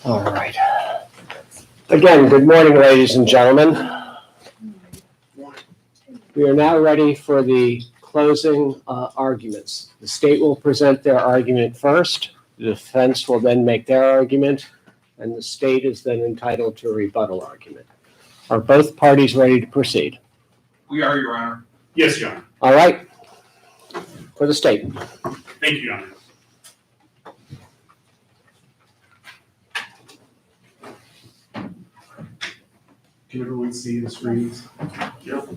All right. Again, good morning, ladies and gentlemen. We are now ready for the closing arguments. The state will present their argument first. The defense will then make their argument, and the state is then entitled to a rebuttal argument. Are both parties ready to proceed? We are, Your Honor. Yes, Your Honor. All right. For the state. Thank you, Your Honor. Can everyone see the screens? Yep.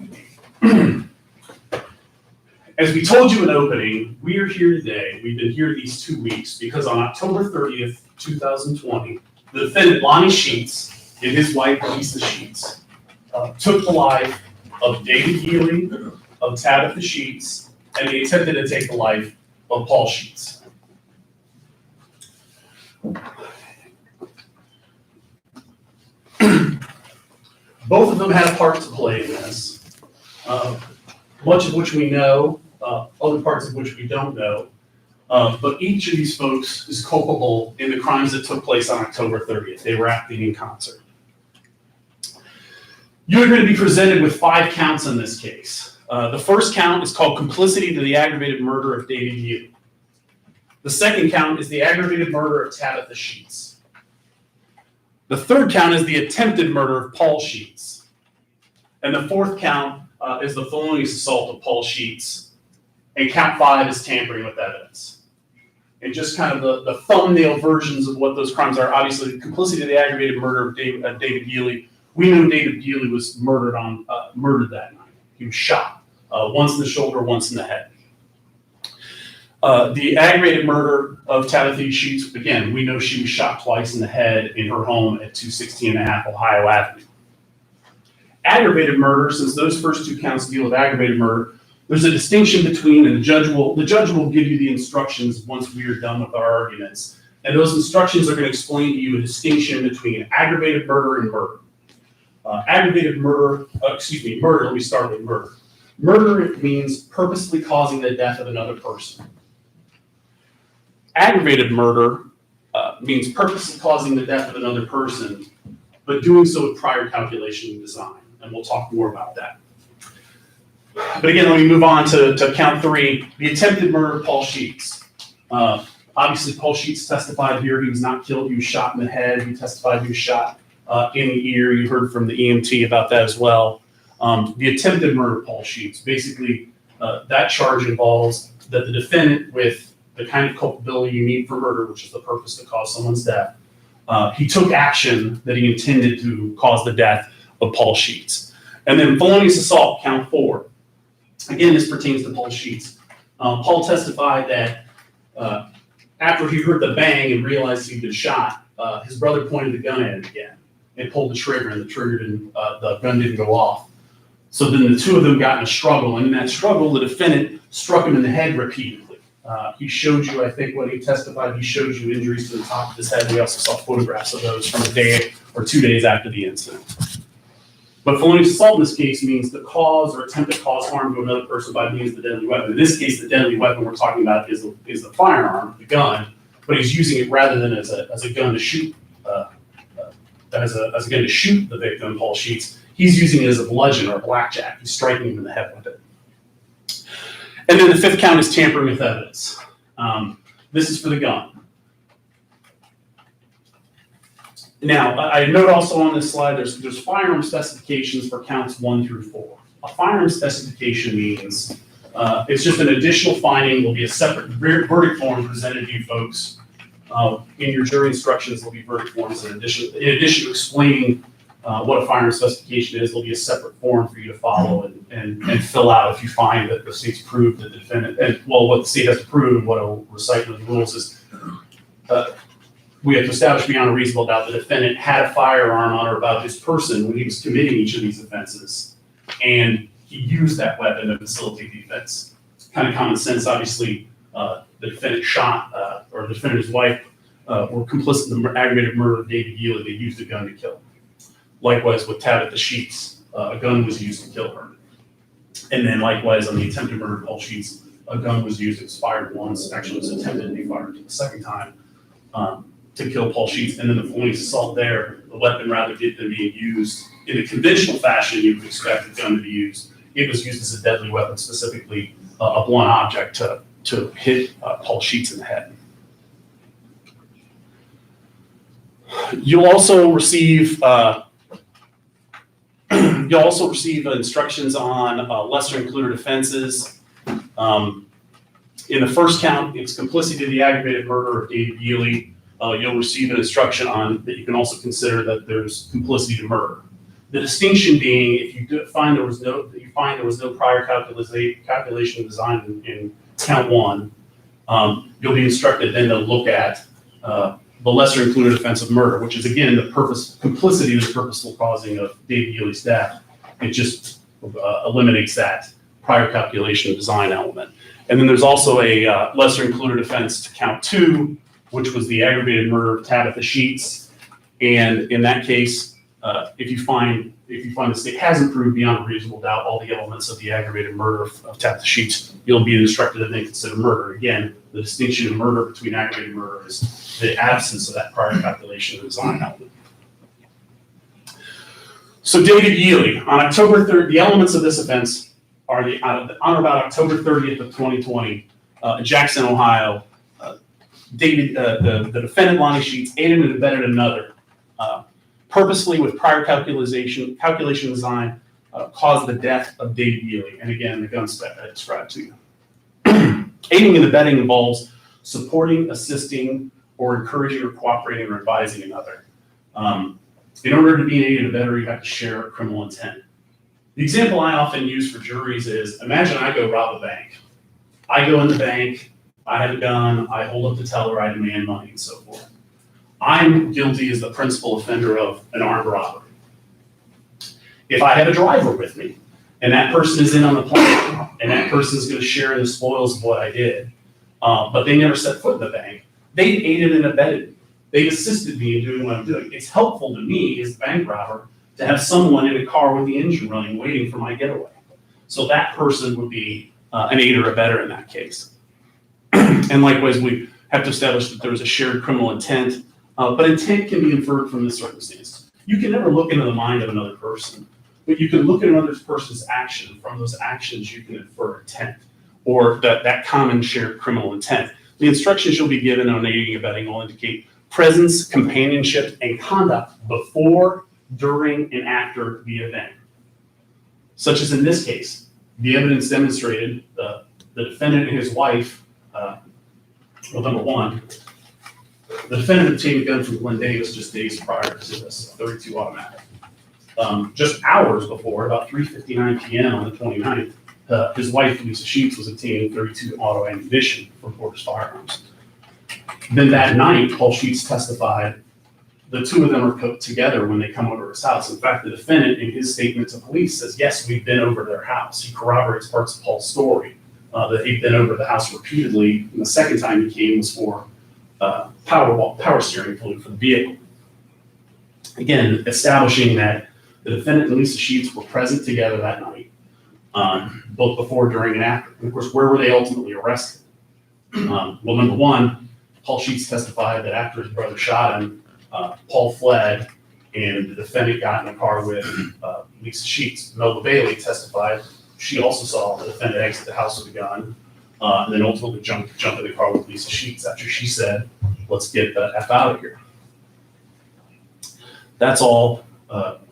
As we told you in opening, we are here today. We've been here these 2 weeks because on October 30th, 2020, the defendant, Lonnie Sheets, and his wife, Lisa Sheets, took the life of David Healy, of Tabitha Sheets, and they attempted to take the life of Paul Sheets. Both of them had a part to play in this, much of which we know, other parts of which we don't know, but each of these folks is culpable in the crimes that took place on October 30th. They were acting in concert. You're going to be presented with 5 counts in this case. The first count is called complicity to the aggravated murder of David Healy. The second count is the aggravated murder of Tabitha Sheets. The third count is the attempted murder of Paul Sheets. And the fourth count is the felonious assault of Paul Sheets. And count 5 is tampering with evidence. And just kind of the thumbnail versions of what those crimes are. Obviously, complicity to the aggravated murder of David Healy. We know David Healy was murdered that night. He was shot, once in the shoulder, once in the head. The aggravated murder of Tabitha Sheets, again, we know she was shot twice in the head in her home at 216 and a half Ohio Avenue. Aggravated murder, since those first 2 counts deal with aggravated murder, there's a distinction between, and the judge will give you the instructions once we are done with our arguments. And those instructions are going to explain to you a distinction between aggravated murder and murder. Murder, let me start with murder. Murder means purposely causing the death of another person. Aggravated murder means purposely causing the death of another person, but doing so with prior calculation and design. And we'll talk more about that. But again, let me move on to count 3, the attempted murder of Paul Sheets. Obviously, Paul Sheets testified here. He was not killed. He was shot in the head. He testified he was shot in the ear. You heard from the EMT about that as well. The attempted murder of Paul Sheets, basically, that charge involves that the defendant, with the kind of culpability you need for murder, which is the purpose to cause someone's death, he took action that he intended to cause the death of Paul Sheets. And then felonious assault, count 4. Again, this pertains to Paul Sheets. Paul testified that after he heard the bang and realized he'd been shot, his brother pointed the gun at him again and pulled the trigger, and the gun didn't go off. So then the 2 of them got in a struggle, and in that struggle, the defendant struck him in the head repeatedly. He showed you, I think, when he testified, he showed you injuries to the top of his head. We also saw photographs of those from a day or 2 days after the incident. But felonious assault in this case means the cause or attempt to cause harm to another person by means of the deadly weapon. In this case, the deadly weapon we're talking about is the firearm, the gun, but he's using it rather than as a gun to shoot, as a gun to shoot the victim, Paul Sheets. He's using it as a bludgeon or a blackjack. He's striking him in the head with it. And then the 5th count is tampering with evidence. This is for the gun. Now, I note also on this slide, there's firearm specifications for counts 1 through 4. A firearm specification means it's just an additional finding. There'll be a separate verdict form presented to you folks. In your jury instructions, there'll be verdict forms in addition to explaining what a firearm specification is. There'll be a separate form for you to follow and fill out if you find that the state's proved that the defendant, and well, what the state has to prove and what I'll recite in the rules is we have to establish beyond a reasonable doubt the defendant had a firearm on or about his person when he was committing each of these offenses, and he used that weapon to facilitate the offense. Kind of common sense, obviously. The defendant shot, or the defendant's wife were complicit in the aggravated murder of David Healy. They used a gun to kill him. Likewise with Tabitha Sheets, a gun was used to kill her. And then likewise on the attempted murder of Paul Sheets, a gun was used. It was fired once. Actually, it was attempted to be fired the second time. to kill Paul Sheets, and then the felonious assault there, the weapon rather than being used in a conventional fashion you would expect a gun to be used, it was used as a deadly weapon, specifically a blunt object to hit Paul Sheets in the head. You'll also receive instructions on lesser included offenses. In the first count, it's complicity to the aggravated murder of David Yealy. You'll receive an instruction on that you can also consider that there's complicity to murder. The distinction being, if you find there was no prior calculation design in count one, you'll be instructed then to look at the lesser included offense of murder, which is again complicity to the purposeful causing of David Yealy's death. It just eliminates that prior calculation design element. And then there's also a lesser included offense to count two, which was the aggravated murder of Tabitha Sheets. And in that case, if you find the state hasn't proved beyond a reasonable doubt all the elements of the aggravated murder of Tabitha Sheets, you'll be instructed to then consider murder. Again, the distinction of murder between aggravated murder is the absence of that prior calculation and design element. So David Yealy, on October 3rd, the elements of this offense are on or about October 30th of 2020, in Jackson, Ohio, the defendant, Lonnie Sheets, aided and abetted another, purposely with prior calculation design, caused the death of David Yealy. And again, the gun spec I described to you. Aiding and abetting involves supporting, assisting, or encouraging or cooperating or advising another. In order to be an aid and abetter, you have to share a criminal intent. The example I often use for juries is, imagine I go rob a bank. I go in the bank, I have a gun, I hold up the teller, I demand money, and so forth. I'm guilty as the principal offender of an armed robbery. If I have a driver with me, and that person is in on the plan, and that person is going to share in the spoils of what I did, but they never set foot in the bank, they aided and abetted me. They assisted me in doing what I'm doing. It's helpful to me as the bank robber to have someone in a car with the engine running waiting for my getaway. So that person would be an aider or abetter in that case. And likewise, we have to establish that there was a shared criminal intent, but intent can be inferred from this circumstance. You can never look into the mind of another person, but you can look at another person's action. From those actions, you can infer intent, or that common shared criminal intent. The instructions you'll be given on aiding and abetting will indicate presence, companionship, and conduct before, during, and after the event. Such as in this case, the evidence demonstrated the defendant and his wife, well, number one, the defendant obtained a gun from Glenn Davis just days prior to this, 32 automatic. Just hours before, about 3:59 p.m. on the 29th, his wife, Lisa Sheets, was obtaining 32 auto ammunition from Porter's Firearms. Then that night, Paul Sheets testified the two of them are put together when they come over his house. In fact, the defendant, in his statement to police, says, yes, we've been over their house. He corroborates parts of Paul's story, that he'd been over the house repeatedly. And the second time he came was for power steering fluid for the vehicle. Again, establishing that the defendant and Lisa Sheets were present together that night, both before, during, and after. And of course, where were they ultimately arrested? Well, number one, Paul Sheets testified that after his brother shot him, Paul fled, and the defendant got in a car with Lisa Sheets. Melba Bailey testified she also saw the defendant exit the house with a gun, and then ultimately jump in the car with Lisa Sheets after she said, let's get the F out of here. That's all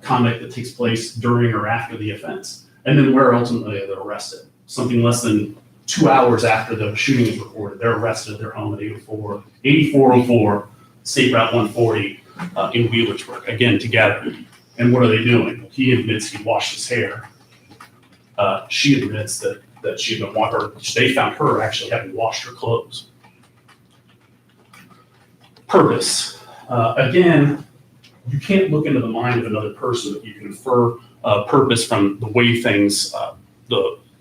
conduct that takes place during or after the offense. And then where ultimately they're arrested. Something less than 2 hours after the shooting is reported, they're arrested at their home at 8404 State Route 140 in Wheelersburg, again, together. And what are they doing? He admits he washed his hair. She admits that she had been washed, they found her actually having washed her clothes. Purpose. Again, you can't look into the mind of another person, but you can infer purpose from the way things,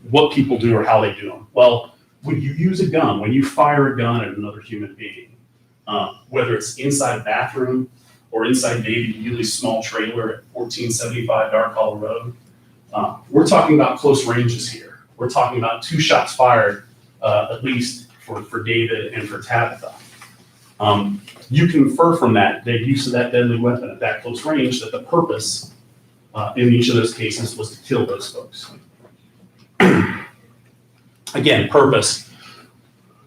what people do or how they do them. Well, when you use a gun, when you fire a gun at another human being, whether it's inside a bathroom or inside David Yealy's small trailer at 1475 Dark Hollow Road, we're talking about close ranges here. We're talking about 2 shots fired, at least for David and for Tabitha. You can infer from that, the use of that deadly weapon at that close range, that the purpose in each of those cases was to kill those folks. Again, purpose.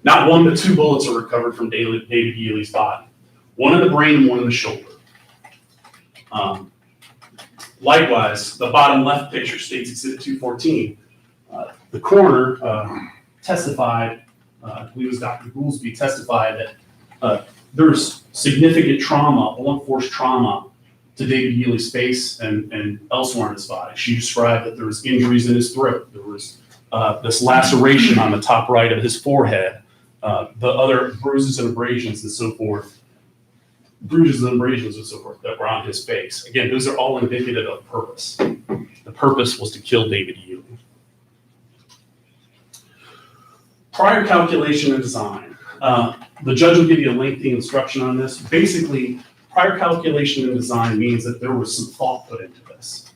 Not one but 2 bullets are recovered from David Yealy's body. One in the brain and one in the shoulder. Likewise, the bottom left picture states Exhibit 214. The coroner testified, I believe it was Dr. Goolsby, testified that there's significant trauma, blunt force trauma, to David Yealy's face and elsewhere in his body. She described that there was injuries in his throat. There was this laceration on the top right of his forehead, the other bruises and abrasions and so forth, that were on his face. Again, those are all indicative of purpose. The purpose was to kill David Yealy. Prior calculation and design. The judge will give you a lengthy instruction on this. Basically, prior calculation and design means that there was some thought put into this,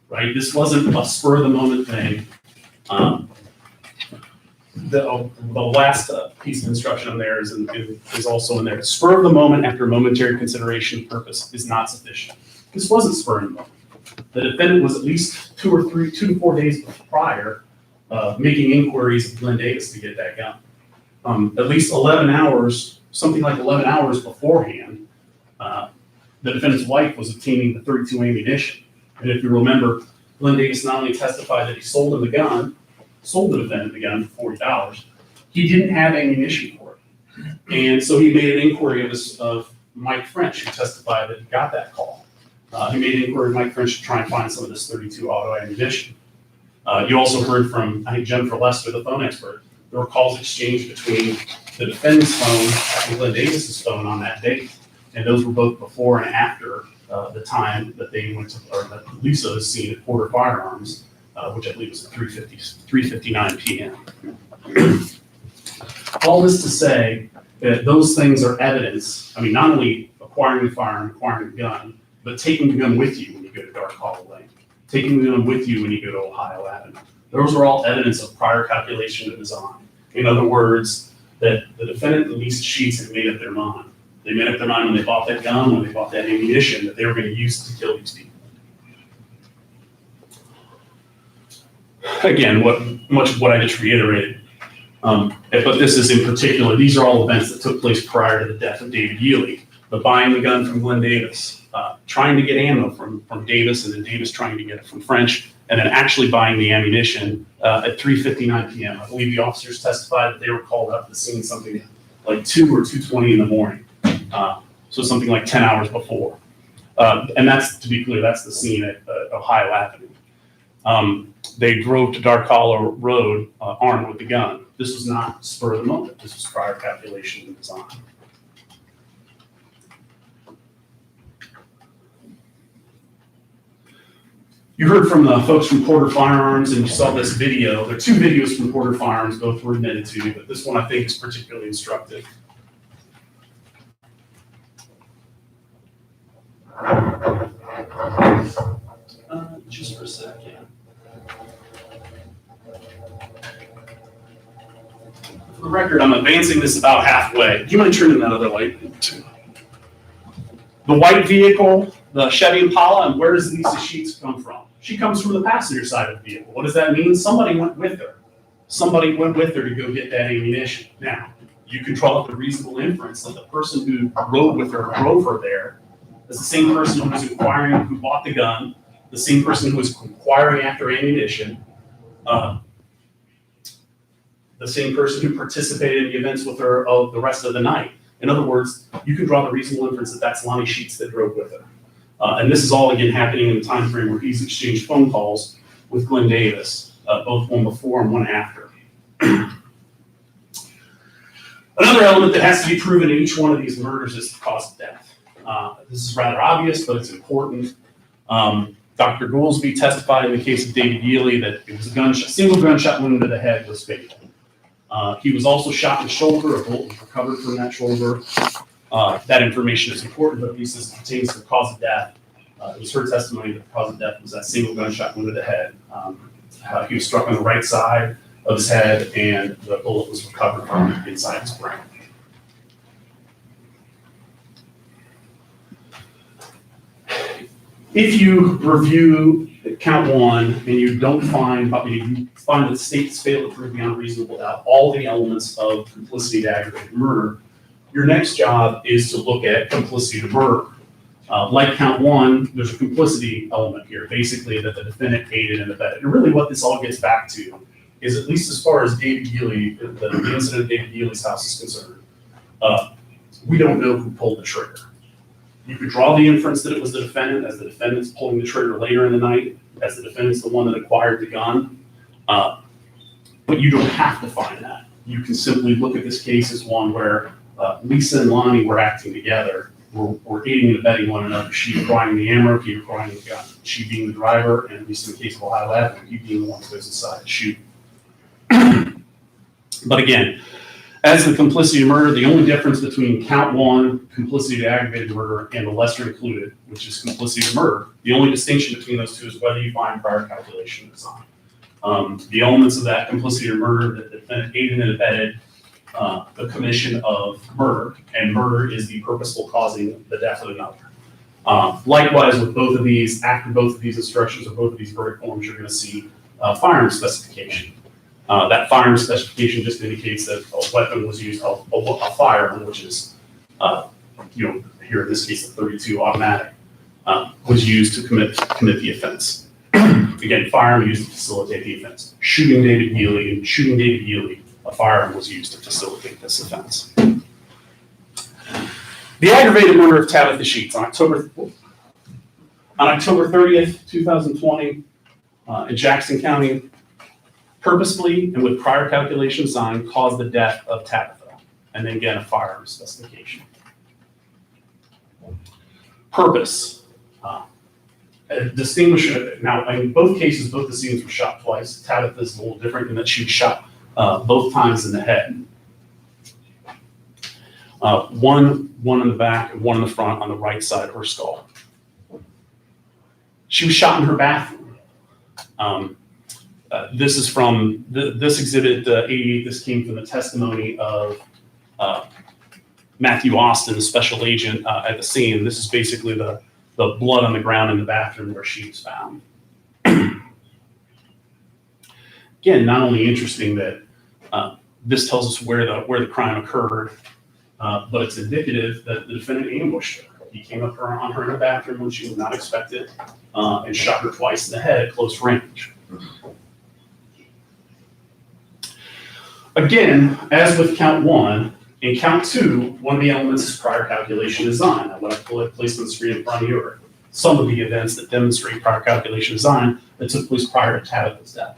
right? This wasn't a spur of the moment thing. The last piece of instruction on there is also in there. Spur of the moment after momentary consideration purpose is not sufficient. This wasn't spur of the moment. The defendant was at least 2 to 4 days prior making inquiries of Glenn Davis to get that gun. At least 11 hours, something like 11 hours beforehand, the defendant's wife was obtaining the .32 ammunition. And if you remember, Glenn Davis not only testified that he sold the defendant the gun for $40, he didn't have ammunition for it. And so he made an inquiry of Mike French, who testified that he got that call. He made an inquiry of Mike French to try and find some of this .32 auto ammunition. You also heard from, I think, Jennifer Lester, the phone expert. There were calls exchanged between the defendant's phone and Glenn Davis's phone on that date. And those were both before and after the time that they went to, or that Lisa was seen at Porter Firearms, which I believe was at 3:59 p.m. All this to say that those things are evidence. I mean, not only acquiring the firearm, acquiring the gun, but taking the gun with you when you go to Dark Hollow Lane, taking the gun with you when you go to Ohio Avenue. Those are all evidence of prior calculation and design. In other words, that the defendant and Lisa Sheets had made up their mind. They made up their mind when they bought that gun, when they bought that ammunition, that they were going to use to kill these people. Again, much of what I just reiterated. But this is in particular, these are all events that took place prior to the death of David Yealy. The buying the gun from Glenn Davis, trying to get ammo from Davis, and then Davis trying to get it from French, and then actually buying the ammunition at 3:59 p.m. I believe the officers testified that they were called up to scene something like 2 or 2:20 in the morning. So something like 10 hours before. And that's, to be clear, that's the scene at Ohio Avenue. They drove to Dark Hollow Road armed with the gun. This was not spur of the moment. This was prior calculation and design. You heard from the folks from Porter Firearms, and you saw this video. There are 2 videos from Porter Firearms, both were admitted to, but this one I think is particularly instructive. Just for a second. For the record, I'm advancing this about halfway. Do you mind turning that other light? The white vehicle, the Chevy Impala, and where does Lisa Sheets come from? She comes from the passenger side of the vehicle. What does that mean? Somebody went with her. Somebody went with her to go get that ammunition. Now, you can draw up a reasonable inference that the person who rode with her, drove her there, is the same person who was inquiring, who bought the gun, the same person who was inquiring after ammunition, the same person who participated in the events with her the rest of the night. In other words, you can draw the reasonable inference that that's Lonnie Sheets that drove with her. And this is all, again, happening in the time frame where he's exchanged phone calls with Glenn Davis, both one before and one after. Another element that has to be proven in each one of these murders is the cause of death. This is rather obvious, but it's important. Dr. Goolsby testified in the case of David Yealy that it was a single gunshot wound to the head was fatal. He was also shot in the shoulder. A bullet was recovered from that shoulder. That information is important, but at least as it pertains to the cause of death, it was her testimony that the cause of death was that single gunshot wound to the head. He was struck on the right side of his head, and the bullet was recovered from inside his brain. If you review count one and you don't find, you find that the state's failed to prove beyond reasonable doubt all the elements of complicity to aggravated murder, your next job is to look at complicity to murder. Like count one, there's a complicity element here, basically that the defendant aided and abetted. And really what this all gets back to is, at least as far as David Healy, the incident at David Healy's house is concerned, we don't know who pulled the trigger. You could draw the inference that it was the defendant, as the defendant's pulling the trigger later in the night, as the defendant's the one that acquired the gun. But you don't have to find that. You can simply look at this case as one where Lisa and Lonnie were acting together, were aiding and abetting one another. She acquiring the ammo, he acquiring the gun. She being the driver, and at least in the case of Ohio Avenue, he being the one who goes inside to shoot. But again, as the complicity to murder, the only difference between count one, complicity to aggravated murder, and the lesser included, which is complicity to murder, the only distinction between those two is whether you find prior calculation design. The elements of that complicity to murder, that the defendant aided and abetted the commission of murder, and murder is the purposeful causing the death of another. Likewise, with both of these, after both of these instructions or both of these verdict forms, you're going to see firearm specification. That firearm specification just indicates that a weapon was used, a firearm, which is, here in this case, a .32 automatic, was used to commit the offense. Again, firearm used to facilitate the offense. Shooting David Healy, a firearm was used to facilitate this offense. The aggravated murder of Tabitha Sheets on October 30th, 2020, in Jackson County, purposefully and with prior calculation signed, caused the death of Tabitha, and then again a firearm specification. Purpose. Distinguish it. Now, in both cases, both the scenes were shot twice. Tabitha's a little different in that she was shot both times in the head. One in the back and one in the front on the right side of her skull. She was shot in her bathroom. This is from this exhibit 88. This came from the testimony of Matthew Austin, the special agent at the scene. This is basically the blood on the ground in the bathroom where she was found. Again, not only interesting that this tells us where the crime occurred, but it's indicative that the defendant ambushed her. He came up on her in the bathroom when she would not expect it, and shot her twice in the head at close range. Again, as with count one, in count two, one of the elements is prior calculation design. Now, what I've placed on the screen in front of you are some of the events that demonstrate prior calculation design that took place prior to Tabitha's death.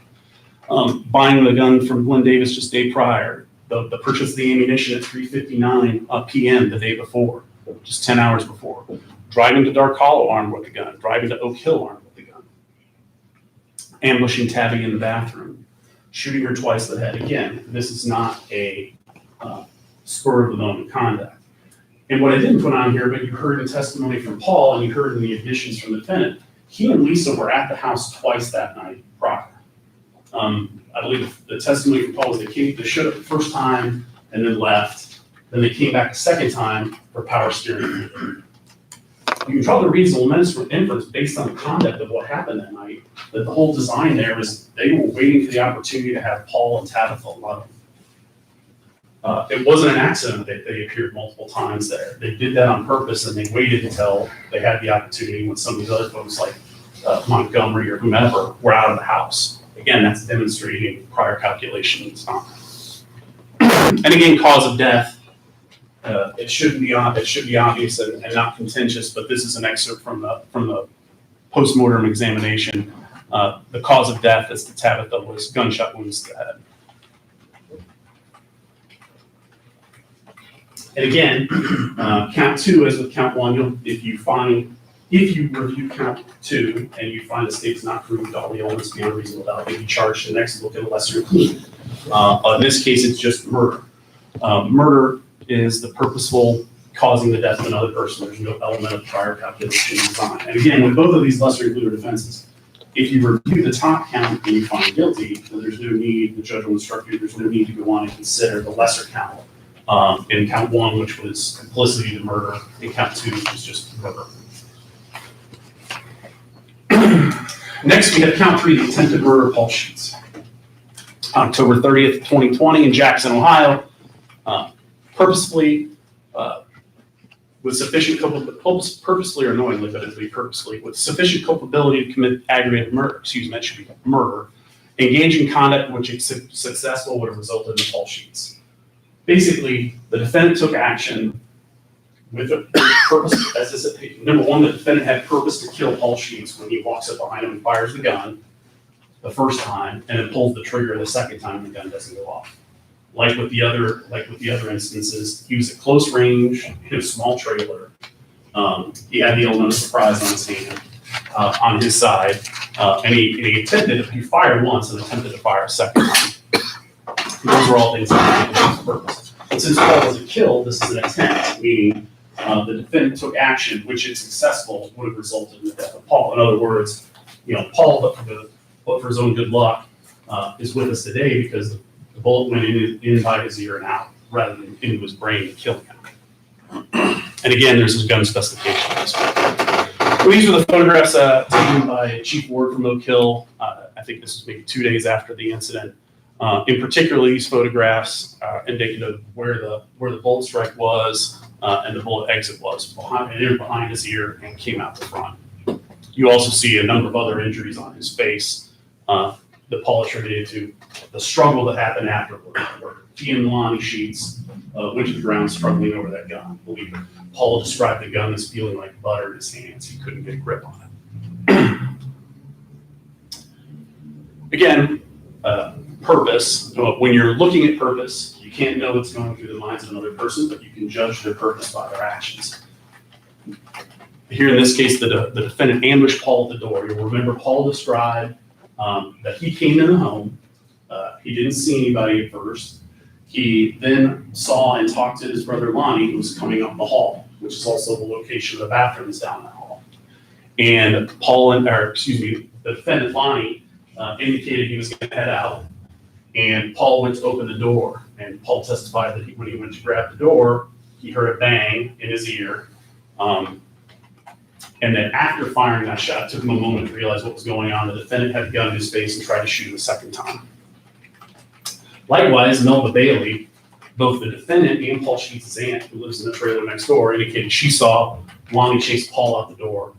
Buying the gun from Glenn Davis just day prior, the purchase of the ammunition at 3:59 p.m. the day before, just 10 hours before. Driving to Dark Hollow armed with the gun, driving to Oak Hill armed with the gun. Ambushing Tabby in the bathroom, shooting her twice in the head. Again, this is not a spur of the moment conduct. And what I didn't put on here, but you heard in testimony from Paul and you heard in the admissions from the defendant, he and Lisa were at the house twice that night prior. I believe the testimony from Paul was they showed up the first time and then left. Then they came back a second time for power steering. You can draw the reasonable inference based on the conduct of what happened that night, that the whole design there was they were waiting for the opportunity to have Paul and Tabitha alone. It wasn't an accident that they appeared multiple times there. They did that on purpose, and they waited until they had the opportunity when some of these other folks like Montgomery or whomever were out of the house. Again, that's demonstrating prior calculation design. And again, cause of death. It should be obvious and not contentious, but this is an excerpt from the post-mortem examination. The cause of death as to Tabitha was gunshot wounds to the head. And again, count two, as with count one, if you review count two and you find the state's not proved all the elements beyond reasonable doubt, you'll be charged to next look at a lesser included. In this case, it's just murder. Murder is the purposeful causing the death of another person. There's no element of prior calculation design. And again, with both of these lesser included offenses, if you review the top count and you find guilty, then there's no need, the judge will instruct you, there's no need to go on and consider the lesser count. In count one, which was complicity to murder, and count two, which was just murder. Next, we have count 3, the attempted murder Paul Sheets. October 30th, 2020 in Jackson, Ohio. Purposefully, with sufficient purposely or knowingly, but it'll be purposely, with sufficient culpability to commit aggravated murder, that should be murder, engage in conduct which is successful would have resulted in Paul Sheets. Basically, the defendant took action with a purpose, as I said, number one, the defendant had purpose to kill Paul Sheets when he walks up behind him and fires the gun the first time, and then pulls the trigger the second time the gun doesn't go off. Like with the other instances, he was at close range in a small trailer. He had the element of surprise on his hand, on his side, and he fired once and attempted to fire a second time. Those are all things that he did for purpose. But since Paul wasn't killed, this is an attempt, meaning the defendant took action which, if successful, would have resulted in the death of Paul. In other words, Paul, but for his own good luck, is with us today because the bullet went in by his ear and out rather than into his brain and killing him. And again, there's his gun specification. So these are the photographs taken by Chief Ward from Oak Hill. I think this was maybe 2 days after the incident. In particular, these photographs are indicative of where the bullet strike was and the bullet exit was behind his ear and came out the front. You also see a number of other injuries on his face that Paul attributed to the struggle that happened afterward, where he and Lonnie Sheets went to the ground struggling over that gun. I believe Paul described the gun as feeling like butter in his hands. He couldn't get a grip on it. Again, purpose. When you're looking at purpose, you can't know what's going through the minds of another person, but you can judge their purpose by their actions. Here in this case, the defendant ambushed Paul at the door. You'll remember Paul described that he came in the home. He didn't see anybody at first. He then saw and talked to his brother Lonnie, who was coming up the hall, which is also the location of the bathrooms down that hall. And the defendant Lonnie indicated he was going to head out. And Paul went to open the door. And Paul testified that when he went to grab the door, he heard a bang in his ear. And then after firing that shot, it took him a moment to realize what was going on. The defendant had a gun in his face and tried to shoot him a second time. Likewise, Melba Bailey, both the defendant and Paul Sheets' aunt, who lives in the trailer next door, indicated she saw Lonnie chase Paul out the door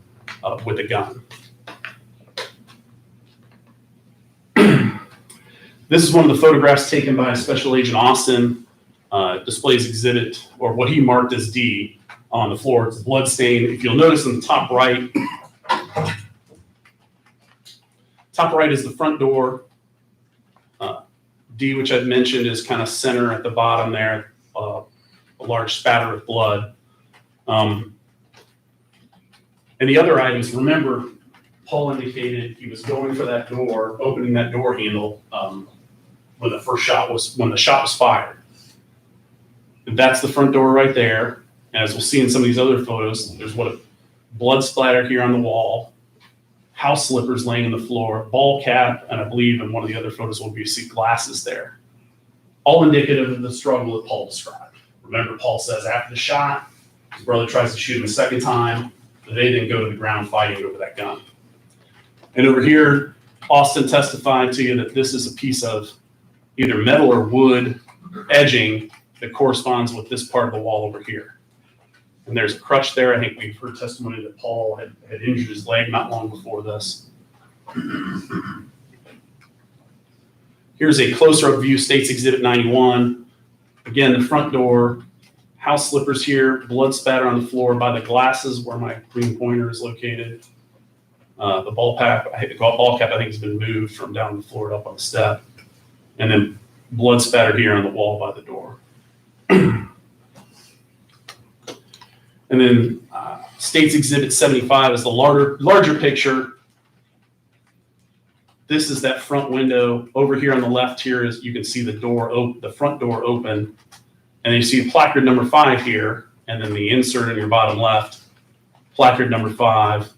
with a gun. This is one of the photographs taken by Special Agent Austin, displays exhibit, or what he marked as D, on the floor. It's a blood stain. If you'll notice in the top right is the front door. D, which I've mentioned, is kind of center at the bottom there, a large spatter of blood. And the other items, remember, Paul indicated he was going for that door, opening that door handle when the shot was fired. And that's the front door right there. And as we'll see in some of these other photos, there's a blood splatter here on the wall, house slippers laying on the floor, ball cap, and I believe in one of the other photos we'll see glasses there. All indicative of the struggle that Paul described. Remember, Paul says after the shot, his brother tries to shoot him a second time, they then go to the ground fighting over that gun. And over here, Austin testified to you that this is a piece of either metal or wood edging that corresponds with this part of the wall over here. And there's a crutch there. I think we've heard testimony that Paul had injured his leg not long before this. Here's a closer-up view, State's Exhibit 91. Again, the front door, house slippers here, blood spatter on the floor by the glasses where my green pointer is located. The ball cap, I think has been moved from down the floor up on the step. And then blood spatter here on the wall by the door. And then State's Exhibit 75 is the larger picture. This is that front window. Over here on the left here is you can see the front door open. And you see placard number 5 here. And then the insert in your bottom left, placard number 5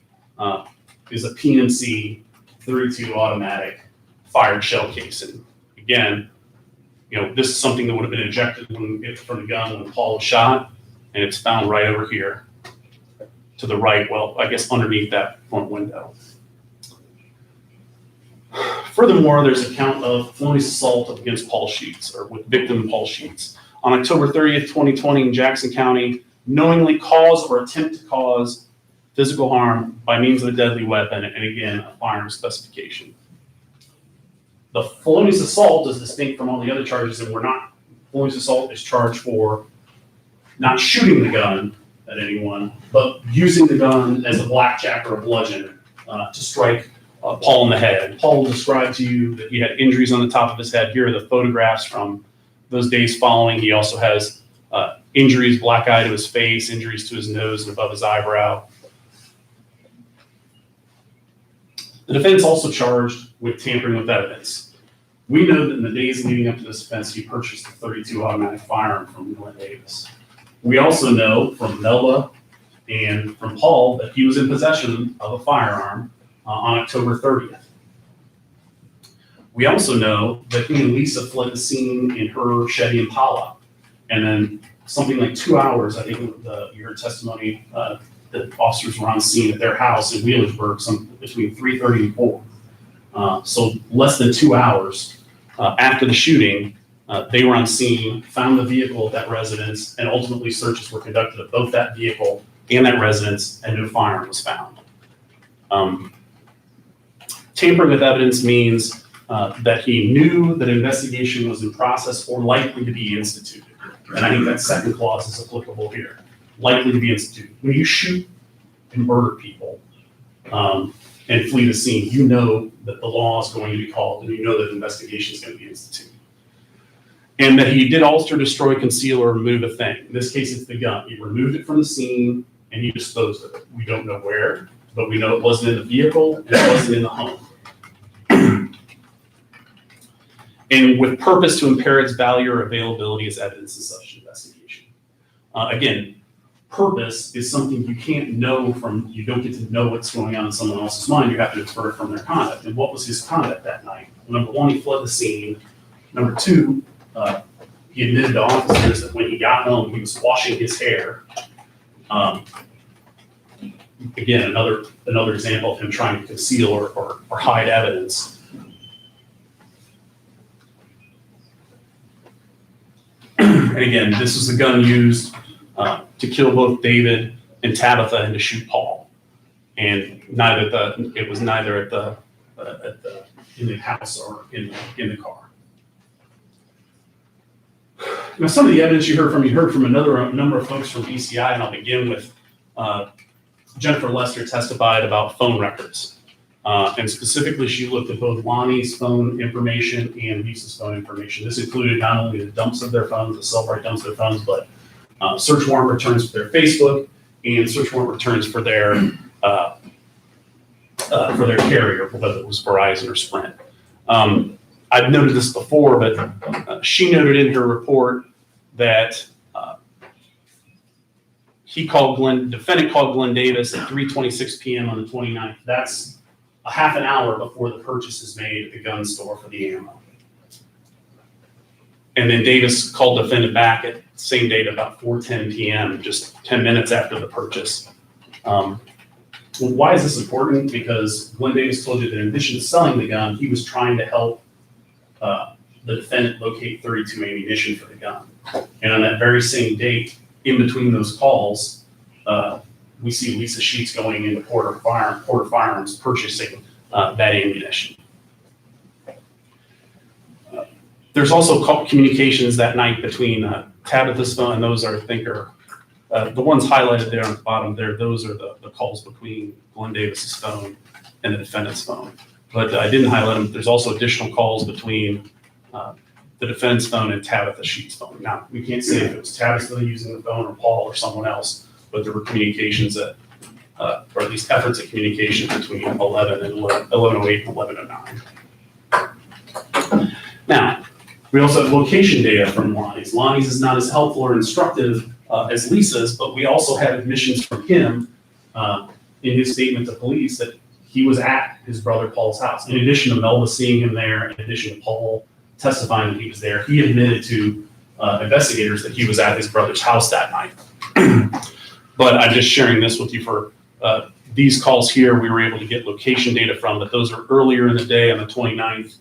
is a PMC 32 automatic fired shell casing. Again, this is something that would have been ejected from the gun when Paul was shot. And it's found right over here to the right, well, I guess underneath that front window. Furthermore, there's a count of felonious assault against Paul Sheets, or with victim Paul Sheets. On October 30th, 2020 in Jackson County, knowingly cause or attempt to cause physical harm by means of a deadly weapon, and again, a firearm specification. The felonious assault is distinct from all the other charges, and felonious assault is charged for not shooting the gun at anyone, but using the gun as a blackjack or a bludgeon to strike Paul in the head. Paul will describe to you that he had injuries on the top of his head. Here are the photographs from those days following. He also has injuries, black eye to his face, injuries to his nose and above his eyebrow. The defense also charged with tampering with evidence. We know that in the days leading up to this offense, he purchased a .32 automatic firearm from Glenn Davis. We also know from Melba and from Paul that he was in possession of a firearm on October 30th. We also know that he and Lisa fled the scene in her Chevy Impala, and then something like 2 hours, I think you heard testimony, that officers were on scene at their house in Wheelersburg, between 3:30 and 4. So less than 2 hours after the shooting, they were on scene, found the vehicle at that residence, and ultimately searches were conducted of both that vehicle and that residence, and no firearm was found. Tampering with evidence means that he knew that an investigation was in process or likely to be instituted. And I think that second clause is applicable here. Likely to be instituted. When you shoot and murder people and flee the scene, you know that the law is going to be called, and you know that an investigation is going to be instituted. And that he did alter, destroy, conceal, or remove a thing. In this case, it's the gun. He removed it from the scene and he disposed of it. We don't know where, but we know it wasn't in the vehicle and it wasn't in the home. And with purpose to impair its value or availability as evidence in such an investigation. Again, purpose is something you can't know from, you don't get to know what's going on in someone else's mind. You have to infer it from their conduct. And what was his conduct that night? Well, number one, he fled the scene. Number two, he admitted to officers that when he got home, he was washing his hair. Again, another example of him trying to conceal or hide evidence. And again, this was the gun used to kill both David and Tabitha and to shoot Paul. And it was neither in the house or in the car. Now, some of the evidence you heard from a number of folks from BCI, and I'll begin with Jennifer Lester testified about phone records. And specifically, she looked at both Lonnie's phone information and Lisa's phone information. This included not only the dumps of their phones, the self-right dumps of their phones, but search warrant returns for their Facebook and search warrant returns for their carrier, whether it was Verizon or Sprint. I've noted this before, but she noted in her report that defendant called Glenn Davis at 3:26 p.m. on the 29th. That's a half an hour before the purchase is made at the gun store for the ammo. And then Davis called defendant back at the same date about 4:10 p.m., just 10 minutes after the purchase. Why is this important? Because Glenn Davis told you that in addition to selling the gun, he was trying to help the defendant locate .32 ammunition for the gun. And on that very same date, in between those calls, we see Lisa Sheets going into Porter Firearms purchasing that ammunition. There's also communications that night between Tabitha's phone, and those are, the ones highlighted there on the bottom there, those are the calls between Glenn Davis's phone and the defendant's phone. But I didn't highlight them. There's also additional calls between the defendant's phone and Tabitha Sheets' phone. Now, we can't say if it was Tabitha using the phone or Paul or someone else, but there were communications or at least efforts at communication between 11:08 and 11:09. Now, we also have location data from Lonnie's. Lonnie's is not as helpful or instructive as Lisa's, but we also have admissions from him in his statement to police that he was at his brother Paul's house. In addition to Melba seeing him there, in addition to Paul testifying that he was there, he admitted to investigators that he was at his brother's house that night. But I'm just sharing this with you for These calls here, we were able to get location data from, but those are earlier in the day on the 29th.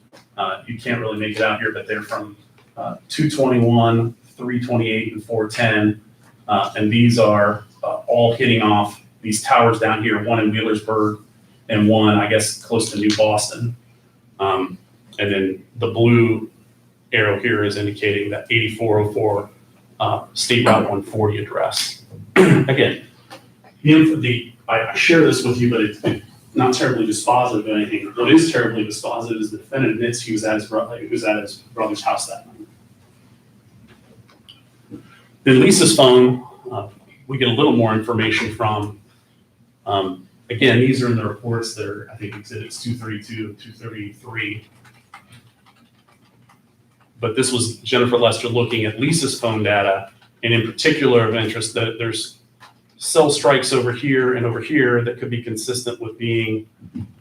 You can't really make it out here, but they're from 221, 328, and 410. And these are all hitting off these towers down here, one in Wheelersburg and one, I guess, close to New Boston. And then the blue arrow here is indicating that 8404 State Route 140 address. Again, I share this with you, but it's not terribly dispositive of anything. What is terribly dispositive is the defendant admits he was at his brother's house that night. Then Lisa's phone, we get a little more information from. Again, these are in the reports that are, I think, exhibits 232 and 233. But this was Jennifer Lester looking at Lisa's phone data, and in particular of interest that there's cell strikes over here and over here that could be consistent with being,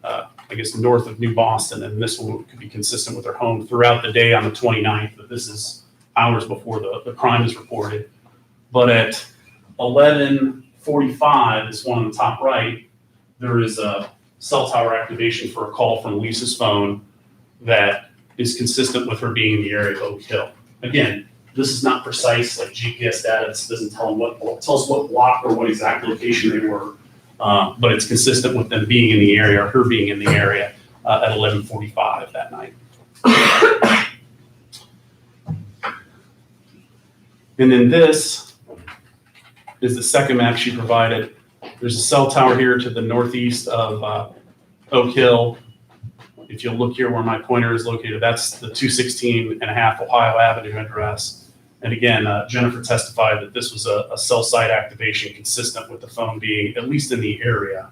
I guess, north of New Boston, and this one could be consistent with her home throughout the day on the 29th, but this is hours before the crime is reported. But at 11:45, this one on the top right, there is a cell tower activation for a call from Lisa's phone that is consistent with her being in the area of Oak Hill. Again, this is not precise like GPS data. This doesn't tell them tell us what block or what exact location they were, but it's consistent with them being in the area or her being in the area at 11:45 that night. And then this is the second map she provided. There's a cell tower here to the northeast of Oak Hill. If you'll look here where my pointer is located, that's the 216 and a half Ohio Avenue address. And again, Jennifer testified that this was a cell site activation consistent with the phone being at least in the area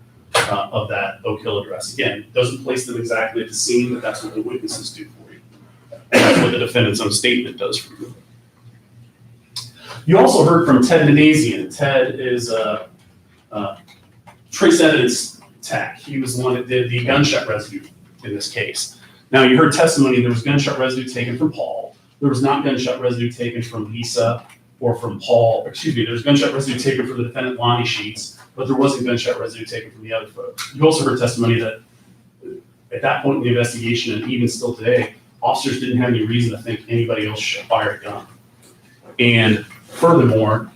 of that Oak Hill address. Again, doesn't place them exactly at the scene, but that's what the witnesses do for you. And that's what the defendant's own statement does for you. You also heard from Ted Manazian. Ted is a trace evidence tech. He was the one that did the gunshot residue in this case. Now, you heard testimony, there was gunshot residue taken from Paul. There was not gunshot residue taken from Lisa or from Paul. Excuse me, there was gunshot residue taken from the defendant Lonnie sheets, but there wasn't gunshot residue taken from the other folks. You also heard testimony that at that point in the investigation, and even still today, officers didn't have any reason to think anybody else should fire a gun. And furthermore,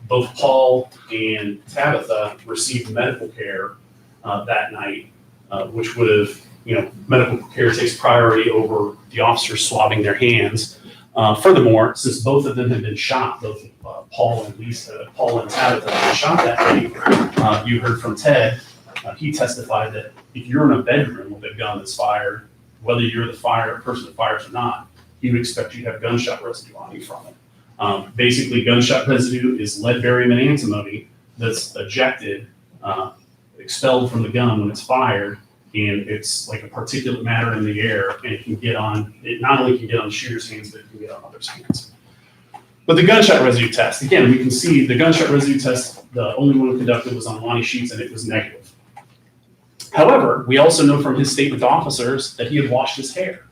both Paul and Tabitha received medical care that night, which would have, medical care takes priority over the officers swabbing their hands. Furthermore, since both of them had been shot, both Paul and Tabitha had been shot that night, you heard from Ted. He testified that if you're in a bedroom with a gun that's fired, whether you're the person that fires or not, he would expect you to have gunshot residue on you from it. Basically, gunshot residue is lead, barium, and antimony that's ejected, expelled from the gun when it's fired, and it's like a particulate matter in the air, and it not only can get on the shooter's hands, but it can get on others' hands. But the gunshot residue test, again, we can see the gunshot residue test, the only one conducted was on Lonnie sheets, and it was negative. However, we also know from his statement to officers that he had washed his hair.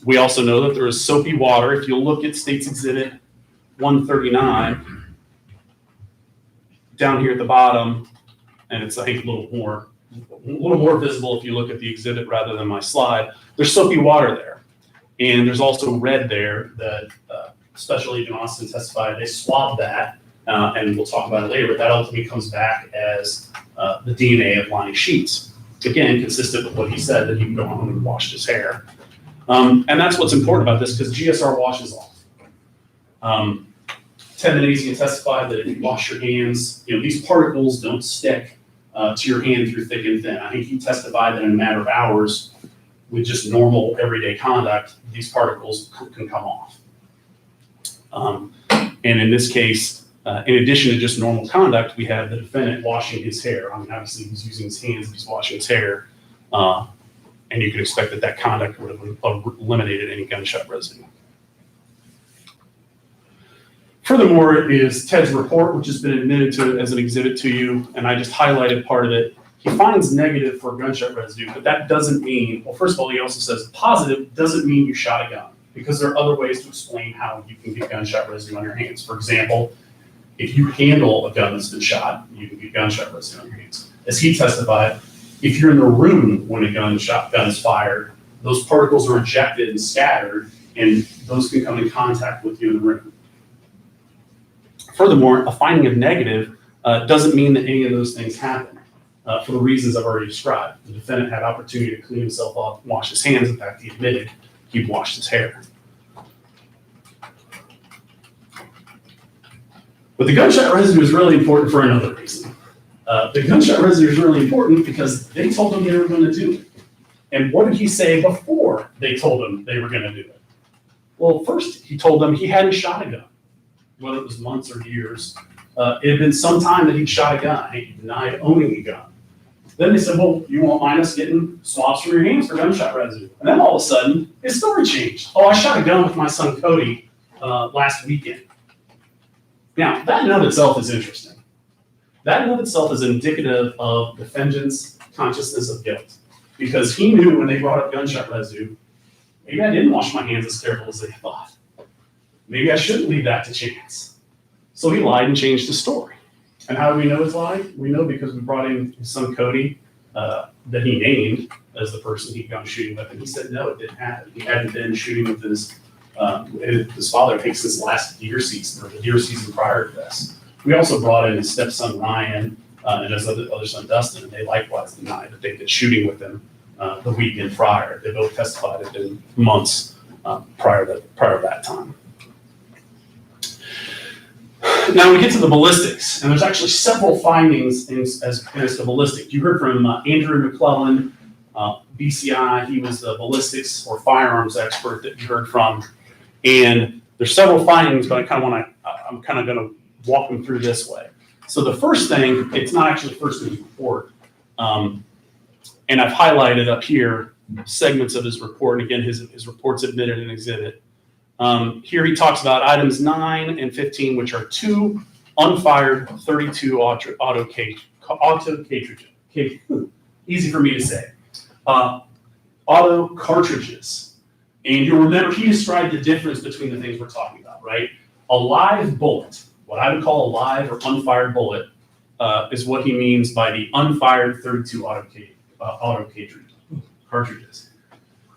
We also know that there is soapy water. If you look at State's Exhibit 139, down here at the bottom, and it's, I think, a little more visible if you look at the exhibit rather than my slide, there's soapy water there. And there's also red there that Special Agent Austin testified. They swabbed that, and we'll talk about it later, but that ultimately comes back as the DNA of Lonnie sheets. Again, consistent with what he said, that he would go home and washed his hair. And that's what's important about this, because GSR washes off. Ted Manazian testified that if you wash your hands, these particles don't stick to your hand through thick and thin. I think he testified that in a matter of hours, with just normal everyday conduct, these particles can come off. And in this case, in addition to just normal conduct, we have the defendant washing his hair. I mean, obviously he's using his hands, he's washing his hair. And you could expect that conduct would have eliminated any gunshot residue. Furthermore, is Ted's report, which has been admitted to as an exhibit to you, and I just highlighted part of it. He finds negative for gunshot residue, but that doesn't mean, well, first of all, he also says positive doesn't mean you shot a gun, because there are other ways to explain how you can get gunshot residue on your hands. For example, if you handle a gun that's been shot, you can get gunshot residue on your hands. As he testified, if you're in the room when a gun is fired, those particles are ejected and scattered, and those can come in contact with you in the room. Furthermore, a finding of negative doesn't mean that any of those things happen for the reasons I've already described. The defendant had opportunity to clean himself off, wash his hands. In fact, he admitted he'd washed his hair. But the gunshot residue is really important for another reason. The gunshot residue is really important because they told him they were going to do it. And what did he say before they told him they were going to do it? Well, first he told them he hadn't shot a gun, whether it was months or years. It had been some time that he'd shot a gun. He denied owning a gun. Then they said, well, you won't mind us getting swabs from your hands for gunshot residue. And then all of a sudden, his story changed. Oh, I shot a gun with my son Cody last weekend. Now, that in and of itself is interesting. That in and of itself is indicative of defendant's consciousness of guilt. Because he knew when they brought up gunshot residue, maybe I didn't wash my hands as careful as they thought. Maybe I shouldn't leave that to chance. So he lied and changed his story. And how do we know he's lied? We know because we brought in his son Cody, that he named as the person he'd gone shooting with, and he said no, it didn't happen. He hadn't been shooting with his father takes his last deer season, or the deer season prior to this. We also brought in his stepson Ryan and his other son Dustin, and they likewise denied that they'd been shooting with him the weekend prior. They both testified it had been months prior to that time. Now we get to the ballistics, and there's actually several findings as to ballistics. You heard from Andrew McClellan, BCI. He was the ballistics or firearms expert that you heard from, and there's several findings, but I'm kind of going to walk them through this way. So the first thing, it's not actually first in his report, and I've highlighted up here segments of his report, and again, his report's admitted an exhibit. Here he talks about items 9 and 15, which are 2 unfired 32 auto cartridges. Easy for me to say. Auto cartridges. And you'll remember he described the difference between the things we're talking about, right? A live bullet, what I would call a live or unfired bullet, is what he means by the unfired 32 auto cartridges.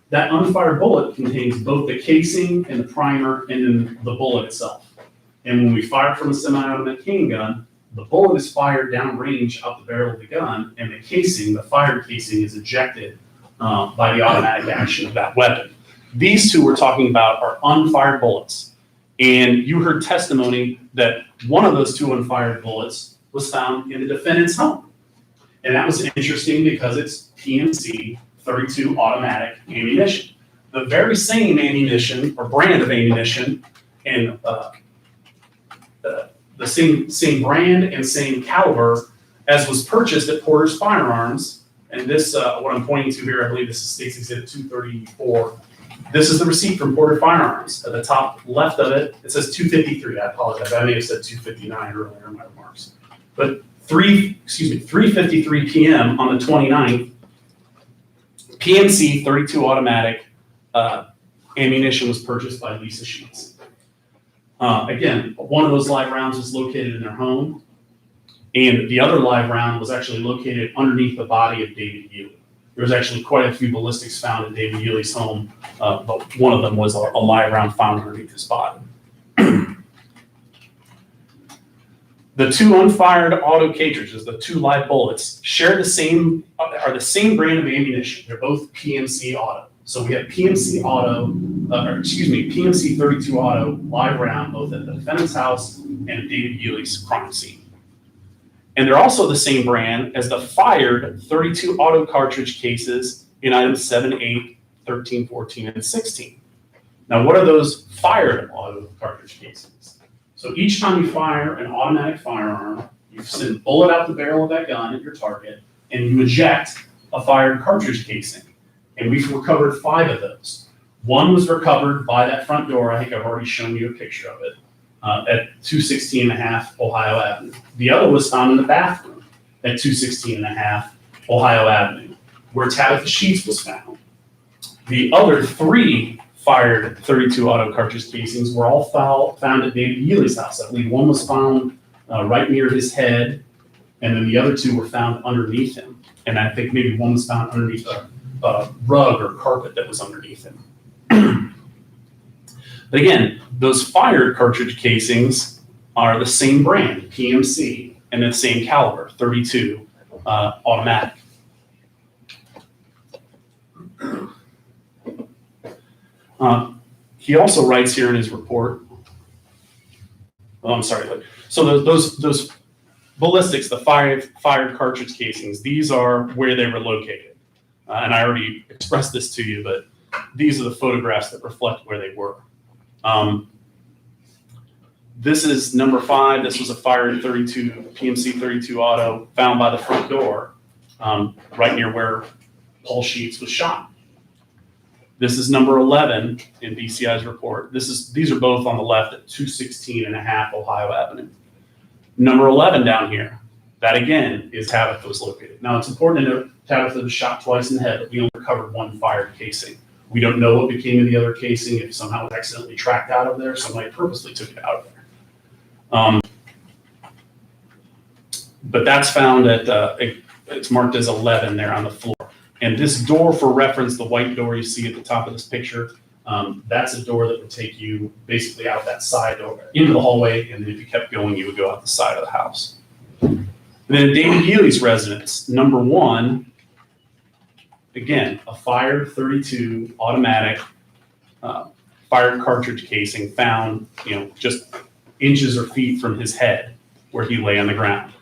That unfired bullet contains both the casing and the primer and then the bullet itself. And when we fire from a semi-automatic handgun, the bullet is fired downrange out the barrel of the gun, and the casing, the fired casing, is ejected by the automatic action of that weapon. These two we're talking about are unfired bullets. And you heard testimony that one of those 2 unfired bullets was found in the defendant's home. And that was interesting because it's PMC 32 automatic ammunition. The very same ammunition or brand of ammunition and the same brand and same caliber as was purchased at Porter's Firearms. And this, what I'm pointing to here, I believe this is State's Exhibit 234. This is the receipt from Porter Firearms. At the top left of it, it says 253. I apologize. I may have said 259 earlier in my remarks. But 3:53 p.m. on the 29th, PMC 32 automatic ammunition was purchased by Lisa Sheets. Again, one of those live rounds was located in their home, and the other live round was actually located underneath the body of David Ely. There was actually quite a few ballistics found in David Ely's home, but one of them was a live round found underneath his body. The 2 unfired auto cartridges, the 2 live bullets, are the same brand of ammunition. They're both PMC auto. So we have PMC 32 auto live round, both at the defendant's house and at David Ely's crime scene. And they're also the same brand as the fired 32 auto cartridge cases in items 7, 8, 13, 14, and 16. Now, what are those fired auto cartridge cases? So each time you fire an automatic firearm, you send a bullet out the barrel of that gun at your target, and you eject a fired cartridge casing. And we've recovered 5 of those. One was recovered by that front door. I think I've already shown you a picture of it at 216.5 Ohio Avenue. The other was found in the bathroom at 216.5 Ohio Avenue, where Tabitha Sheets was found. The other 3 fired 32 auto cartridge casings were all found at David Ely's house. I believe one was found right near his head, and then the other two were found underneath him. And I think maybe one was found underneath a rug or carpet that was underneath him. But again, those fired cartridge casings are the same brand, PMC, and the same caliber, 32 automatic. He also writes here in his report. Oh, I'm sorry. So those ballistics, the fired cartridge casings, these are where they were located. And I already expressed this to you, but these are the photographs that reflect where they were. This is number 5. This was a fired PMC 32 auto found by the front door, right near where Paul Sheets was shot. This is number 11 in DCI's report. These are both on the left at 216.5 Ohio Avenue. Number 11 down here, that again is Tabitha was located. Now it's important to note Tabitha was shot twice in the head, but we only recovered one fired casing. We don't know what became of the other casing, if somehow it was accidentally tracked out of there, somebody purposely took it out of there. But that's found at, it's marked as 11 there on the floor. And this door, for reference, the white door you see at the top of this picture, that's a door that would take you basically out that side door into the hallway, and then if you kept going, you would go out the side of the house. And then David Healy's residence, number 1, again, a fired 32 automatic fired cartridge casing found, just inches or feet from his head where he lay on the ground.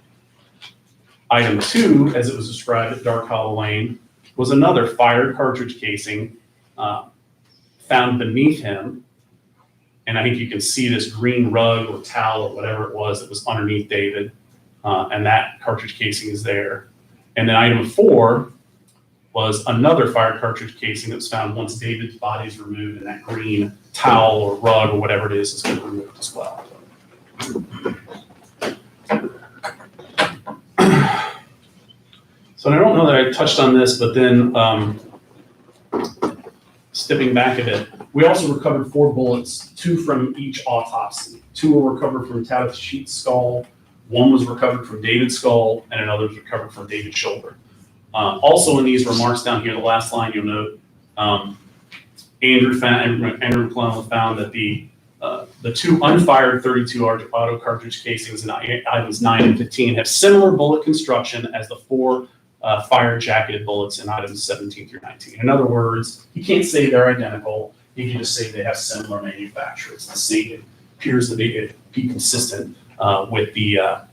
Item 2, as it was described at Dark Hollow Lane, was another fired cartridge casing found beneath him. And I think you can see this green rug or towel or whatever it was that was underneath David. And that cartridge casing is there. And then item 4 was another fired cartridge casing that was found once David's body is removed, and that green towel or rug or whatever it is been removed as well. So I don't know that I touched on this, but then stepping back a bit, we also recovered 4 bullets, 2 from each autopsy. 2 were recovered from Tabitha Sheets' skull, 1 was recovered from David's skull, and another was recovered from David's shoulder. Also in these remarks down here, the last line you'll note, Andrew McClellan found that the 2 unfired 32 auto cartridge casings in items 9 and 15 have similar bullet construction as the 4 fired jacketed bullets in items 17 through 19. In other words, he can't say they're identical. He can just say they have similar manufacture. It's the same. It appears to be consistent with the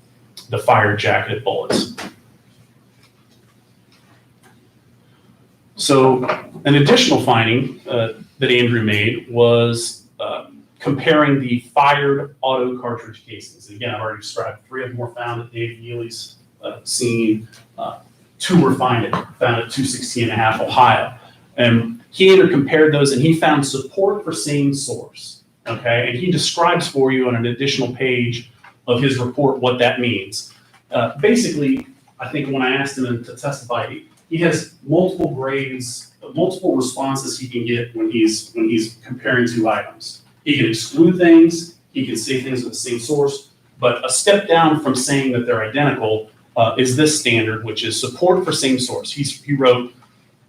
fired jacketed bullets. So an additional finding that Andrew made was comparing the fired auto cartridge casings. Again, I've already described 3 of them were found at David Healy's scene. 2 were found at 216.5 Ohio. And he compared those, and he found support for same source. Okay, and he describes for you on an additional page of his report what that means. Basically, I think when I asked him to testify, he has multiple grades, multiple responses he can get when he's comparing 2 items. He can exclude things, he can say things with the same source, but a step down from saying that they're identical is this standard, which is support for same source. He wrote,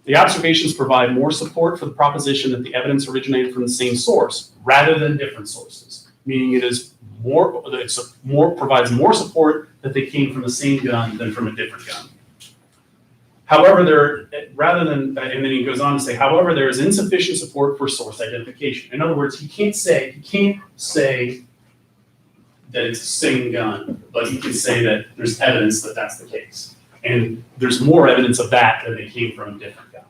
the observations provide more support for the proposition that the evidence originated from the same source rather than different sources, meaning it provides more support that they came from the same gun than from a different gun. However, and then he goes on to say, however, there is insufficient support for source identification. In other words, he can't say that it's the same gun, but he can say that there's evidence that that's the case. And there's more evidence of that than they came from a different gun.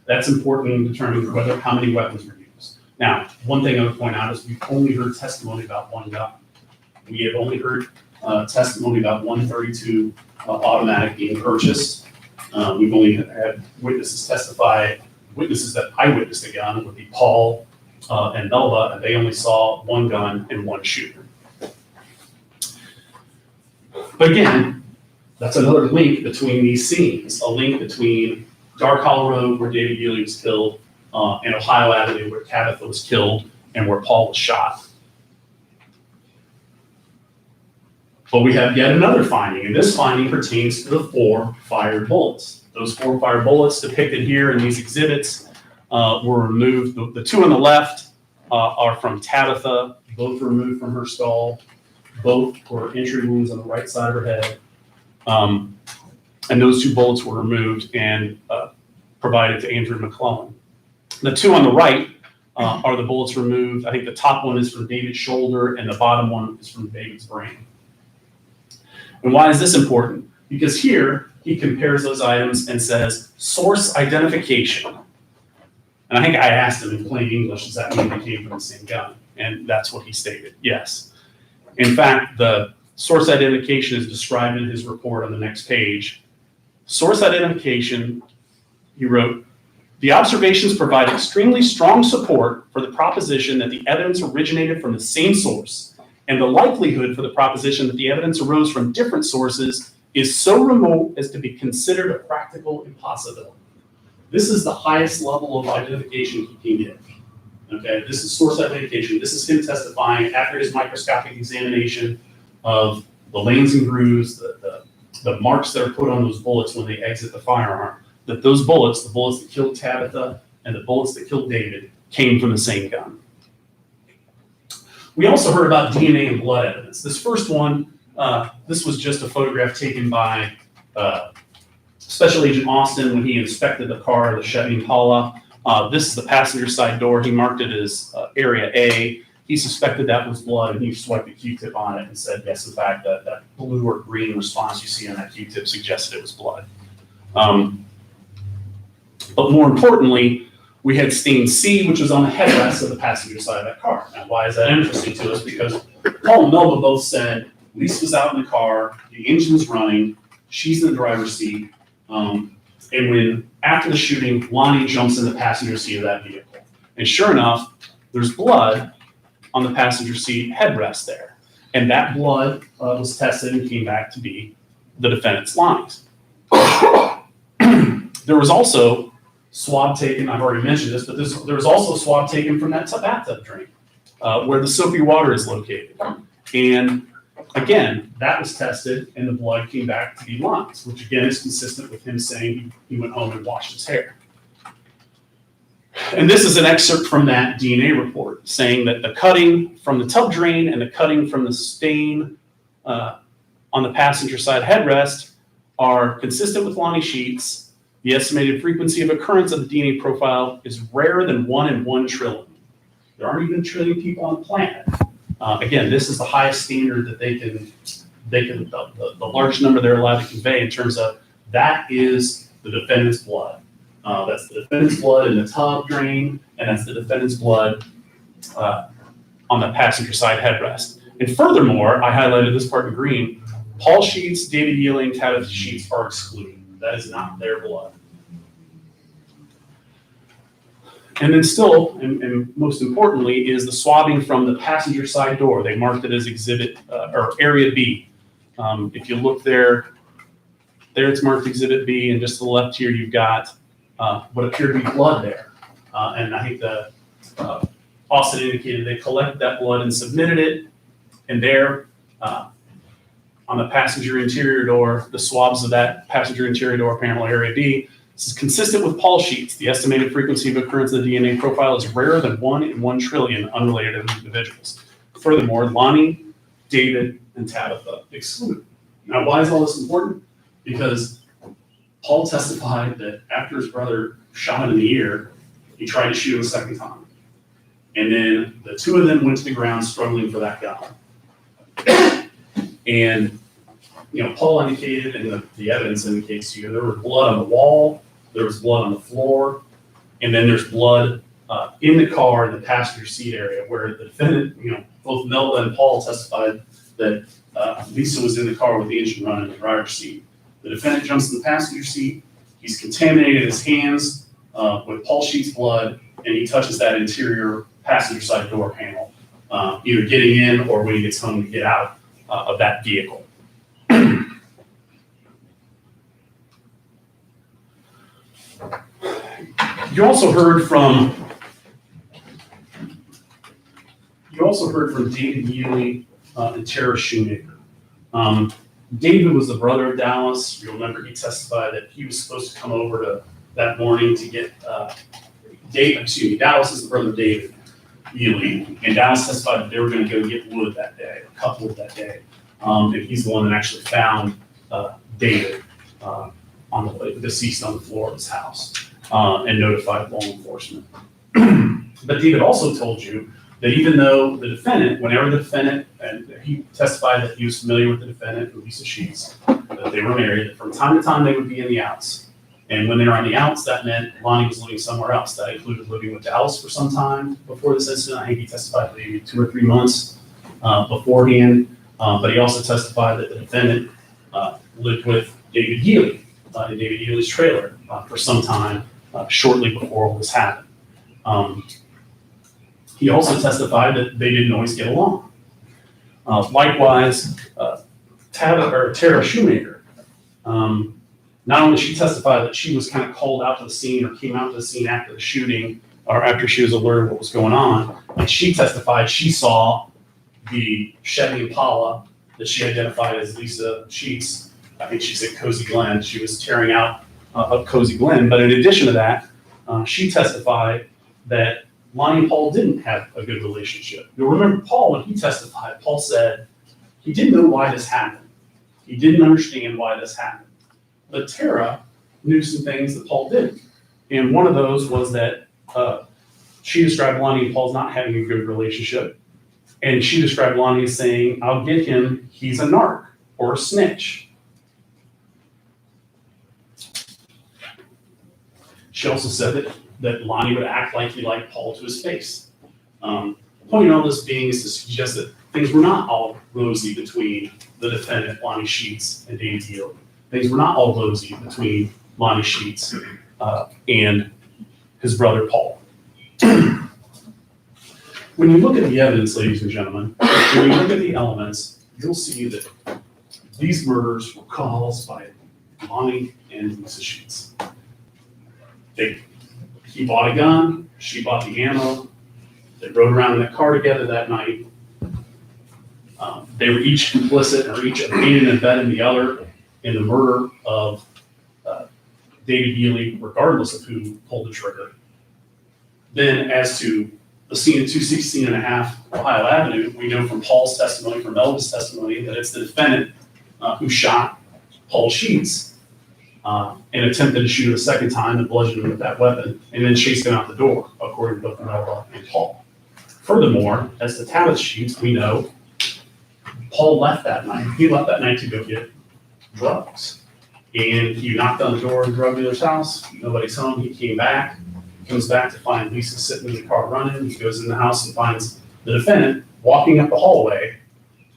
That's important in determining how many weapons were used. Now, one thing I would point out is we've only heard testimony about 1 gun. We have only heard testimony about 132 automatic being purchased. We've only had witnesses testify, witnesses that I witnessed a gun would be Paul and Melba, and they only saw 1 gun and 1 shooter. But again, that's another link between these scenes, a link between Dark Hollow Road, where David Healy was killed, and Ohio Avenue, where Tabitha was killed, and where Paul was shot. But we have yet another finding, and this finding pertains to the 4 fired bullets. Those 4 fired bullets depicted here in these exhibits were removed. The 2 on the left are from Tabitha, both removed from her skull. Both were entry wounds on the right side of her head. And those 2 bullets were removed and provided to Andrew McClellan. The 2 on the right are the bullets removed. I think the top one is from David's shoulder and the bottom one is from David's brain. And why is this important? Because here he compares those items and says, source identification. And I think I asked him in plain English, does that mean they came from the same gun? And that's what he stated, yes. In fact, the source identification is described in his report on the next page. Source identification, he wrote, the observations provide extremely strong support for the proposition that the evidence originated from the same source, and the likelihood for the proposition that the evidence arose from different sources is so remote as to be considered a practical impossibility. This is the highest level of identification he can get. Okay, this is source identification. This is him testifying after his microscopic examination of the lanes and grooves, the marks that are put on those bullets when they exit the firearm, that those bullets, the bullets that killed Tabitha and the bullets that killed David, came from the same gun. We also heard about DNA and blood evidence. This first one, this was just a photograph taken by Special Agent Austin when he inspected the car, the Chevy Impala. This is the passenger side door. He marked it as area A. He suspected that was blood, and he swiped a Q-tip on it and said, yes, in fact, that blue or green response you see on that Q-tip suggested it was blood. But more importantly, we had stain C, which was on the headrest of the passenger side of that car. Now, why is that interesting to us? Because Paul and Melba both said Lisa was out in the car, the engine's running, she's in the driver's seat, and when, after the shooting, Lonnie jumps in the passenger seat of that vehicle. And sure enough, there's blood on the passenger seat headrest there. And that blood was tested and came back to be the defendant's Lonnie's. There was also swab taken, I've already mentioned this, but there was also swab taken from that bathtub drain where the soapy water is located. And again, that was tested and the blood came back to be Lonnie's, which again is consistent with him saying he went home and washed his hair. And this is an excerpt from that DNA report saying that the cutting from the tub drain and the cutting from the stain on the passenger side headrest are consistent with Lonnie Sheets. The estimated frequency of occurrence of the DNA profile is rarer than 1 in 1 trillion. There aren't even a trillion people on the planet. Again, this is the highest standard that the largest number they're allowed to convey in terms of that is the defendant's blood. That's the defendant's blood in the tub drain, and that's the defendant's blood on the passenger side headrest. And furthermore, I highlighted this part in green, Paul Sheets, David Yealing, Tabitha Sheets are excluded. That is not their blood. And then still, and most importantly, is the swabbing from the passenger side door. They marked it as exhibit, or area B. If you look there it's marked exhibit B, and just to the left here, you've got what appeared to be blood there. And I think the Austin indicated they collected that blood and submitted it, and there, on the passenger interior door, the swabs of that passenger interior door panel, area B, this is consistent with Paul Sheets. The estimated frequency of occurrence of the DNA profile is rarer than 1 in 1 trillion unrelated individuals. Furthermore, Lonnie, David, and Tabitha excluded. Now, why is all this important? Because Paul testified that after his brother shot him in the ear, he tried to shoot him a second time. And then the 2 of them went to the ground struggling for that gun. And, Paul indicated, and the evidence indicates to you, there was blood on the wall, there was blood on the floor, and then there's blood in the car in the passenger seat area where the defendant, both Melba and Paul testified that Lisa was in the car with the engine running in the driver's seat. The defendant jumps in the passenger seat, he's contaminated his hands with Paul Sheets' blood, and he touches that interior passenger side door panel, either getting in or when he gets home to get out of that vehicle. You also heard from David Yealy and Tara Shoemaker. David was the brother of Dallas. You'll remember he testified that he was supposed to come over to that morning to get Dallas is the brother of David Ely, and Dallas testified that they were going to go get wood that day, or cut wood that day. And he's the one that actually found David on the deceased on the floor of his house and notified law enforcement. But David also told you that even though the defendant, whenever the defendant, and he testified that he was familiar with the defendant, Lisa Sheets, that they were married, that from time to time they would be in the outs. And when they were on the outs, that meant Lonnie was living somewhere else. That included living with Dallas for some time before this incident. I think he testified maybe 2 or 3 months beforehand. But he also testified that the defendant lived with David Ely in David Ely's trailer for some time shortly before all this happened. He also testified that they didn't always get along. Likewise, Tara Shoemaker, not only she testified that she was kind of called out to the scene or came out to the scene after the shooting or after she was aware of what was going on, and she testified she saw the Chevy Impala that she identified as Lisa Sheets. I think she said Cozy Glen. She was tearing out of Cozy Glen. But in addition to that, she testified that Lonnie and Paul didn't have a good relationship. You'll remember Paul, when he testified, Paul said he didn't know why this happened. He didn't understand why this happened. But Tara knew some things that Paul didn't. And one of those was that she described Lonnie and Paul's not having a good relationship. And she described Lonnie as saying, "I'll get him, he's a narc or a snitch." She also said that Lonnie would act like he liked Paul to his face. Pointing all this being is to suggest that things were not all rosy between the defendant, Lonnie Sheets, and David Ely. Things were not all rosy between Lonnie Sheets and his brother, Paul. When you look at the evidence, ladies and gentlemen, when you look at the elements, you'll see that these murders were caused by Lonnie and Lisa Sheets. He bought a gun, she bought the ammo, they rode around in that car together that night. They were each complicit or each aided and abetted the other in the murder of David Ely, regardless of who pulled the trigger. Then as to the scene at 216 and a half Ohio Avenue, we know from Paul's testimony, from Elvis' testimony, that it's the defendant who shot Paul Sheets and attempted to shoot him a second time and bludgeoned him with that weapon, and then chased him out the door, according to both Melba and Paul. Furthermore, as to Tabitha Sheets, we know Paul left that night. He left that night to go get drugs. And he knocked on the door of the drug dealer's house. Nobody's home. He came back. Comes back to find Lisa sitting in the car running. He goes in the house and finds the defendant walking up the hallway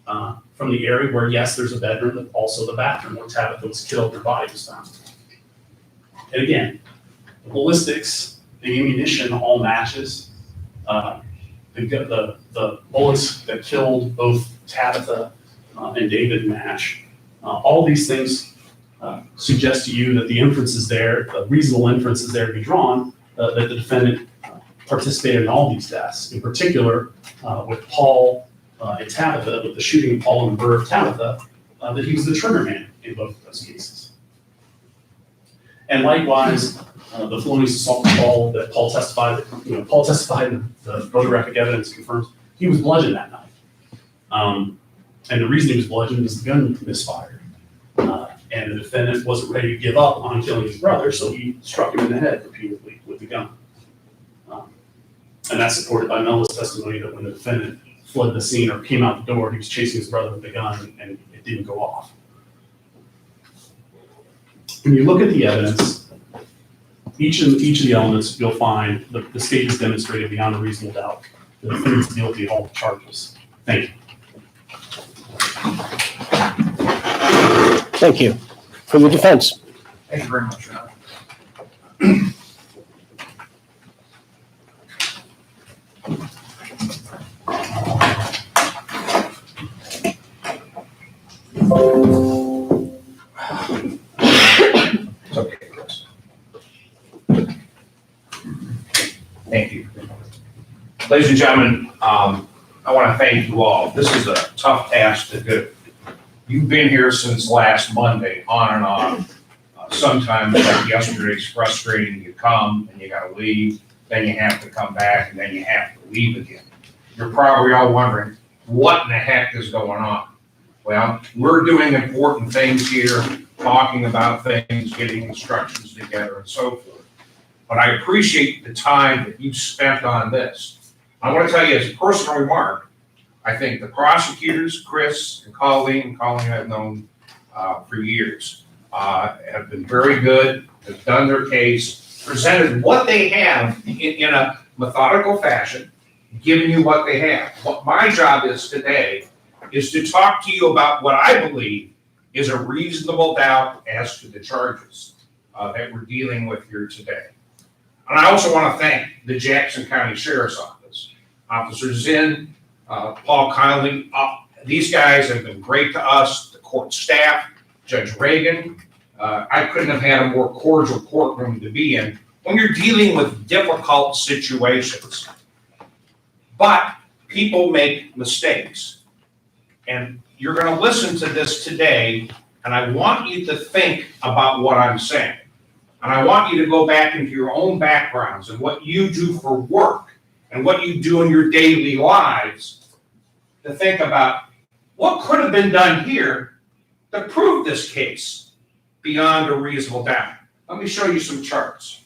from the area where, yes, there's a bedroom, but also the bathroom where Tabitha was killed and her body was found. And again, the ballistics, the ammunition all matches. The bullets that killed both Tabitha and David match. All these things suggest to you that the inference is there, the reasonable inference is there to be drawn, that the defendant participated in all these deaths. In particular, with Paul and Tabitha, with the shooting of Paul and the murder of Tabitha, that he was the trigger man in both of those cases. And likewise, the felonious assault of Paul that Paul testified, Paul testified, and the photographic evidence confirms he was bludgeoned that night. And the reason he was bludgeoned is the gun misfired. And the defendant wasn't ready to give up on killing his brother, so he struck him in the head repeatedly with the gun. And that's supported by Melba's testimony that when the defendant fled the scene or came out the door, he was chasing his brother with the gun and it didn't go off. When you look at the evidence, each of the elements, you'll find the state has demonstrated beyond a reasonable doubt the defendant's guilty of all the charges. Thank you. Thank you. For the defense. Thank you very much, Your Honor. It's okay, Chris. Thank you. Ladies and gentlemen, I want to thank you all. This is a tough task to You've been here since last Monday, on and off. Sometimes, like yesterday's frustrating. You come and you gotta leave, then you have to come back, and then you have to leave again. You're probably all wondering, what in the heck is going on? Well, we're doing important things here, talking about things, getting instructions together and so forth. But I appreciate the time that you've spent on this. I want to tell you as a personal remark, I think the prosecutors, Chris and Colleen I've known for years, have been very good, have done their case, presented what they have in a methodical fashion, given you what they have. What my job is today is to talk to you about what I believe is a reasonable doubt as to the charges that we're dealing with here today. And I also want to thank the Jackson County Sheriff's Office, Officer Zinn, Paul Connolly. These guys have been great to us, the court staff, Judge Reagan. I couldn't have had a more cordial courtroom to be in when you're dealing with difficult situations. But people make mistakes. And you're going to listen to this today, and I want you to think about what I'm saying. And I want you to go back into your own backgrounds and what you do for work and what you do in your daily lives to think about what could have been done here to prove this case beyond a reasonable doubt. Let me show you some charts.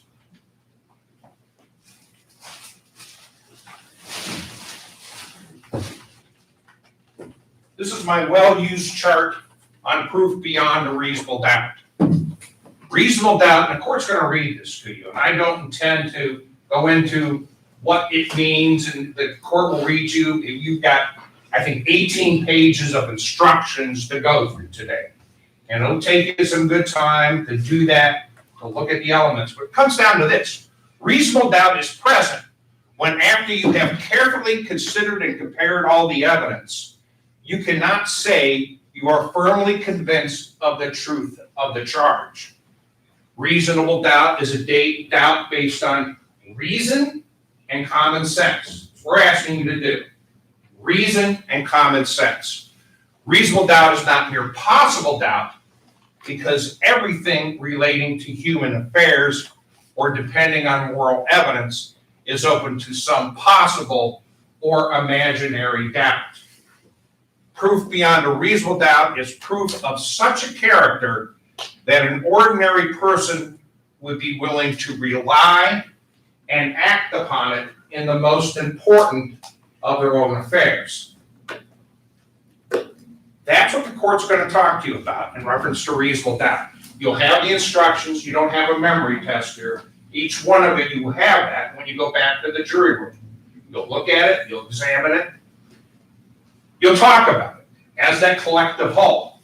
This is my well-used chart on proof beyond a reasonable doubt. Reasonable doubt, and the court's going to read this to you, and I don't intend to go into what it means, and the court will read you. You've got, I think, 18 pages of instructions to go through today. And it'll take you some good time to do that, to look at the elements. But it comes down to this. Reasonable doubt is present when, after you have carefully considered and compared all the evidence, you cannot say you are firmly convinced of the truth of the charge. Reasonable doubt is a doubt based on reason and common sense. That's what we're asking you to do. Reason and common sense. Reasonable doubt is not mere possible doubt, because everything relating to human affairs or depending on moral evidence is open to some possible or imaginary doubt. Proof beyond a reasonable doubt is proof of such a character that an ordinary person would be willing to rely and act upon it in the most important of their own affairs. That's what the court's going to talk to you about in reference to reasonable doubt. You'll have the instructions. You don't have a memory test here. Each one of you will have that when you go back to the jury room. You'll look at it. You'll examine it. You'll talk about it as that collective whole.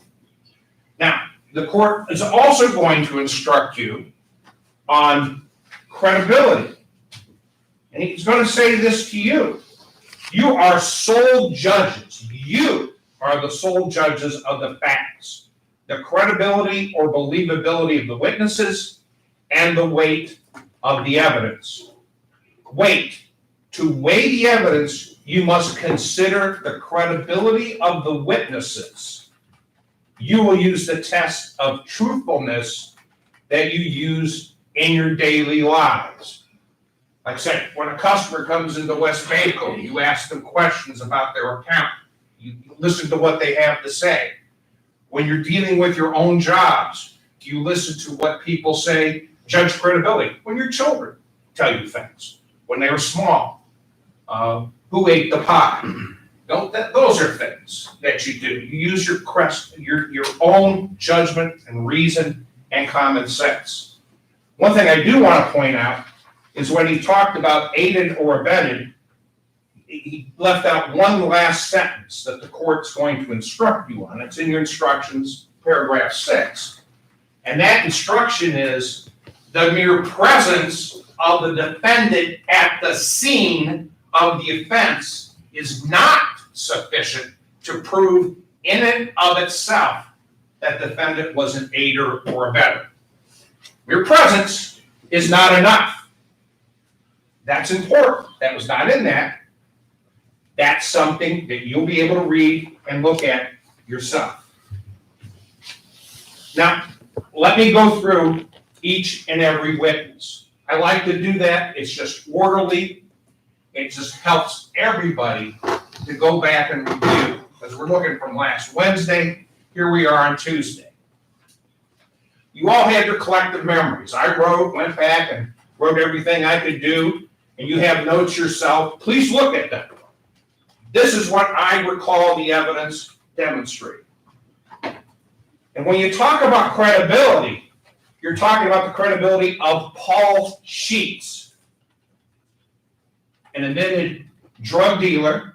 Now, the court is also going to instruct you on credibility. And he's going to say this to you. You are sole judges. You are the sole judges of the facts, the credibility or believability of the witnesses, and the weight of the evidence. Weight. To weigh the evidence, you must consider the credibility of the witnesses. You will use the test of truthfulness that you use in your daily lives. Like I said, when a customer comes into West Bayco, you ask them questions about their account. You listen to what they have to say. When you're dealing with your own jobs, you listen to what people say, judge credibility. When your children tell you things, when they were small, who ate the pie? Those are things that you do. You use your own judgment and reason and common sense. One thing I do want to point out is when he talked about aided or abetted, he left out one last sentence that the court's going to instruct you on. It's in your instructions, paragraph 6. And that instruction is the mere presence of the defendant at the scene of the offense is not sufficient to prove in and of itself that the defendant was an aider or abetter. Mere presence is not enough. That's important. That was not in that. That's something that you'll be able to read and look at yourself. Now, let me go through each and every witness. I like to do that. It's just orderly. It just helps everybody to go back and review. Because we're looking from last Wednesday, here we are on Tuesday. You all had your collective memories. I went back and wrote everything I could do, and you have notes yourself. Please look at them. This is what I recall the evidence demonstrating. And when you talk about credibility, you're talking about the credibility of Paul Sheets, an admitted drug dealer,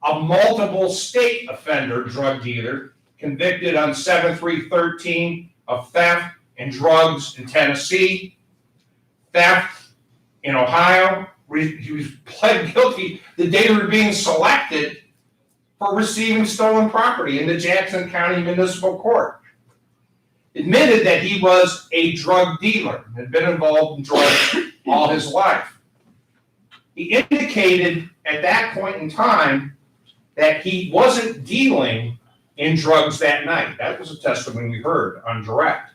a multiple state offender drug dealer, convicted on 7-3-13 of theft and drugs in Tennessee, theft in Ohio. He was pled guilty the day they were being selected for receiving stolen property in the Jackson County Municipal Court. Admitted that he was a drug dealer, had been involved in drugs all his life. He indicated at that point in time that he wasn't dealing in drugs that night. That was a testimony we heard on direct.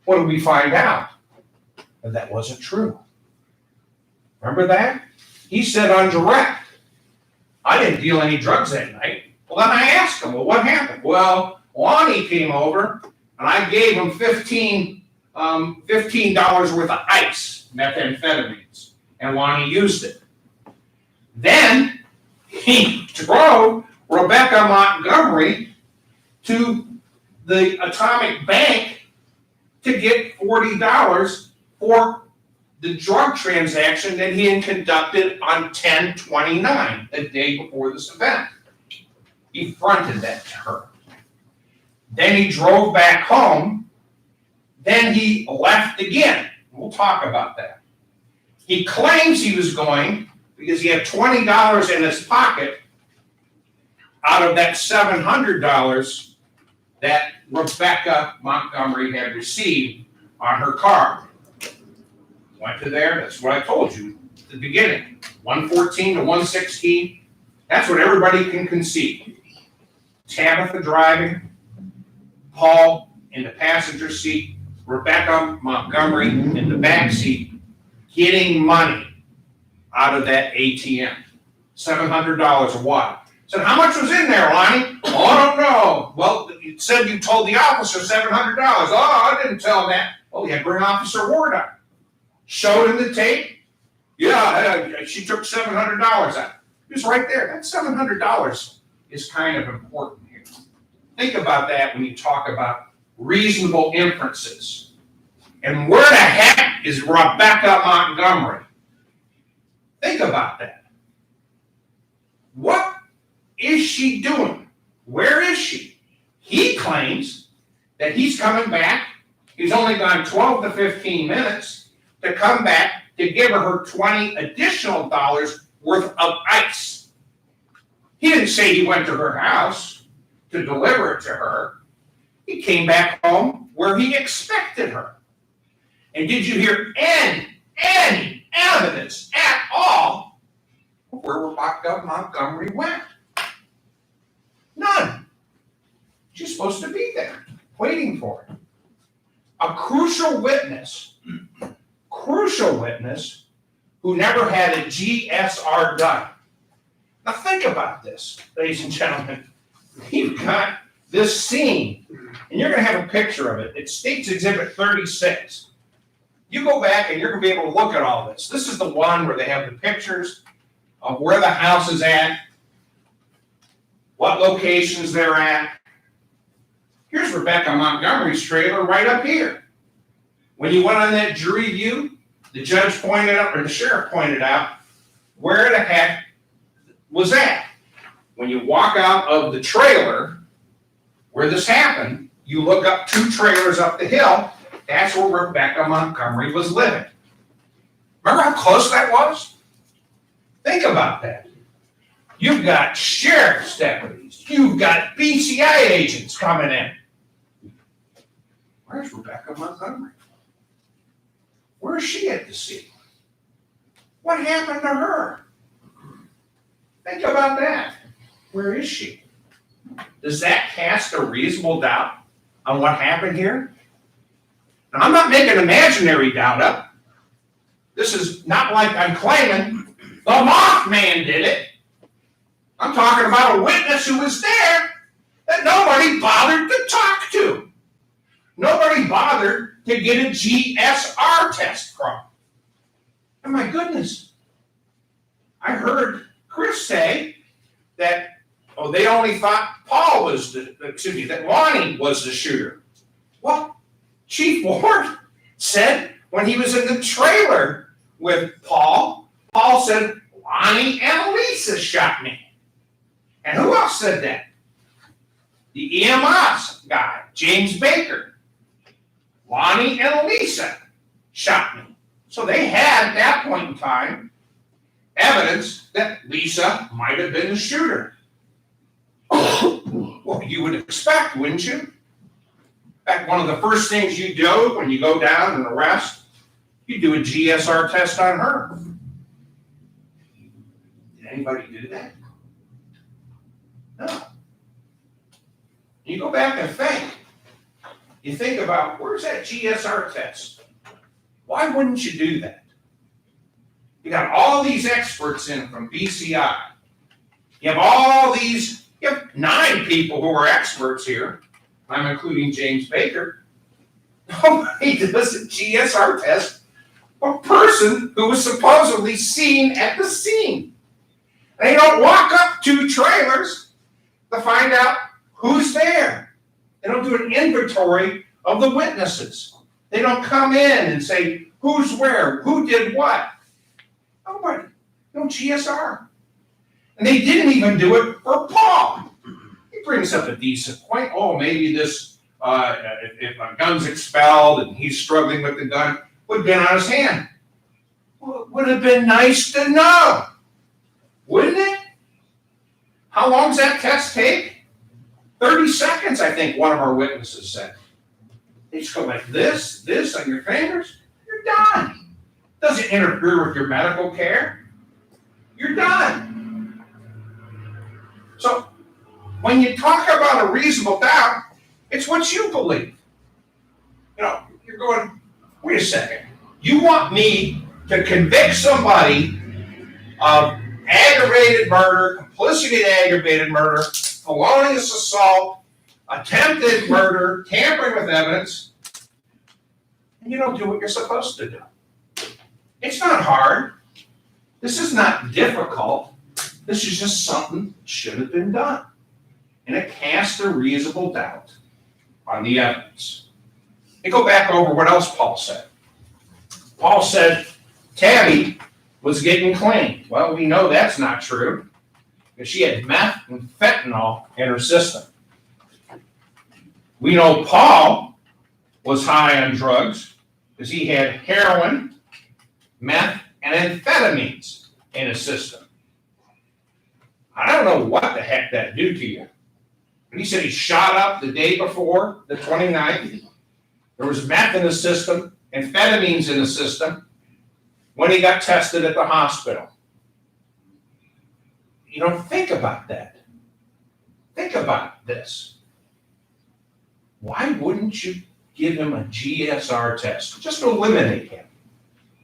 What did we find out? That wasn't true. Remember that? He said on direct, I didn't deal any drugs that night. Well, then I asked him, well, what happened? Well, Lonnie came over and I gave him $15 worth of ice, methamphetamines, and Lonnie used it. Then he drove Rebecca Montgomery to the Atomic Bank to get $40 for the drug transaction that he had conducted on 10/29, the day before this event. He fronted that to her. Then he drove back home. Then he left again. We'll talk about that. He claims he was going because he had $20 in his pocket out of that $700 that Rebecca Montgomery had received on her card. Went to there, that's what I told you at the beginning. 114 to 116, that's what everybody can concede. Tabitha driving, Paul in the passenger seat, Rebecca Montgomery in the back seat, getting money out of that ATM. $700 of what? Said, how much was in there, Lonnie? Oh, I don't know. Well, you said you told the officer $700. Oh, I didn't tell him that. Well, you had to bring Officer Ward up. Showed him the tape. Yeah, she took $700 out. It was right there. That $700 is kind of important here. Think about that when you talk about reasonable inferences. And where the heck is Rebecca Montgomery? Think about that. What is she doing? Where is she? He claims that he's coming back. He's only gone 12 to 15 minutes to come back to give her $20 additional worth of ice. He didn't say he went to her house to deliver it to her. He came back home where he expected her. And did you hear any evidence at all of where Rebecca Montgomery went? None. She's supposed to be there, waiting for him. A crucial witness who never had a GSR done. Now think about this, ladies and gentlemen. You've got this scene, and you're going to have a picture of it. It's State's Exhibit 36. You go back and you're going to be able to look at all this. This is the one where they have the pictures of where the house is at, what locations they're at. Here's Rebecca Montgomery's trailer right up here. When you went on that jury view, the judge pointed out, or the sheriff pointed out, where the heck was that? When you walk out of the trailer where this happened, you look up 2 trailers up the hill, that's where Rebecca Montgomery was living. Remember how close that was? Think about that. You've got sheriff's deputies, you've got BCI agents coming in. Where's Rebecca Montgomery? Where's she at the scene? What happened to her? Think about that. Where is she? Does that cast a reasonable doubt on what happened here? Now, I'm not making imaginary doubt up. This is not like I'm claiming the Mothman did it. I'm talking about a witness who was there that nobody bothered to talk to. Nobody bothered to get a GSR test from. And my goodness, I heard Chris say that, they only thought that Lonnie was the shooter. Well, Chief Ward said when he was in the trailer with Paul said, Lonnie and Lisa shot me. And who else said that? The EMS guy, James Baker. Lonnie and Lisa shot me. So they had, at that point in time, evidence that Lisa might have been the shooter. Well, you would expect, wouldn't you? In fact, one of the first things you do when you go down and arrest, you do a GSR test on her. Did anybody do that? No. You go back and think. You think about, where's that GSR test? Why wouldn't you do that? You got all these experts in from BCI. You have 9 people who are experts here. I'm including James Baker. Nobody does a GSR test of a person who was supposedly seen at the scene. They don't walk up to trailers to find out who's there. They don't do an inventory of the witnesses. They don't come in and say who's where, who did what. Nobody. No GSR. And they didn't even do it for Paul. He brings up a decent point. Oh, maybe this, if a gun's expelled and he's struggling with the gun, would have been on his hand. Well, it would have been nice to know, wouldn't it? How long does that test take? 30 seconds, I think one of our witnesses said. They just go like this on your fingers, you're done. Doesn't interfere with your medical care. You're done. So when you talk about a reasonable doubt, it's what you believe. You're going, wait a second. You want me to convict somebody of aggravated murder, complicity in aggravated murder, felonious assault, attempted murder, tampering with evidence, and you don't do what you're supposed to do. It's not hard. This is not difficult. This is just something that should have been done. And it casts a reasonable doubt on the evidence. Let me go back over what else Paul said. Paul said Tabby was getting clean. Well, we know that's not true because she had meth and fentanyl in her system. We know Paul was high on drugs because he had heroin, meth, and amphetamines in his system. I don't know what the heck that do to you. But he said he shot up the day before, the 29th. There was meth in the system, amphetamines in the system, when he got tested at the hospital. You don't think about that. Think about this. Why wouldn't you give him a GSR test? Just to eliminate him.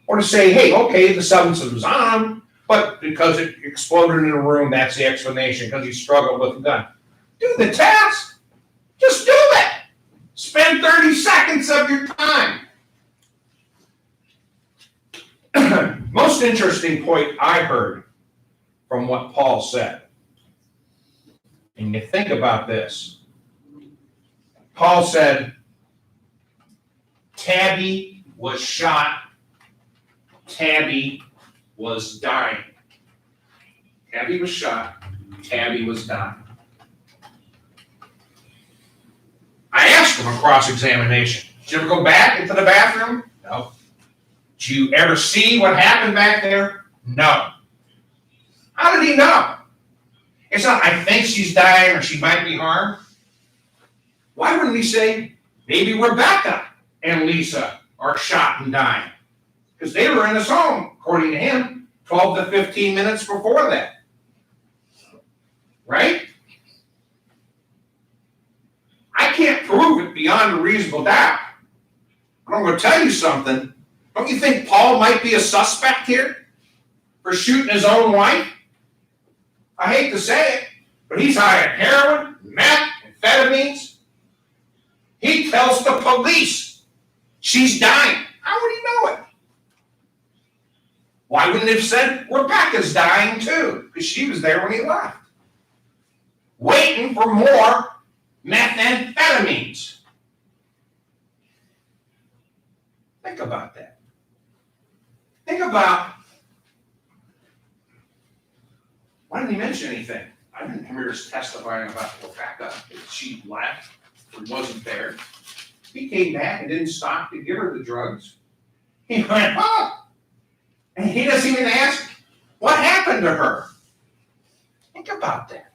Or to say, hey, okay, the substance was on him, but because it exploded in the room, that's the explanation, because he struggled with the gun. Do the test. Just do it. Spend 30 seconds of your time. Most interesting point I heard from what Paul said. And you think about this. Paul said, Tabby was shot. Tabby was dying. Tabby was shot. Tabby was dying. I asked him on cross-examination, did you ever go back into the bathroom? No. Did you ever see what happened back there? No. How did he know? It's not, I think she's dying or she might be harmed. Why wouldn't he say, maybe Rebecca and Lisa are shot and dying? Because they were in his home, according to him, 12 to 15 minutes before that. Right? I can't prove it beyond a reasonable doubt. But I'm going to tell you something. Don't you think Paul might be a suspect here for shooting his own wife? I hate to say it, but he's high on heroin, meth, amphetamines. He tells the police she's dying. How would he know it? Why wouldn't he have said Rebecca's dying too? Because she was there when he left. Waiting for more methamphetamines. Think about that. Think about, why didn't he mention anything? I didn't hear us testifying about Rebecca, if she left or wasn't there. He came back and didn't stop to give her the drugs. He went, oh! And he doesn't even ask, what happened to her? Think about that.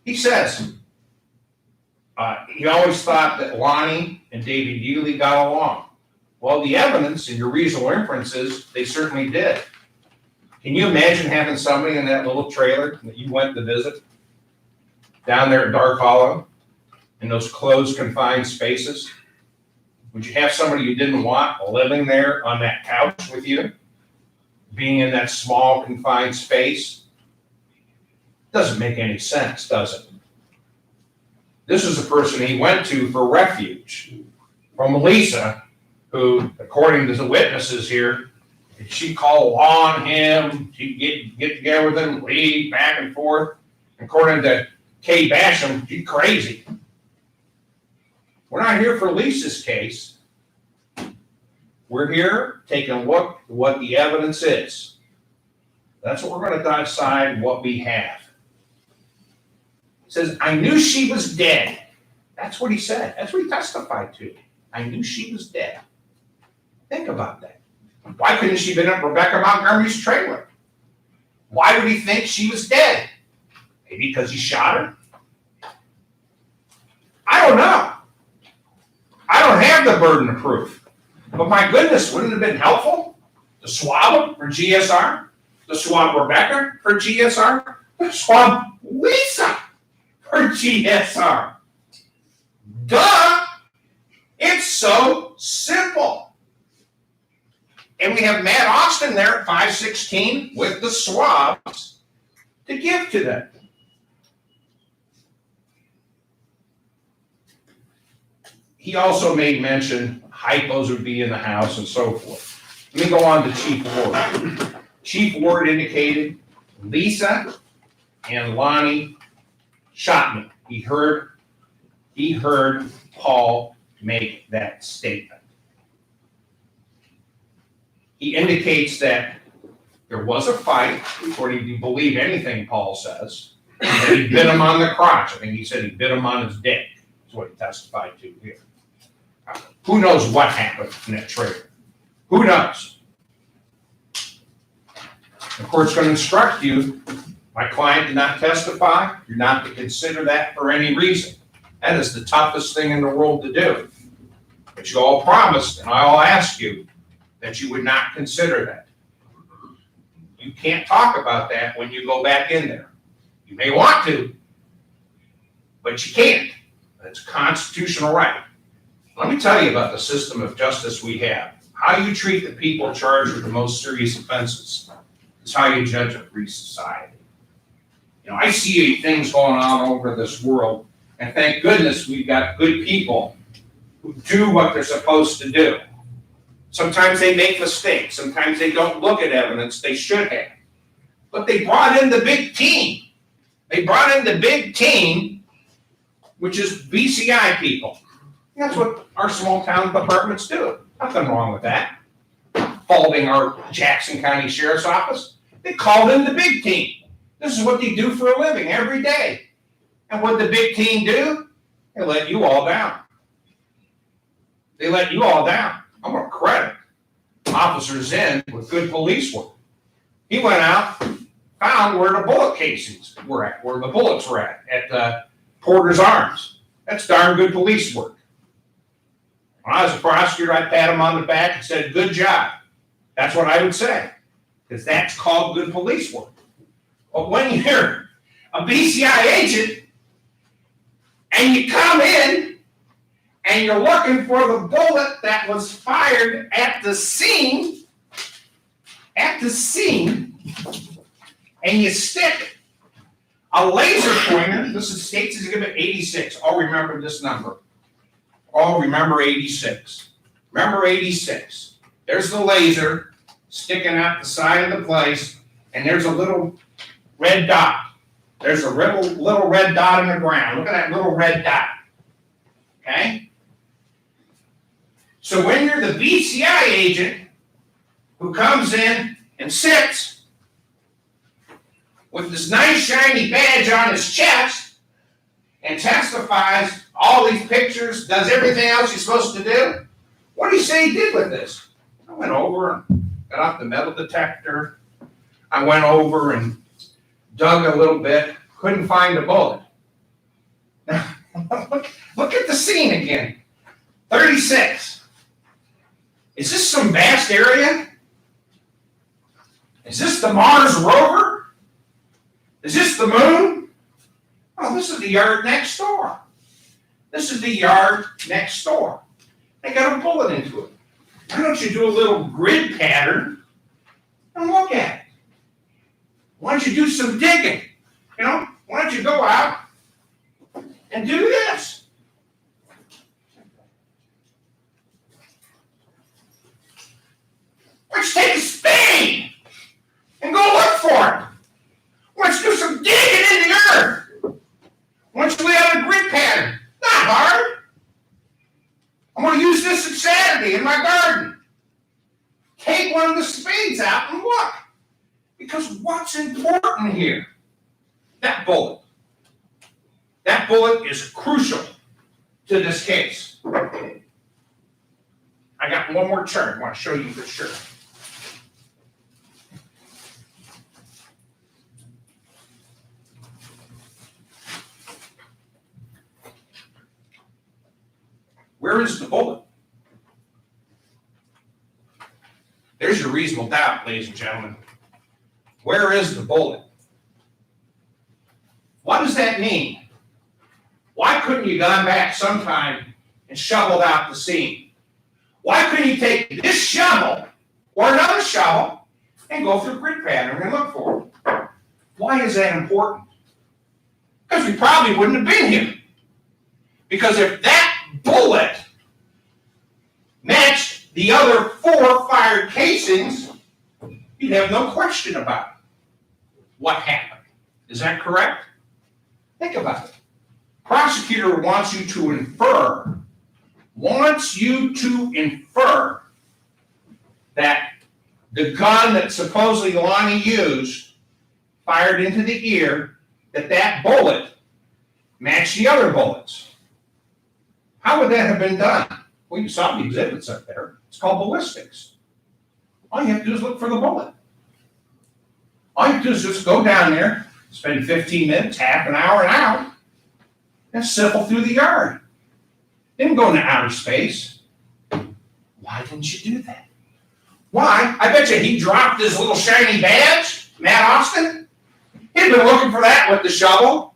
He says, he always thought that Lonnie and David Ely got along. Well, the evidence and your reasonable inferences, they certainly did. Can you imagine having somebody in that little trailer that you went to visit down there at Dark Hollow in those closed, confined spaces? Would you have somebody you didn't want living there on that couch with you, being in that small, confined space? Doesn't make any sense, does it? This is a person he went to for refuge from Lisa, who, according to the witnesses here, she'd call on him, she'd get together with him, leave back and forth. According to Kay Basham, she's crazy. We're not here for Lisa's case. We're here taking a look at what the evidence is. That's what we're going to decide what we have. It says, I knew she was dead. That's what he said. That's what he testified to. I knew she was dead. Think about that. Why couldn't she have been at Rebecca Montgomery's trailer? Why would he think she was dead? Maybe because he shot her? I don't know. I don't have the burden of proof. But my goodness, wouldn't it have been helpful to swab him for GSR? To swab Rebecca for GSR? To swab Lisa for GSR? Duh! It's so simple. And we have Matt Austin there at 516 with the swabs to give to them. He also made mention hypos would be in the house and so forth. Let me go on to Chief Ward. Chief Ward indicated Lisa and Lonnie shot me. He heard Paul make that statement. He indicates that there was a fight, according to believe anything Paul says, that he bit him on the crotch. I think he said he bit him on his dick. That's what he testified to here. Who knows what happened in that trailer? Who knows? The court's going to instruct you, my client did not testify, you're not to consider that for any reason. That is the toughest thing in the world to do. But you all promised, and I all asked you, that you would not consider that. You can't talk about that when you go back in there. You may want to, but you can't. It's a constitutional right. Let me tell you about the system of justice we have. How you treat the people charged with the most serious offenses is how you judge a free society. You know, I see things going on over this world, and thank goodness we've got good people who do what they're supposed to do. Sometimes they make mistakes. Sometimes they don't look at evidence they should have. But they brought in the big team. They brought in the big team, which is BCI people. That's what our small town departments do. Nothing wrong with that. Faulting our Jackson County Sheriff's Office. They called in the big team. This is what they do for a living every day. And what the big team do? They let you all down. They let you all down. I'm going to credit Officer Zinn with good police work. He went out, found where the bullet casings were at, where the bullets were at Porter's Arms. That's darn good police work. When I was a prosecutor, I'd pat him on the back and said, good job. That's what I would say, because that's called good police work. But when you're a BCI agent and you come in and you're looking for the bullet that was fired at the scene, and you stick a laser pointer, this is States Exhibit 86, all remember this number. All remember 86. Remember 86. There's the laser sticking out the side of the place, and there's a little red dot. There's a little red dot in the ground. Look at that little red dot. Okay? So when you're the BCI agent who comes in and sits with this nice shiny badge on his chest and testifies all these pictures, does everything else he's supposed to do, what do you say he did with this? I went over and got out the metal detector. I went over and dug a little bit, couldn't find a bullet. Now, look at the scene again. 36. Is this some vast area? Is this the Mars rover? Is this the moon? Oh, this is the yard next door. This is the yard next door. They got a bullet into it. Why don't you do a little grid pattern and look at it? Why don't you do some digging? You know, why don't you go out and do this? Let's take a spade and go look for it. Let's do some digging in the earth. Once you lay out a grid pattern, not hard. I'm going to use this on Saturday in my garden. Take one of the spades out and look. Because what's important here? That bullet. That bullet is crucial to this case. I got one more chart I want to show you for sure. Where is the bullet? There's your reasonable doubt, ladies and gentlemen. Where is the bullet? What does that mean? Why couldn't you gone back sometime and shoveled out the scene? Why couldn't you take this shovel or another shovel and go through grid pattern and look for it? Why is that important? Because we probably wouldn't have been here. Because if that bullet matched the other 4 fired casings, you'd have no question about what happened. Is that correct? Think about it. Prosecutor wants you to infer that the gun that supposedly Lonnie used fired into the ear, that bullet matched the other bullets. How would that have been done? Well, you saw the exhibits up there. It's called ballistics. All you have to do is look for the bullet. All you have to do is just go down there, spend 15 minutes, half an hour, an hour, and siffle through the yard. Didn't go into outer space. Why didn't you do that? Why? I bet you he dropped his little shiny badge, Matt Austin. He'd been looking for that with the shovel,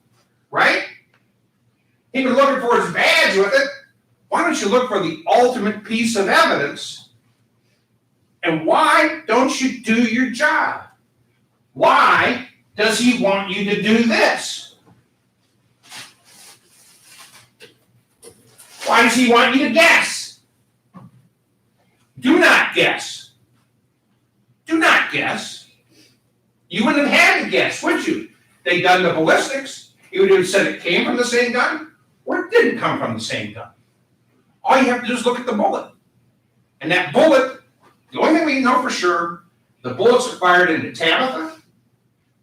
right? He'd been looking for his badge with it. Why don't you look for the ultimate piece of evidence? And why don't you do your job? Why does he want you to do this? Why does he want you to guess? Do not guess. Do not guess. You wouldn't have had to guess, would you? They done the ballistics. You would have said it came from the same gun, or it didn't come from the same gun. All you have to do is look at the bullet. And that bullet, the only thing we know for sure, the bullets are fired into Tabitha,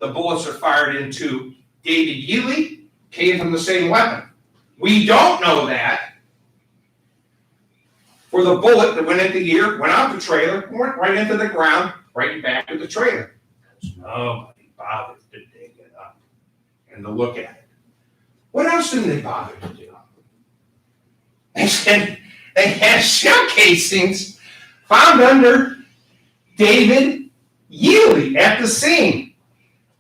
the bullets are fired into David Yealy, came from the same weapon. We don't know that for the bullet that went into the ear, went out the trailer, went right into the ground, right back to the trailer. Because nobody bothered to dig it up and to look at it. What else didn't they bother to do? They said they had shell casings found under David Yealy at the scene.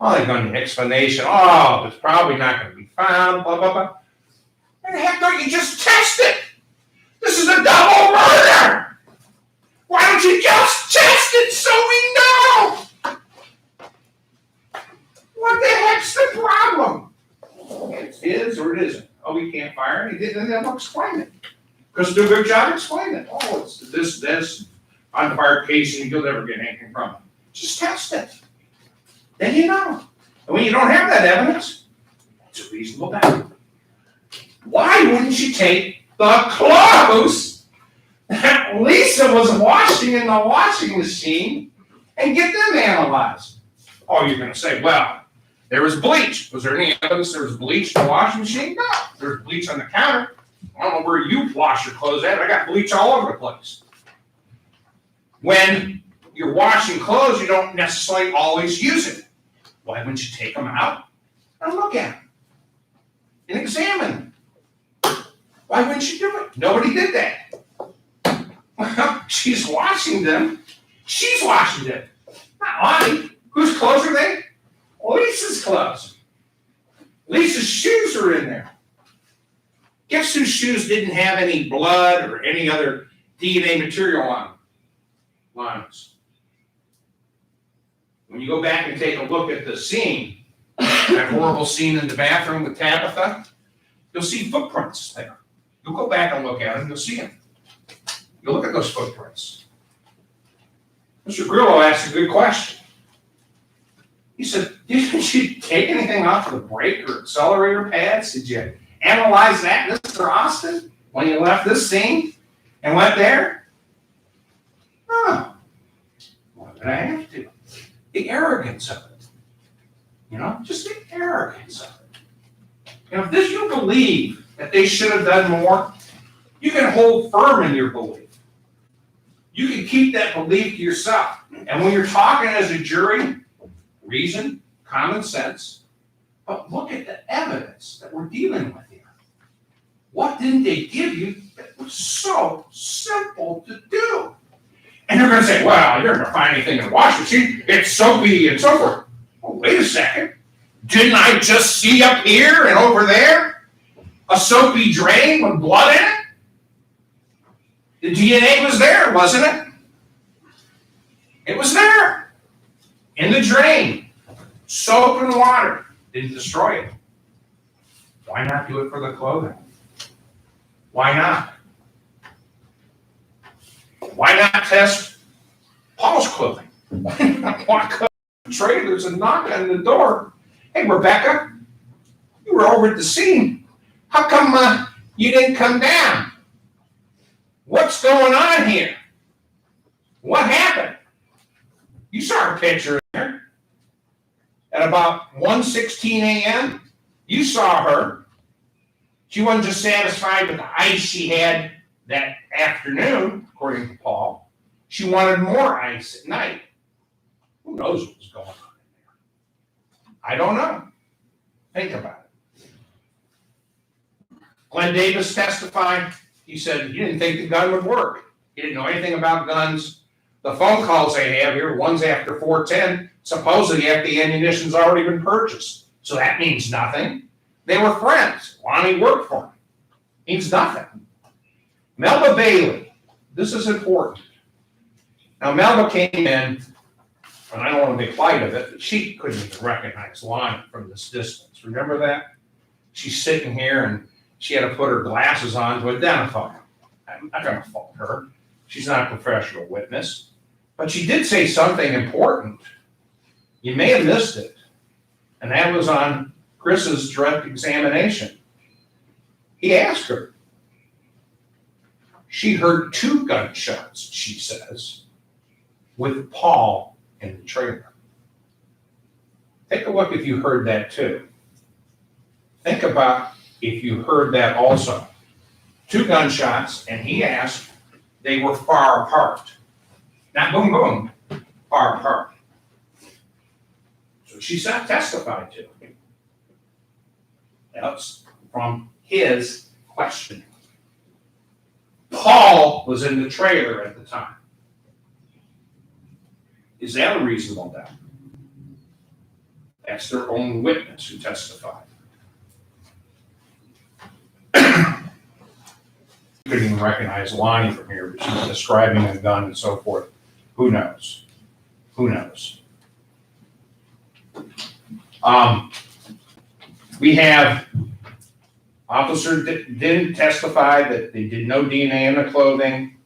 Oh, they're going to explanation. Oh, it's probably not going to be found, blah, blah, blah. Why the heck don't you just test it? This is a double murder. Why don't you just test it so we know? What the heck's the problem? It is or it isn't. Oh, we can't fire it. He didn't explain it. Chris do a good job explaining it. Oh, it's this, unfired case, and you'll never get anything from it. Just test it. Then you know. And when you don't have that evidence, it's a reasonable doubt. Why wouldn't you take the clothes that Lisa was washing in the washing machine and get them analyzed? Oh, you're going to say, well, there was bleach. Was there any evidence there was bleach in the washing machine? No. There was bleach on the counter. I don't know where you wash your clothes at. I got bleach all over the place. When you're washing clothes, you don't necessarily always use it. Why wouldn't you take them out and look at them and examine them? Why wouldn't you do it? Nobody did that. Well, she's washing them. She's washing them. Not Lonnie. Whose clothes are they? Lisa's clothes. Lisa's shoes are in there. Guess whose shoes didn't have any blood or any other DNA material on them? Lonnie's. When you go back and take a look at the scene, that horrible scene in the bathroom with Tabitha, you'll see footprints there. You'll go back and look at them, you'll see them. You'll look at those footprints. Mr. Grillo asked a good question. He said, didn't you take anything off of the brake or accelerator pads? Did you analyze that, Mr. Austin, when you left this scene and went there? No. Why would I have to? The arrogance of it. You know, just the arrogance of it. You know, if this you believe that they should have done more, you can hold firm in your belief. You can keep that belief to yourself. And when you're talking as a jury, reason, common sense, but look at the evidence that we're dealing with here. What didn't they give you that was so simple to do? And you're going to say, well, you're going to find anything in the washing machine. It's soapy and so forth. Oh, wait a second. Didn't I just see up here and over there a soapy drain with blood in it? The DNA was there, wasn't it? It was there. In the drain. Soap and water. Didn't destroy it. Why not do it for the clothing? Why not? Why not test Paul's clothing? Why not walk up to the trailers and knock on the door? Hey, Rebecca, you were over at the scene. How come you didn't come down? What's going on here? What happened? You saw her picture there. At about 1:16 a.m., you saw her. She wasn't just satisfied with the ice she had that afternoon, according to Paul. She wanted more ice at night. Who knows what was going on in there? I don't know. Think about it. Glenn Davis testified. He said he didn't think the gun would work. He didn't know anything about guns. The phone calls they have here, one's after 4:10, supposedly after the ammunition's already been purchased. So that means nothing. They were friends. Lonnie worked for him. Means nothing. Melba Bailey. This is important. Now, Melba came in, and I don't want to make light of it, but she couldn't even recognize Lonnie from this distance. Remember that? She's sitting here, and she had to put her glasses on to identify him. I'm not going to fault her. She's not a professional witness. But she did say something important. You may have missed it. And that was on Chris's direct examination. He asked her. She heard 2 gunshots, she says, with Paul in the trailer. Take a look if you heard that too. Think about if you heard that also. 2 gunshots, and he asked, they were far apart. Not boom, boom, far apart. So she testified to. That's from his questioning. Paul was in the trailer at the time. Is that a reasonable doubt? That's their own witness who testified. You couldn't even recognize Lonnie from here, but she's describing a gun and so forth. Who knows? Who knows? We have officer didn't testify that they did no DNA in the clothing.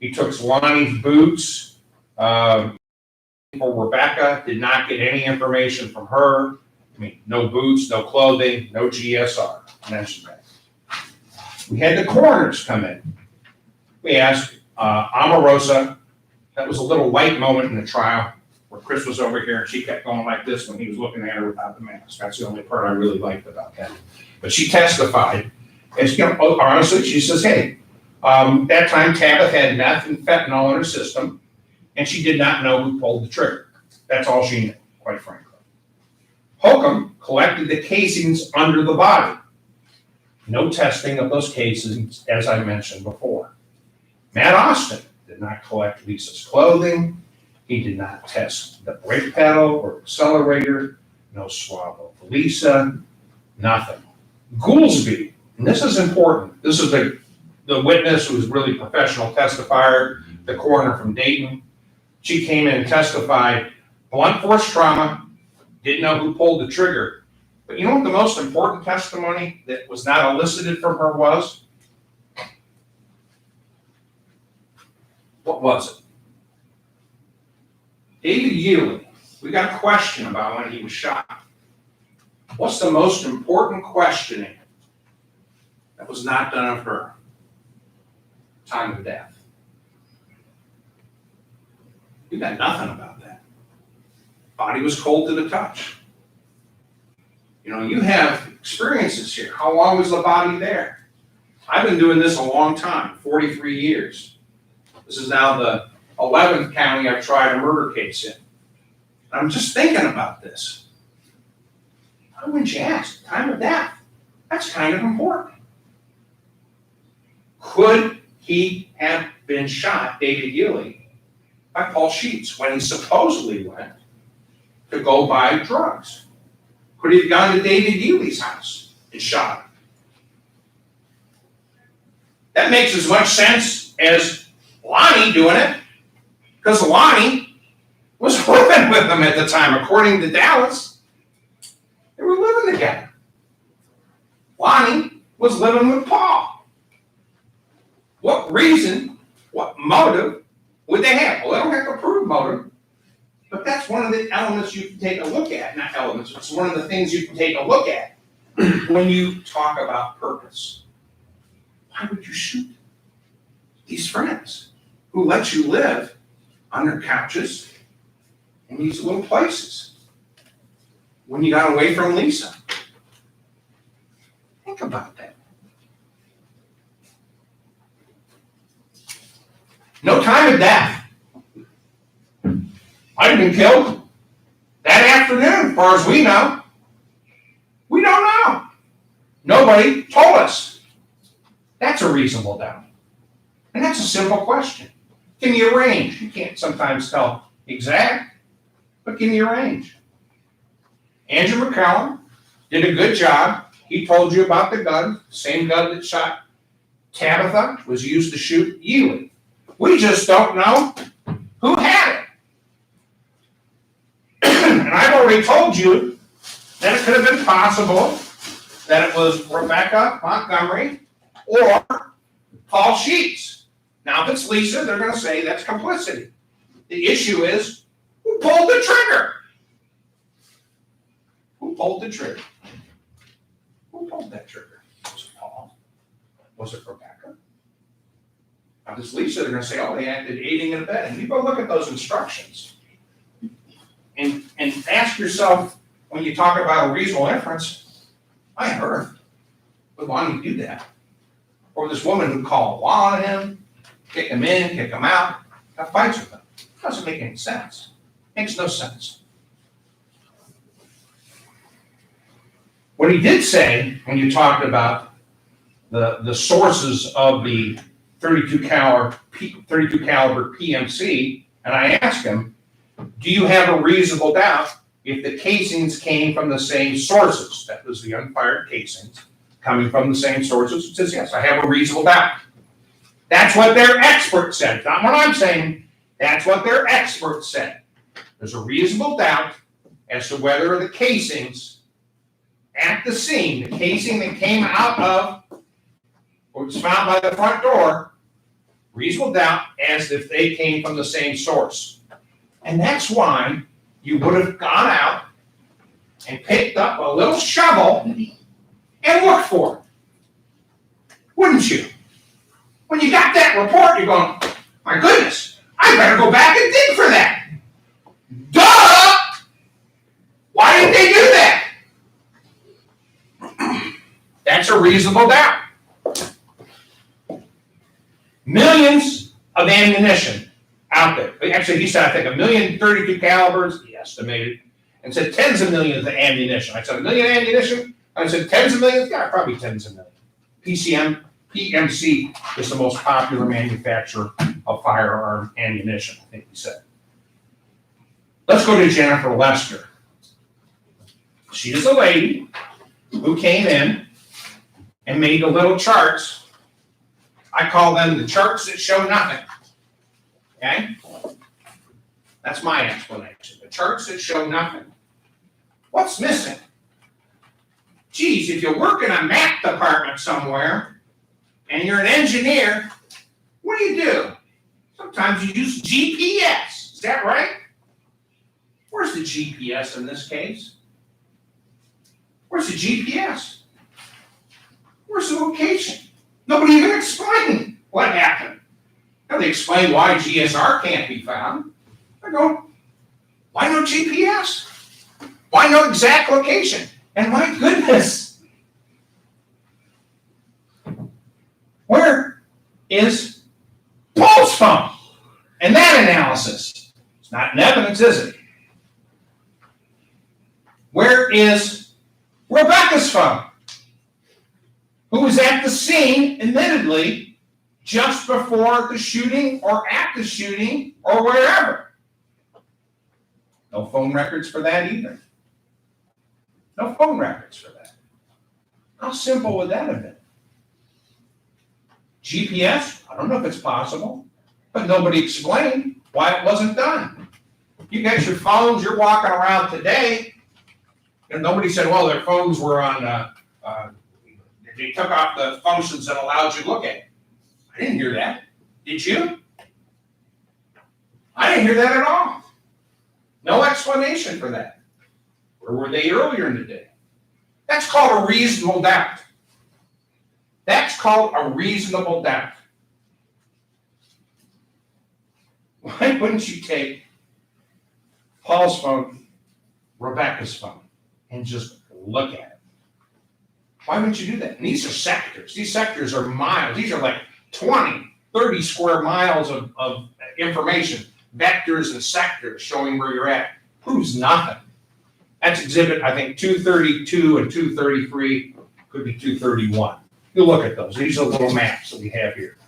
He took Lonnie's boots. For Rebecca, did not get any information from her. I mean, no boots, no clothing, no GSR. Mentioned that. We had the coroners come in. We asked Omarosa. That was a little light moment in the trial where Chris was over here and she kept going like this when he was looking at her without the mask. That's the only part I really liked about that. But she testified. And she, honestly, she says, hey, that time Tabitha had meth and fentanyl in her system, and she did not know who pulled the trigger. That's all she knew, quite frankly. Holcomb collected the casings under the body. No testing of those casings, as I mentioned before. Matt Austin did not collect Lisa's clothing. He did not test the brake pedal or accelerator. No swab of Lisa, nothing. Goolsby, and this is important. This is the witness who was really professional testifier, the coroner from Dayton. She came in and testified, blunt force trauma, didn't know who pulled the trigger. But you know what the most important testimony that was not elicited from her was? What was it? David Yearley, we got a question about when he was shot. What's the most important questioning that was not done of her? Time of death. You got nothing about that. Body was cold to the touch. You know, you have experiences here. How long was the body there? I've been doing this a long time, 43 years. This is now the 11th county I've tried a murder case in. I'm just thinking about this. Why wouldn't you ask? Time of death. That's kind of important. Could he have been shot, David Yearley, by Paul Sheets when he supposedly went to go buy drugs? Could he have gone to David Yearley's house and shot him? That makes as much sense as Lonnie doing it, because Lonnie was living with him at the time, according to Dallas. They were living together. Lonnie was living with Paul. What reason, what motive would they have? Well, they don't have to prove motive, but that's one of the elements you can take a look at. Not elements, it's one of the things you can take a look at when you talk about purpose. Why would you shoot these friends who let you live on their couches in these little places when you got away from Lisa? Think about that. No time of death. Might have been killed that afternoon, as far as we know. We don't know. Nobody told us. That's a reasonable doubt. And that's a simple question. Give me a range. You can't sometimes tell exact, but give me a range. Andrew McCallum did a good job. He told you about the gun. Same gun that shot Tabitha was used to shoot Yearley. We just don't know who had it. And I've already told you that it could have been possible that it was Rebecca Montgomery or Paul Sheets. Now, if it's Lisa, they're going to say that's complicity. The issue is, who pulled the trigger? Who pulled the trigger? Who pulled that trigger? Was it Paul? Was it Rebecca? Now, if it's Lisa, they're going to say, oh, they acted aiding and abetting. You go look at those instructions and ask yourself, when you talk about a reasonable inference, I heard, would Lonnie do that? Or this woman who called law on him, kick him in, kick him out, have fights with him. Doesn't make any sense. Makes no sense. What he did say, when you talked about the sources of the 32 caliber PMC, and I asked him, do you have a reasonable doubt if the casings came from the same sources. That was the unfired casings coming from the same sources. It says, yes, I have a reasonable doubt. That's what their expert said, not what I'm saying. That's what their expert said. There's a reasonable doubt as to whether the casings at the scene, the casing that came out of or was found by the front door, reasonable doubt as if they came from the same source. And that's why you would have gone out and picked up a little shovel and looked for it. Wouldn't you? When you got that report, you're going, my goodness, I better go back and dig for that. Duh! Why did they do that? That's a reasonable doubt. Millions of ammunition out there. Actually, he said, I think 1,032 calibers, he estimated, and said tens of millions of ammunition. I said 1 million ammunition, I said tens of millions, yeah, probably tens of millions. PMC is the most popular manufacturer of firearm ammunition, I think he said. Let's go to Jennifer Lester. She is a lady who came in and made the little charts. I call them the charts that show nothing. Okay? That's my explanation. The charts that show nothing. What's missing? Geez, if you work in a map department somewhere and you're an engineer, what do? Sometimes you use GPS. Is that right? Where's the GPS in this case? Where's the GPS? Where's the location? Nobody even explained what happened. Now they explain why GSR can't be found. I go, why no GPS? Why no exact location? And my goodness, where is Paul's phone? And that analysis? It's not in evidence, is it? Where is Rebecca's phone? Who was at the scene, admittedly, just before the shooting or at the shooting or wherever. No phone records for that either. No phone records for that. How simple would that have been? GPS? I don't know if it's possible, but nobody explained why it wasn't done. You got your phones, you're walking around today, and nobody said, well, their phones were on, they took off the functions that allowed you to look at it. I didn't hear that. Did you? I didn't hear that at all. No explanation for that. Where were they earlier in the day? That's called a reasonable doubt. That's called a reasonable doubt. Why wouldn't you take Paul's phone, Rebecca's phone, and just look at it? Why wouldn't you do that? And these are sectors. These sectors are miles. These are like 20, 30 square miles of information, vectors and sectors showing where you're at. Proves nothing. That's exhibit, I think, 232 and 233, could be 231. You look at those. These are the little maps that we have here.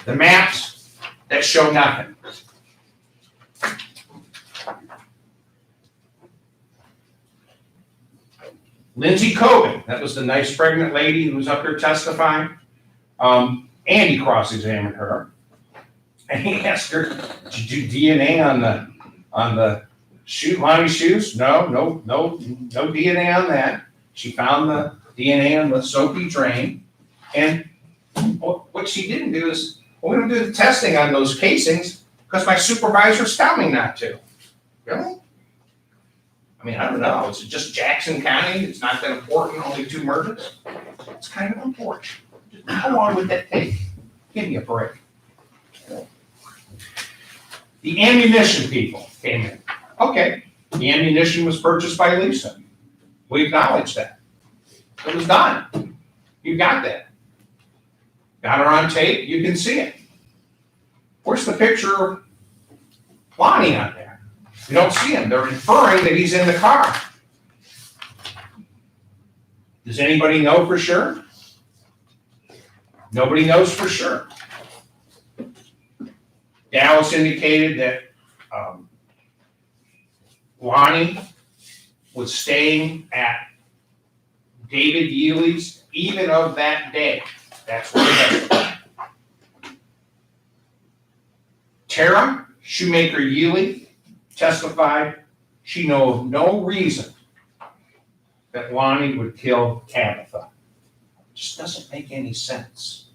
The maps that show nothing. Lindsay Coben, that was the nice pregnant lady who was up here testifying. Andy cross-examined her, and he asked her, "Did you do DNA on the Lonnie's shoes?" No DNA on that. She found the DNA on the soapy drain, and what she didn't do is, well, we don't do the testing on those casings because my supervisors tell me not to. Really? I mean, I don't know. Is it just Jackson County? It's not that important, only 2 murders? It's kind of important. How long would that take? Give me a break. The ammunition people came in. Okay, the ammunition was purchased by Lisa. We acknowledge that. It was done. You got that. Got her on tape, you can see it. Where's the picture of Lonnie on there? You don't see him. They're inferring that he's in the car. Does anybody know for sure? Nobody knows for sure. Dallas indicated that Lonnie was staying at David Yealy's, even of that day. That's what it testified. Tara Shoemaker Yealy testified she knew of no reason that Lonnie would kill Tabitha. It just doesn't make any sense.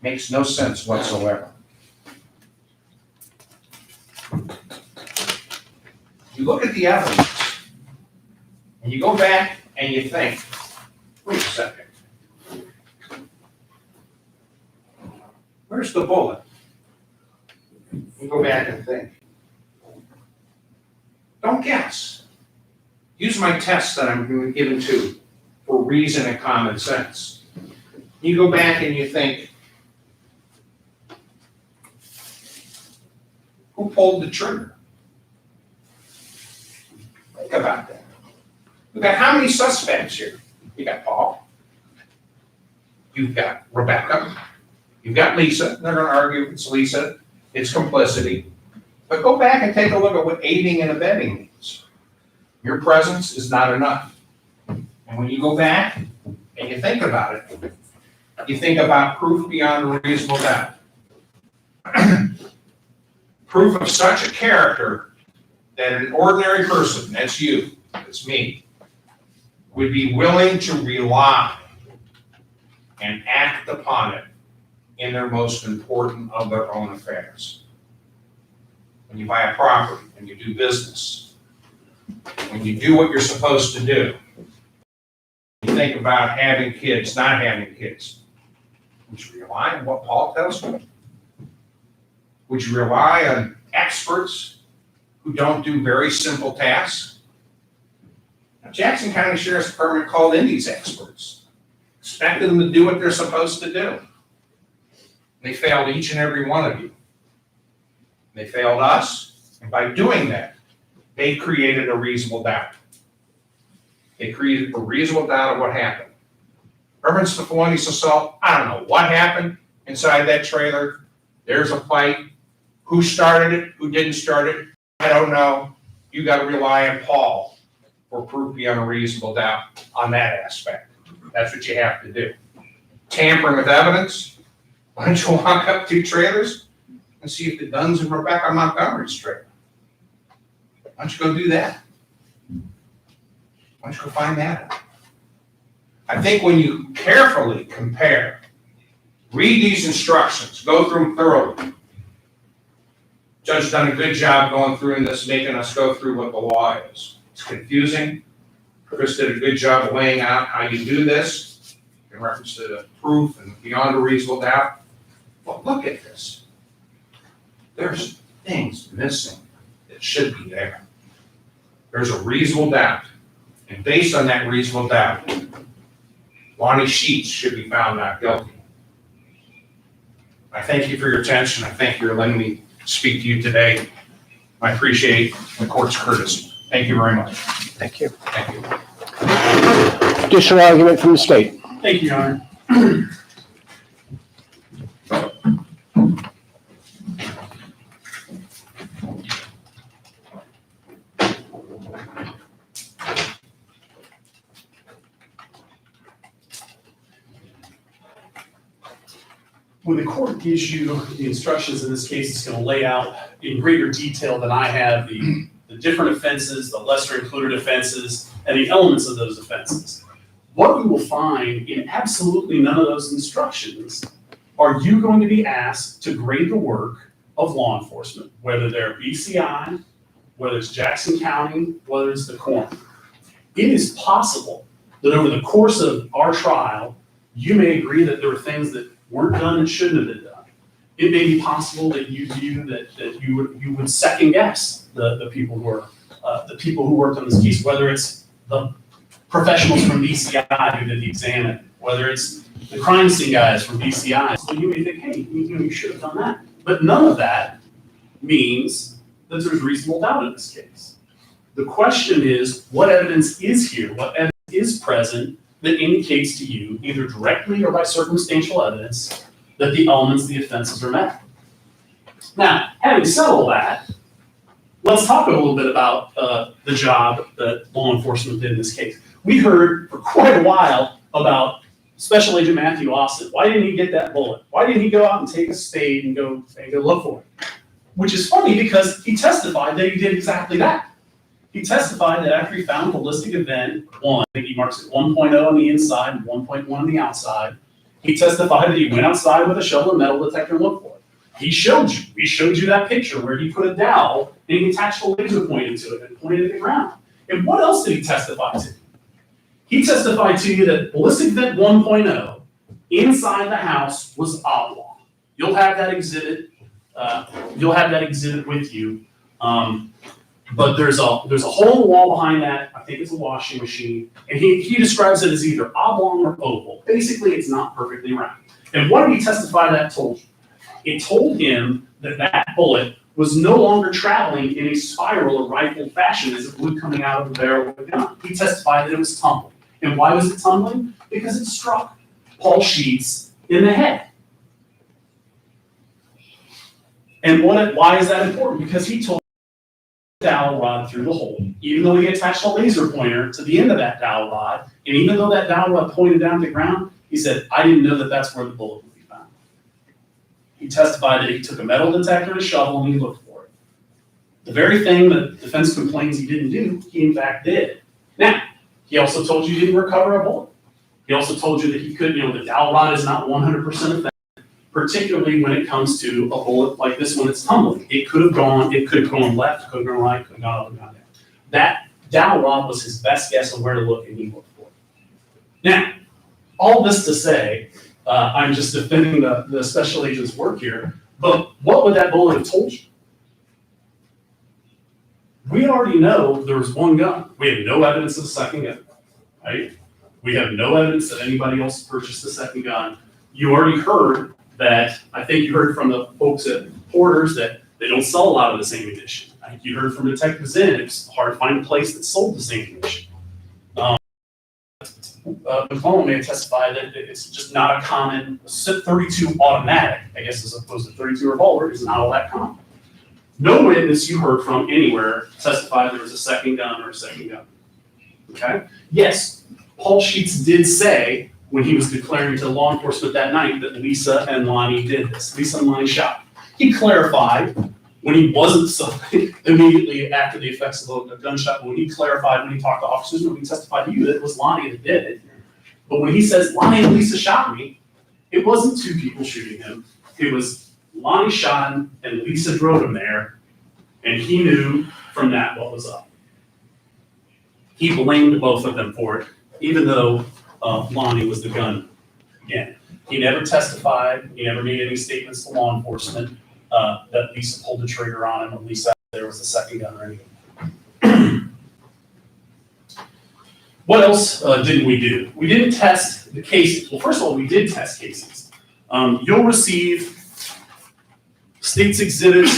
Makes no sense whatsoever. You look at the evidence, and you go back and you think, wait a second. Where's the bullet? You go back and think. Don't guess. Use my test that I'm given to for reason and common sense. You go back and you think, who pulled the trigger? Think about that. We've got how many suspects here? You got Paul. You've got Rebecca. You've got Lisa. They're going to argue if it's Lisa. It's complicity. But go back and take a look at what aiding and abetting means. Your presence is not enough. And when you go back and you think about it, you think about proof beyond a reasonable doubt. Proof of such a character that an ordinary person, that's you, that's me, would be willing to rely and act upon it in their most important of their own affairs. When you buy a property, when you do business, when you do what you're supposed to do, you think about having kids, not having kids. Would you rely on what Paul tells you? Would you rely on experts who don't do very simple tasks? Now, Jackson County Sheriff's Department called in these experts, expected them to do what they're supposed to do. They failed each and every one of you. They failed us, and by doing that, they created a reasonable doubt. They created a reasonable doubt of what happened. Reference to felonious assault, I don't know what happened inside that trailer. There's a fight. Who started it? Who didn't start it? I don't know. You got to rely on Paul for proof beyond a reasonable doubt on that aspect. That's what you have to do. Tampering with evidence. Why don't you walk up to trailers and see if the Dunn's in Rebecca Montgomery's trailer? Why don't you go do that? Why don't you go find that out? I think when you carefully compare, read these instructions, go through them thoroughly. Judge done a good job going through this, making us go through what the law is. It's confusing. Chris did a good job of laying out how you do this in reference to the proof and beyond a reasonable doubt. But look at this. There's things missing that should be there. There's a reasonable doubt. And based on that reasonable doubt, Lonnie Sheets should be found not guilty. I thank you for your attention. I thank you for letting me speak to you today. I appreciate the court's courtesy. Thank you very much. Thank you. Thank you. Additional argument from the state. Thank you, Your Honor. When the court gives you the instructions in this case, it's going to lay out in greater detail than I have the different offenses, the lesser included offenses, and the elements of those offenses. What we will find in absolutely none of those instructions are you going to be asked to grade the work of law enforcement, whether they're BCI, whether it's Jackson County, whether it's the coroner. It is possible that over the course of our trial, you may agree that there were things that weren't done and shouldn't have been done. It may be possible that you view that you would second guess the people who worked on this case, whether it's the professionals from BCI who did the examining, whether it's the crime scene guys from BCI. So you may think, hey, you should have done that. But none of that means that there's reasonable doubt in this case. The question is, what evidence is here? What evidence is present that indicates to you, either directly or by circumstantial evidence, that the elements of the offenses are met? Now, having said all that, let's talk a little bit about the job that law enforcement did in this case. We heard for quite a while about Special Agent Matthew Austin. Why didn't he get that bullet? Why didn't he go out and take a spade and go look for it? Which is funny because he testified that he did exactly that. He testified that after he found ballistic event 1, I think he marks it 1.0 on the inside and 1.1 on the outside, he testified that he went outside with a shovel and metal detector and looked for it. We showed you that picture where he put a dowel and he attached a laser pointer to it and pointed at the ground. And what else did he testify to? He testified to you that ballistic event 1.0 inside the house was oblong. You'll have that exhibit. With you. But there's a hole in the wall behind that. I think it's a washing machine, and he describes it as either oblong or oval. Basically, it's not perfectly round. And what did he testify that told you? It told him that that bullet was no longer traveling in a spiral or rifle fashion as it would coming out of the barrel of the gun. He testified that it was tumbling. And why was it tumbling? Because it struck Paul Sheets in the head. And why is that important? Because he told the dowel rod through the hole. Even though he attached a laser pointer to the end of that dowel rod, and even though that dowel rod pointed down to the ground, he said, I didn't know that that's where the bullet would be found. He testified that he took a metal detector and a shovel and he looked for it. The very thing that defense complains he didn't do, he in fact did. Now, he also told you he didn't recover a bullet. He also told you that he could, the dowel rod is not 100% effective, particularly when it comes to a bullet like this when it's tumbling. It could have gone left, could have gone right, could have gone up and gone down. That dowel rod was his best guess on where to look, and he looked for it. Now, all this to say, I'm just defending the special agent's work here, but what would that bullet have told you? We already know there was one gun. We have no evidence of a second gun, right? We have no evidence that anybody else purchased a second gun. You already heard that, I think you heard from the folks at Porter's that they don't sell a lot of the same edition. I think you heard from Detective Zinn, it's hard to find a place that sold the same edition. McClellan may have testified that it's just not a common 32 automatic, I guess, as opposed to 32 revolver, is not all that common. No witness you heard from anywhere testified there was a second gun or a second gun. Okay? Yes, Paul Sheets did say when he was declaring to law enforcement that night that Lisa and Lonnie did this. Lisa and Lonnie shot. He clarified when he wasn't so immediately after the effects of a gunshot, but when he clarified when he talked to officers, when he testified to you that it was Lonnie that did it. But when he says Lonnie and Lisa shot me, it wasn't two people shooting him. It was Lonnie shot him and Lisa drove him there, and he knew from that what was up. He blamed both of them for it, even though Lonnie was the gun. Again, he never testified, he never made any statements to law enforcement that Lisa pulled the trigger on him, or Lisa there was a second gun or anything. What else didn't we do? We didn't test the cases. Well, first of all, we did test cases. You'll receive State's Exhibit,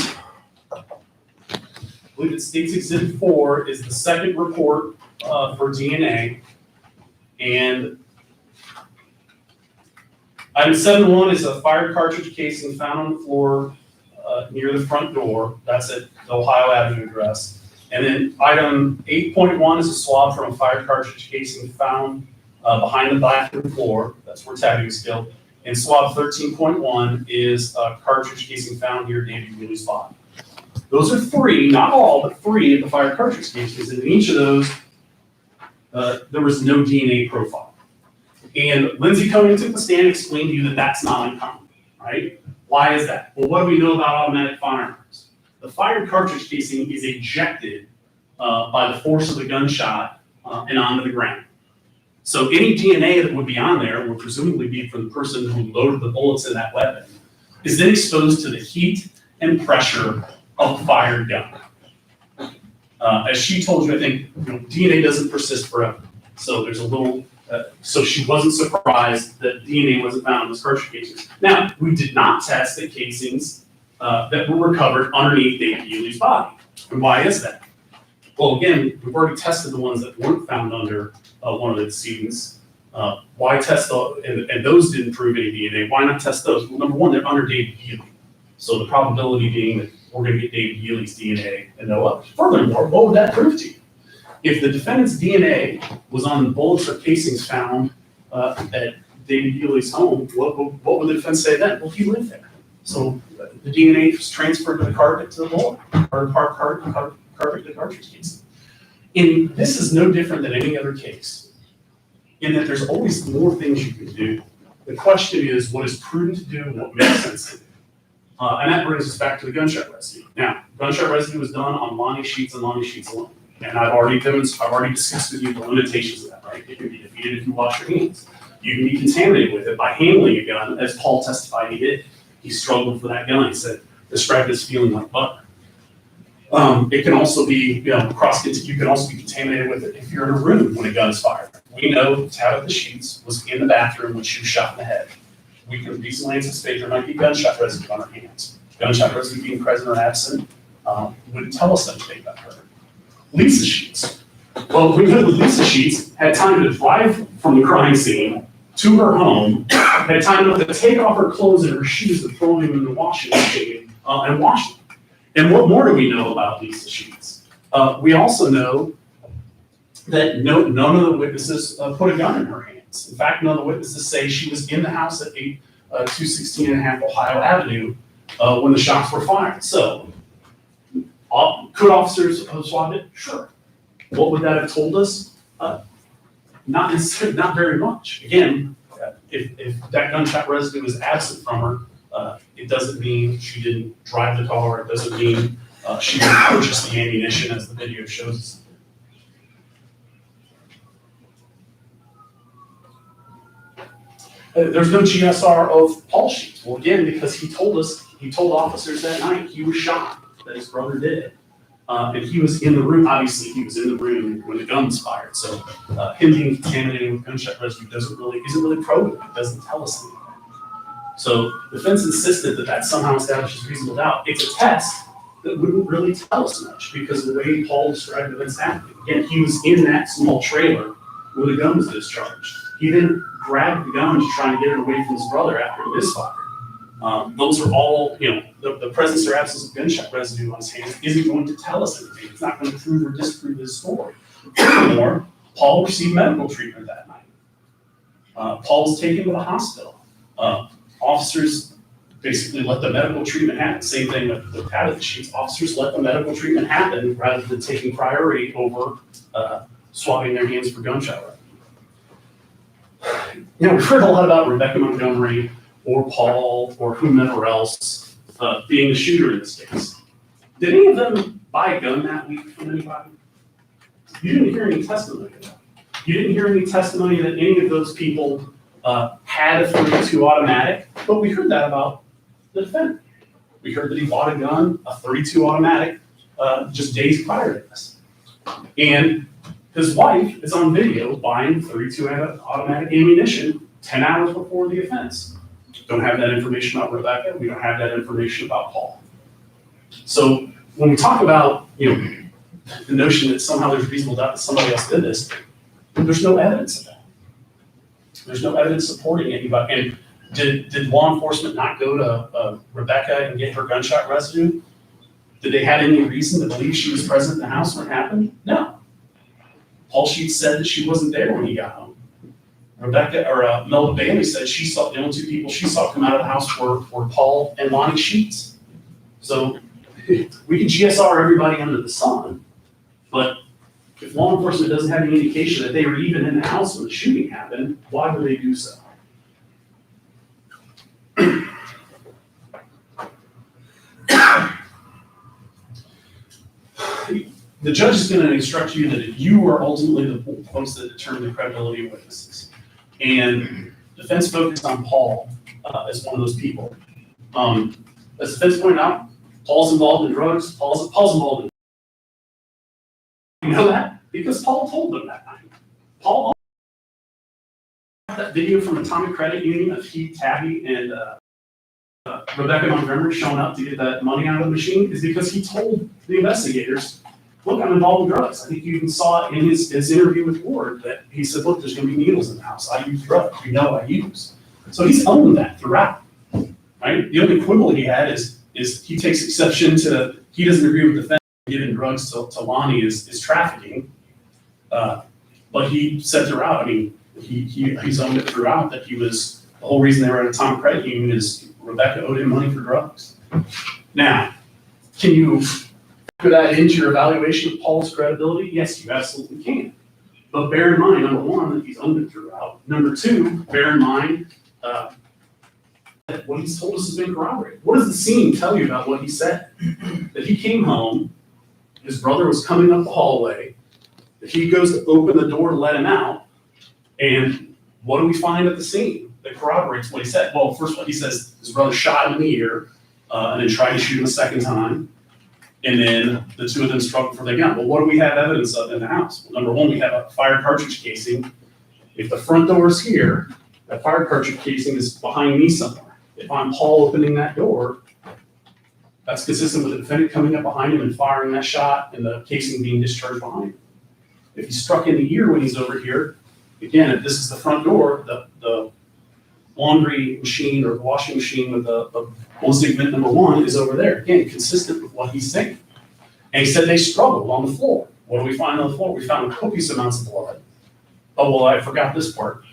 I believe it's State's Exhibit 4 is the second report for DNA. And item 7.1 is a fired cartridge casing found on the floor near the front door. That's at the Ohio Avenue address. And then item 8.1 is a swab from a fired cartridge casing found behind the bathroom floor. That's where tagging is killed. And swab 13.1 is a cartridge casing found near Davey Wheeler's body. Those are three, not all, but three of the fired cartridge casings. And in each of those, there was no DNA profile. And Lindsay Conan took the stand and explained to you that that's not uncommon, right? Why is that? Well, what do we know about automatic firearms? The fired cartridge casing is ejected by the force of the gunshot and onto the ground. So any DNA that would be on there would presumably be from the person who loaded the bullets in that weapon, is then exposed to the heat and pressure of the fired gun. As she told you, I think DNA doesn't persist forever. So there's a little, so she wasn't surprised that DNA wasn't found in those cartridge casings. Now, we did not test the casings that were recovered underneath David Ewley's body. And why is that? Well, again, we've already tested the ones that weren't found under one of the decedents. Why test and those didn't prove any DNA. Why not test those? Well, number one, they're under David Ewley. So the probability being that we're going to get David Healy's DNA and no others. Furthermore, what would that prove to you? If the defendant's DNA was on the bullets or casings found at David Healy's home, what would the defense say then? Well, he lived there. So the DNA was transferred to the carpet to the bullet, or carpet to the cartridge case. And this is no different than any other case, in that there's always more things you can do. The question is, what is prudent to do and what makes sense to do? And that brings us back to the gunshot residue. Now, gunshot residue was done on Lonnie sheets and Lonnie sheets alone. And I've already discussed with you the limitations of that, right? It can be defeated if you wash your hands. You can be contaminated with it by handling a gun, as Paul testified he did. He struggled for that gun. He said, described his feeling like butter. It can also be, you can also be contaminated with it if you're in a room when a gun is fired. We know Tabitha Sheets was in the bathroom when she was shot in the head. We can reasonably anticipate there might be gunshot residue on her hands. Gunshot residue being present or absent wouldn't tell us anything about her. Lisa Sheets. Well, we know that Lisa Sheets had time to drive from the crime scene to her home, had time to take off her clothes and her shoes and throw them in the washing machine and wash them. And what more do we know about Lisa Sheets? We also know that none of the witnesses put a gun in her hands. In fact, none of the witnesses say she was in the house at 216 and a half Ohio Avenue when the shots were fired. So, could officers have swabbed it? Sure. What would that have told us? Not necessarily, not very much. Again, if that gunshot residue is absent from her, it doesn't mean she didn't drive the car. It doesn't mean she didn't purchase the ammunition, as the video shows us. There's no GSR of Paul Sheets. Well, again, because he told officers that night he was shot, that his brother did. And he was in the room, obviously he was in the room when the gun was fired. So him being contaminated with gunshot residue isn't really probative. It doesn't tell us anything. So the defense insisted that somehow establishes reasonable doubt. It's a test that wouldn't really tell us much because of the way Paul described events happening. Again, he was in that small trailer where the gun was discharged. He didn't grab the gun to try and get it away from his brother after it misfired. Those are all, the presence or absence of gunshot residue on his hands isn't going to tell us anything. It's not going to prove or disprove his story. Furthermore, Paul received medical treatment that night. Paul was taken to the hospital. Officers basically let the medical treatment happen. Same thing with Tabitha Sheets. Officers let the medical treatment happen rather than taking priority over swabbing their hands for gunshot residue. We've heard a lot about Rebecca Montgomery or Paul or whomever else being the shooter in this case. Did any of them buy a gun that week from anybody? You didn't hear any testimony of that. You didn't hear any testimony that any of those people had a .32 automatic, but we heard that about the defendant. We heard that he bought a gun, a .32 automatic, just days prior to this. And his wife is on video buying .32 automatic ammunition 10 hours before the offense. Don't have that information about Rebecca. We don't have that information about Paul. So when we talk about, the notion that somehow there's reasonable doubt that somebody else did this, there's no evidence of that. There's no evidence supporting anybody. And did law enforcement not go to Rebecca and get her gunshot residue? Did they have any reason to believe she was present in the house when it happened? No. Paul Sheets said that she wasn't there when he got home. Rebecca or Melba Bailey said she saw the only two people she saw come out of the house were Paul and Lonnie Sheets. So we can GSR everybody under the sun, but if law enforcement doesn't have any indication that they were even in the house when the shooting happened, why would they do so? The judge is going to instruct you that you are ultimately the folks that determine the credibility of witnesses. And defense focused on Paul as one of those people. As defense pointed out, Paul's involved in drugs. Paul's involved in. You know that? Because Paul told them that night. Paul that video from Atomic Credit Union of he, Tabby, and Rebecca Montgomery showing up to get that money out of the machine is because he told the investigators, look, I'm involved in drugs. I think you even saw it in his interview with Ward that he said, look, there's going to be needles in the house. I use drugs. You know I use. So he's owned that throughout. Right? The only quibble he had is is he takes exception to, he doesn't agree with the defense giving drugs to Lonnie is trafficking. But he said throughout, I mean, he's owned it throughout that the whole reason they were at a Tom credit union is Rebecca owed him money for drugs. Now, can you factor that into your evaluation of Paul's credibility? Yes, you absolutely can. But bear in mind, number one, that he's owned it throughout. Number two, bear in mind that what he's told us has been corroborated. What does the scene tell you about what he said? That he came home, his brother was coming up the hallway, that he goes to open the door to let him out, and what do we find at the scene that corroborates what he said? Well, first of all, he says his brother shot him in the ear and then tried to shoot him a second time, and then the two of them struggled for their gun. Well, what do we have evidence of in the house? Well, number one, we have a fired cartridge casing. If the front door is here, that fired cartridge casing is behind me somewhere. If I'm Paul opening that door, that's consistent with the defendant coming up behind him and firing that shot and the casing being discharged behind him. If he's struck in the ear when he's over here, again, if this is the front door, the laundry machine or washing machine with the ballistic vent number one is over there. Again, consistent with what he's saying. And he said they struggled on the floor. What do we find on the floor? We found copious amounts of blood. Oh, well, I forgot this part.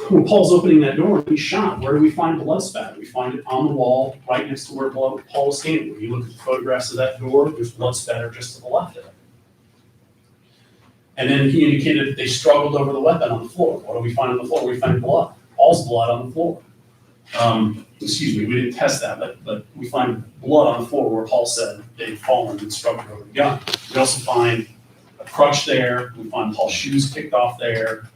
When Paul's opening that door and he's shot, where do we find blood spatter? We find it on the wall, right next to where Paul was standing. When you look at the photographs of that door, there's blood spatter just to the left of it. And then he indicated that they struggled over the weapon on the floor. What do we find on the floor? We find blood. Paul's blood on the floor. Excuse me, we didn't test that, but we find blood on the floor where Paul said they'd fallen and struggled over the gun. We also find a crutch there. We find Paul's shoes kicked off there.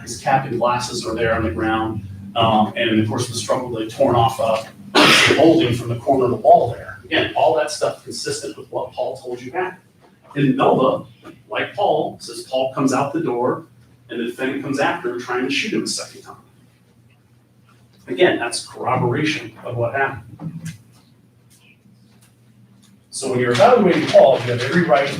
His cap and glasses are there on the ground. And of course, the struggle they torn off the molding from the corner of the wall there. Again, all that stuff consistent with what Paul told you happened. And Nova, like Paul, says Paul comes out the door and the defendant comes after him trying to shoot him a second time. Again, that's corroboration of what happened. So when you're evaluating Paul, you have every right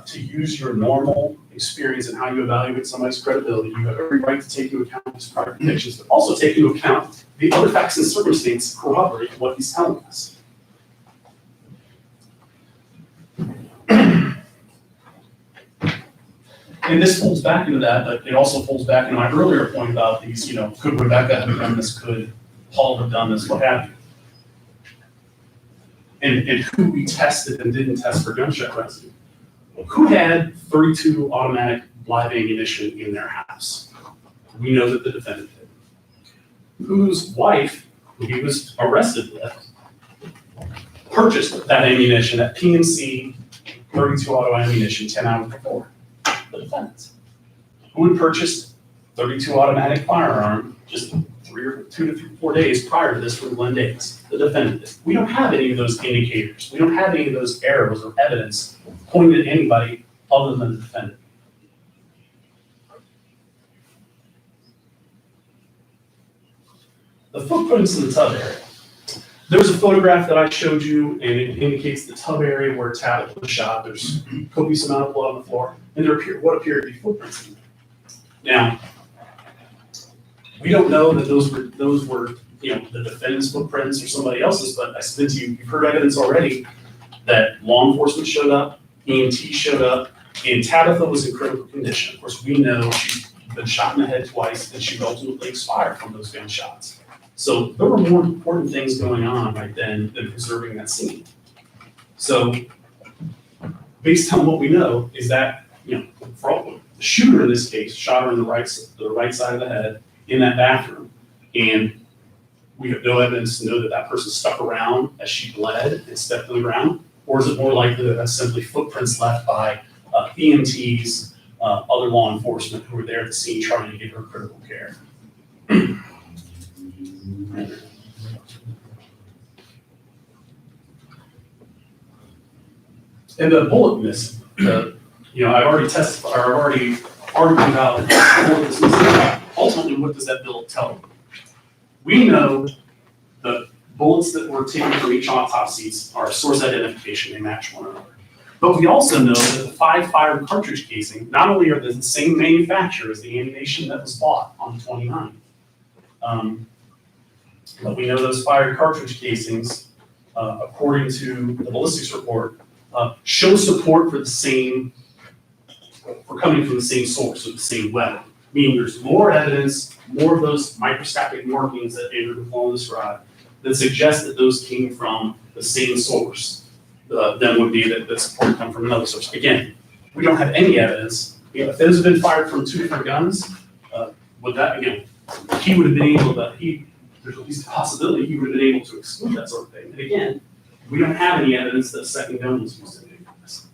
to use your normal experience in how you evaluate somebody's credibility. You have every right to take into account his prior convictions, but also take into account the other facts and circumstances corroborate what he's telling us. And this folds back into that, but it also folds back into my earlier point about these, could Rebecca have done this? Could Paul have done this? What have you? And who we tested and didn't test for gunshot residue. Who had 32 automatic live ammunition in their house? We know that the defendant did. Whose wife, who he was arrested with, purchased that ammunition, that PNC 32 auto ammunition 10 hours before? The defendant. Who had purchased 32 automatic firearm just 2 to 4 days prior to this from Glenn Davis? The defendant did. We don't have any of those indicators. We don't have any of those arrows or evidence pointing at anybody other than the defendant. The footprints in the tub area. There's a photograph that I showed you, and it indicates the tub area where Tabitha was shot. There's copious amount of blood on the floor, and there appear what appear to be footprints in there. Now, we don't know that those were the defendant's footprints or somebody else's, but I submit to you, you've heard evidence already that law enforcement showed up, EMT showed up, and Tabitha was in critical condition. Of course, we know she's been shot in the head twice, and she ultimately expired from those gunshots. So there were more important things going on right then than preserving that scene. So based on what we know is that, the shooter in this case shot her in the right side of the head in that bathroom. And we have no evidence to know that that person stuck around as she bled and stepped on the ground. Or is it more likely that that's simply footprints left by EMTs, other law enforcement who were there at the scene trying to give her critical care? And the bullet miss, I've already testified, or I've already argued about bullet miss. Ultimately, what does that bill tell you? We know the bullets that were taken from each autopsies are source identification, they match one another. But we also know that the 5 fired cartridge casing not only are the same manufacturer as the ammunition that was bought on the 29th, But we know those fired cartridge casings, according to the ballistics report, show support for coming from the same source or the same weapon. Meaning there's more evidence, more of those microscopic markings that Andrew McClellan described that suggest that those came from the same source than would be that support come from another source. Again, we don't have any evidence. If those have been fired from 2 different guns, would that, again, he would have been able to, there's at least a possibility he would have been able to exclude that sort of thing. And again, we don't have any evidence that a second gun was used in any of this.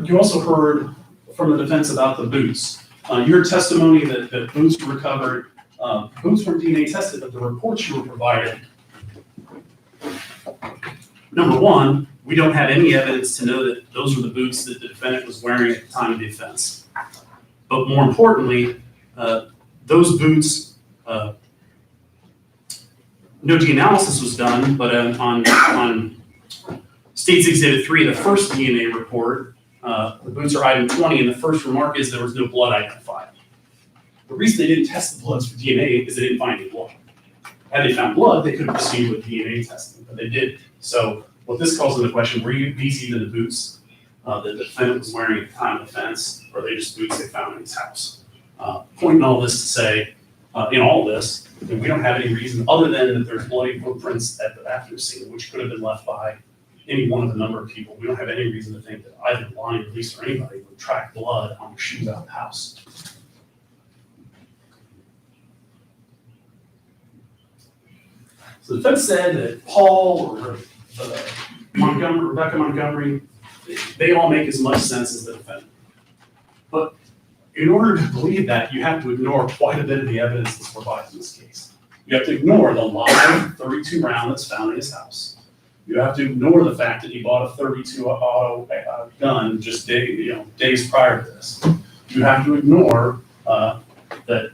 You also heard from the defense about the boots. Your testimony that boots were recovered, boots were DNA tested, but the reports you were provided, number one, we don't have any evidence to know that those were the boots that the defendant was wearing at the time of the offense. But more importantly, those boots, no DNA analysis was done, but on State's Exhibit 3, the first DNA report, the boots are item 20, and the first remark is there was no blood identified. The reason they didn't test the bloods for DNA is they didn't find any blood. Had they found blood, they could have proceeded with DNA testing, but they didn't. So what this calls into question, were these even the boots that the defendant was wearing at the time of the offense, or are they just boots they found in his house? Pointing all this to say, in all this, that we don't have any reason other than that there's bloody footprints at the bathroom scene, which could have been left by any one of a number of people. We don't have any reason to think that either Lonnie, police, or anybody would track blood on the shoes out of the house. So the defense said that Paul or Rebecca Montgomery, they all make as much sense as the defendant. But in order to believe that, you have to ignore quite a bit of the evidence that's provided in this case. You have to ignore the live 32 round that's found in his house. You have to ignore the fact that he bought a 32 auto gun just days prior to this. You have to ignore that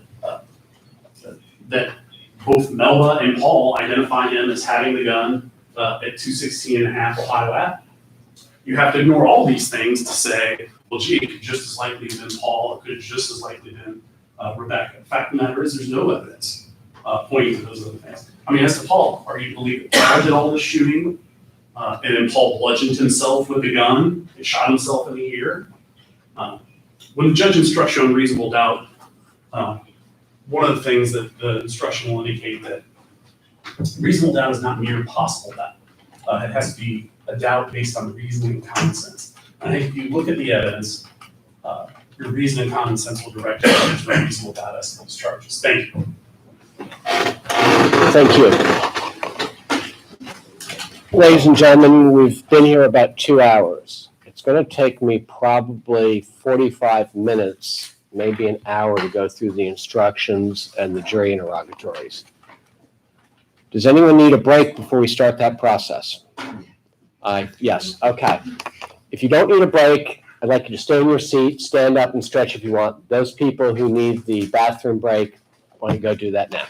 both Melba and Paul identify him as having the gun at 216.5 Ohio Ave. You have to ignore all these things to say, well, gee, it could just as likely have been Paul, it could have just as likely been Rebecca. The fact of the matter is there's no evidence pointing to those other things. I mean, as to Paul, are you to believe that Paul did all this shooting and then Paul bludgeoned himself with the gun and shot himself in the ear? When the judge instructs you on reasonable doubt, one of the things that the instruction will indicate that reasonable doubt is not mere possible doubt. It has to be a doubt based on reasoning and common sense. I think if you look at the evidence, your reason and common sense will direct you to reasonable doubt as to these charges. Thank you. Thank you. Ladies and gentlemen, we've been here about 2 hours. It's going to take me probably 45 minutes, maybe an hour to go through the instructions and the jury interrogatories. Does anyone need a break before we start that process? Yes, okay. If you don't need a break, I'd like you to stay in your seat, stand up and stretch if you want. Those people who need the bathroom break, why don't you go do that now?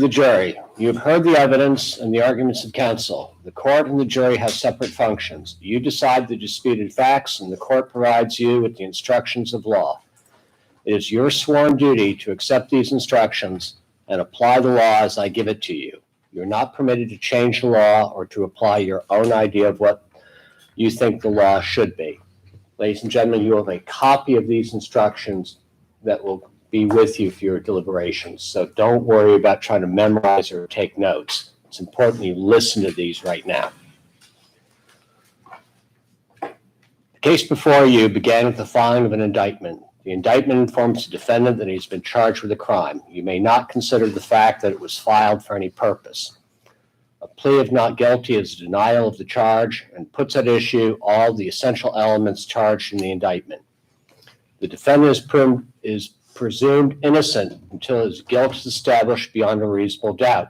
the jury. You have heard the evidence and the arguments of counsel. The court and the jury have separate functions. You decide the disputed facts, and the court provides you with the instructions of law. It is your sworn duty to accept these instructions and apply the law as I give it to you. You're not permitted to change the law or to apply your own idea of what you think the law should be. Ladies and gentlemen, you have a copy of these instructions that will be with you for your deliberations. So don't worry about trying to memorize or take notes. It's important you listen to these right now. The case before you began with the filing of an indictment. The indictment informs the defendant that he's been charged with a crime. You may not consider the fact that it was filed for any purpose. A plea of not guilty is a denial of the charge and puts at issue all the essential elements charged in the indictment. The defendant is presumed innocent until his guilt is established beyond a reasonable doubt.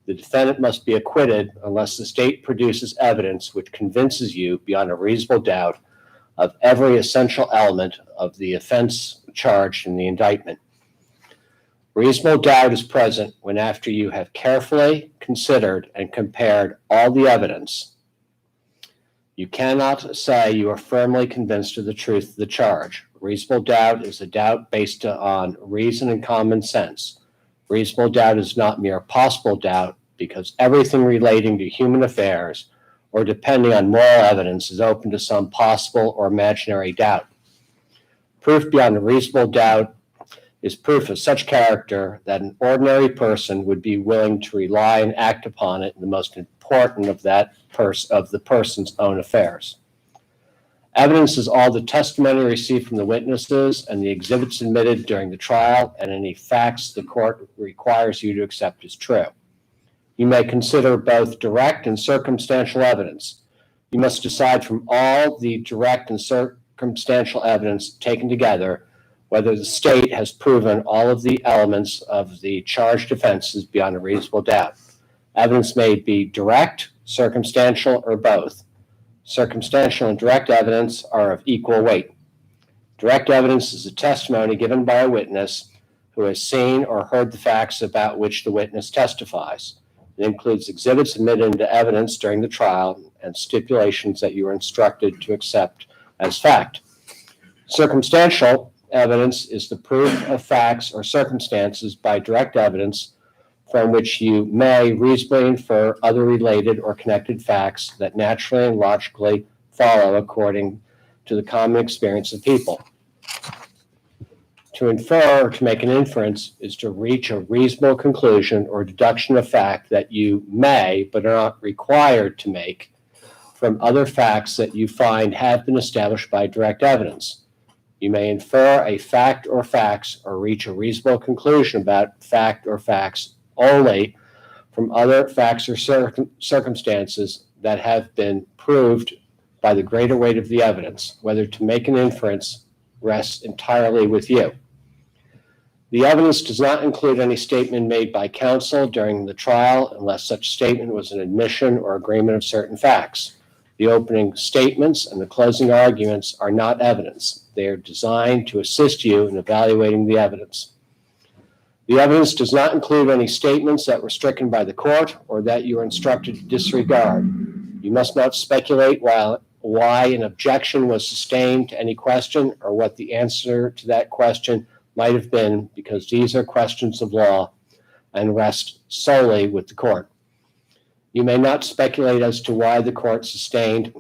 The defendant must be acquitted unless the state produces evidence which convinces you beyond a reasonable doubt of every essential element of the offense charged in the indictment. Reasonable doubt is present when, after you have carefully considered and compared all the evidence, you cannot say you are firmly convinced of the truth of the charge. Reasonable doubt is a doubt based on reason and common sense. Reasonable doubt is not mere possible doubt, because everything relating to human affairs or depending on moral evidence is open to some possible or imaginary doubt. Proof beyond a reasonable doubt is proof of such character that an ordinary person would be willing to rely and act upon it in the most important of the person's own affairs. Evidence is all the testimony received from the witnesses and the exhibits admitted during the trial and any facts the court requires you to accept as true. You may consider both direct and circumstantial evidence. You must decide from all the direct and circumstantial evidence taken together whether the state has proven all of the elements of the charged offenses beyond a reasonable doubt. Evidence may be direct, circumstantial, or both. Circumstantial and direct evidence are of equal weight. Direct evidence is a testimony given by a witness who has seen or heard the facts about which the witness testifies. It includes exhibits admitted into evidence during the trial and stipulations that you are instructed to accept as fact. Circumstantial evidence is the proof of facts or circumstances by direct evidence from which you may reasonably infer other related or connected facts that naturally and logically follow according to the common experience of people. To infer or to make an inference is to reach a reasonable conclusion or deduction of fact that you may, but are not required to make, from other facts that you find have been established by direct evidence. You may infer a fact or facts or reach a reasonable conclusion about fact or facts only from other facts or circumstances that have been proved by the greater weight of the evidence. Whether to make an inference rests entirely with you. The evidence does not include any statement made by counsel during the trial unless such statement was an admission or agreement of certain facts. The opening statements and the closing arguments are not evidence. They are designed to assist you in evaluating the evidence. The evidence does not include any statements that were stricken by the court or that you are instructed to disregard. You must not speculate why an objection was sustained to any question or what the answer to that question might have been, because these are questions of law and rest solely with the court. You may not speculate as to why the court sustained,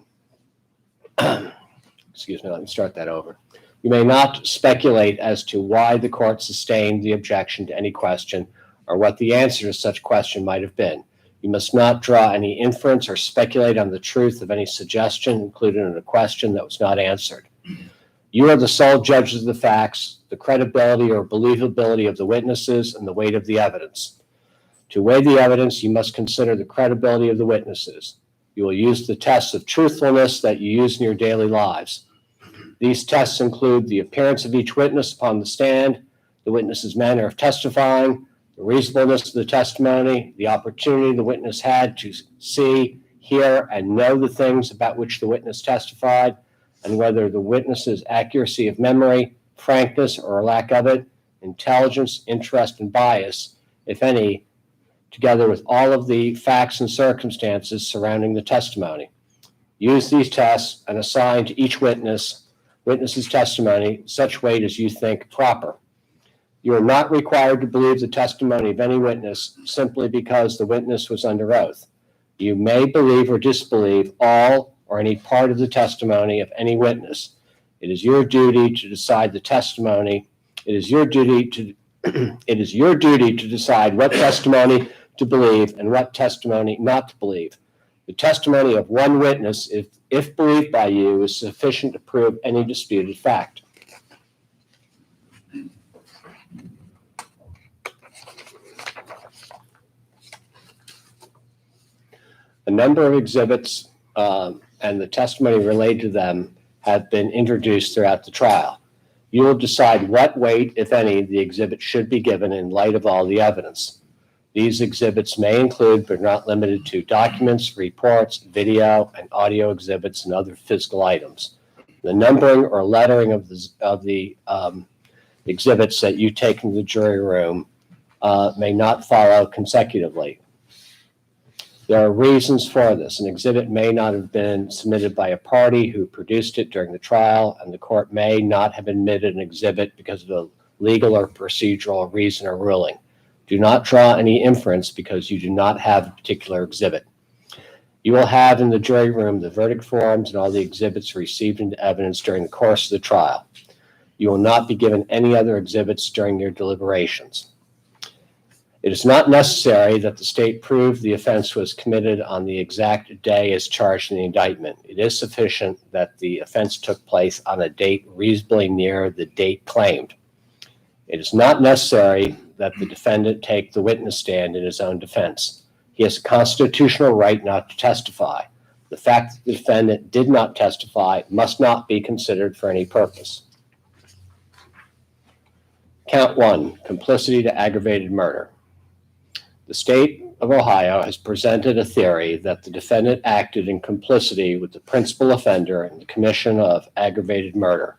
excuse me, let me start that over. You may not speculate as to why the court sustained the objection to any question or what the answer to such question might have been. You must not draw any inference or speculate on the truth of any suggestion included in a question that was not answered. You are the sole judges of the facts, the credibility or believability of the witnesses, and the weight of the evidence. To weigh the evidence, you must consider the credibility of the witnesses. You will use the tests of truthfulness that you use in your daily lives. These tests include the appearance of each witness upon the stand, the witness's manner of testifying, the reasonableness of the testimony, the opportunity the witness had to see, hear, and know the things about which the witness testified, and whether the witness's accuracy of memory, frankness or lack of it, intelligence, interest, and bias, if any, together with all of the facts and circumstances surrounding the testimony. Use these tests and assign to each witness's testimony such weight as you think proper. You are not required to believe the testimony of any witness simply because the witness was under oath. You may believe or disbelieve all or any part of the testimony of any witness. It is your duty to decide the testimony. It is your duty to decide what testimony to believe and what testimony not to believe. The testimony of one witness, if believed by you, is sufficient to prove any disputed fact. A number of exhibits and the testimony related to them have been introduced throughout the trial. You will decide what weight, if any, the exhibit should be given in light of all the evidence. These exhibits may include, but are not limited to, documents, reports, video, and audio exhibits, and other physical items. The numbering or lettering of the exhibits that you take into the jury room may not follow consecutively. There are reasons for this. An exhibit may not have been submitted by a party who produced it during the trial, and the court may not have admitted an exhibit because of a legal or procedural reason or ruling. Do not draw any inference because you do not have a particular exhibit. You will have in the jury room the verdict forms and all the exhibits received into evidence during the course of the trial. You will not be given any other exhibits during your deliberations. It is not necessary that the state prove the offense was committed on the exact day as charged in the indictment. It is sufficient that the offense took place on a date reasonably near the date claimed. It is not necessary that the defendant take the witness stand in his own defense. He has a constitutional right not to testify. The fact that the defendant did not testify must not be considered for any purpose. Count 1, complicity to aggravated murder. The state of Ohio has presented a theory that the defendant acted in complicity with the principal offender in the commission of aggravated murder.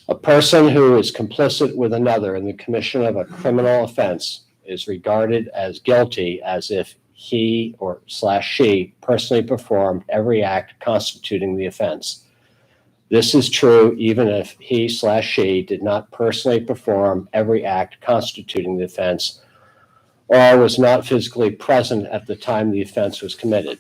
A person who is complicit with another in the commission of a criminal offense is regarded as guilty as if he or she personally performed every act constituting the offense. This is true even if he / she did not personally perform every act constituting the offense or was not physically present at the time the offense was committed.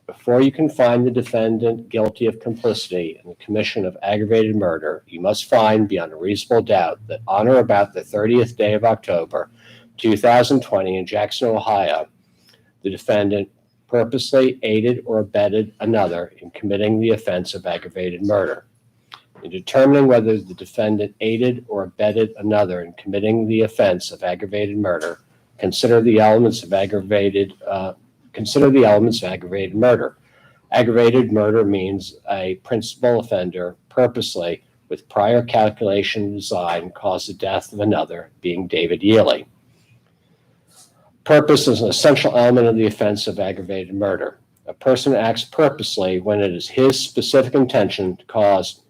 Before you can find the defendant guilty of complicity in the commission of aggravated murder, you must find beyond a reasonable doubt that on or about the 30th day of October, 2020 in Jackson, Ohio, the defendant purposely aided or abetted another in committing the offense of aggravated murder. In determining whether the defendant aided or abetted another in committing the offense of aggravated murder, consider the elements of aggravated murder. Aggravated murder means a principal offender purposely, with prior calculation and design, caused the death of another, being David Yealy. Purpose is an essential element of the offense of aggravated murder. A person acts purposely when it is his specific intention to cause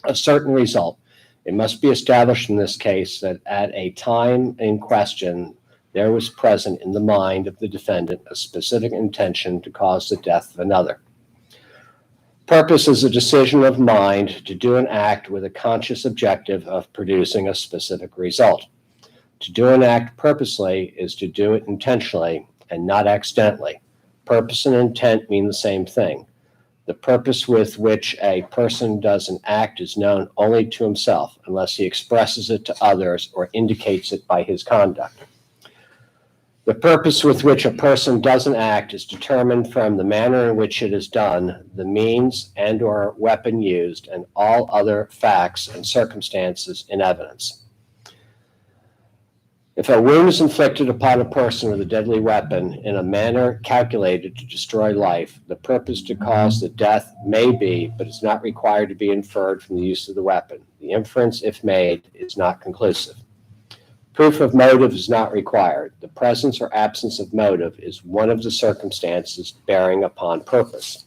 a certain result. It must be established in this case that at a time in question, there was present in the mind of the defendant a specific intention to cause the death of another. Purpose is a decision of mind to do an act with a conscious objective of producing a specific result. To do an act purposely is to do it intentionally and not accidentally. Purpose and intent mean the same thing. The purpose with which a person does an act is known only to himself unless he expresses it to others or indicates it by his conduct. The purpose with which a person does an act is determined from the manner in which it is done, the means and or weapon used, and all other facts and circumstances in evidence. If a wound is inflicted upon a person with a deadly weapon in a manner calculated to destroy life, the purpose to cause the death may be, but is not required to be inferred from the use of the weapon. The inference, if made, is not conclusive. Proof of motive is not required. The presence or absence of motive is one of the circumstances bearing upon purpose.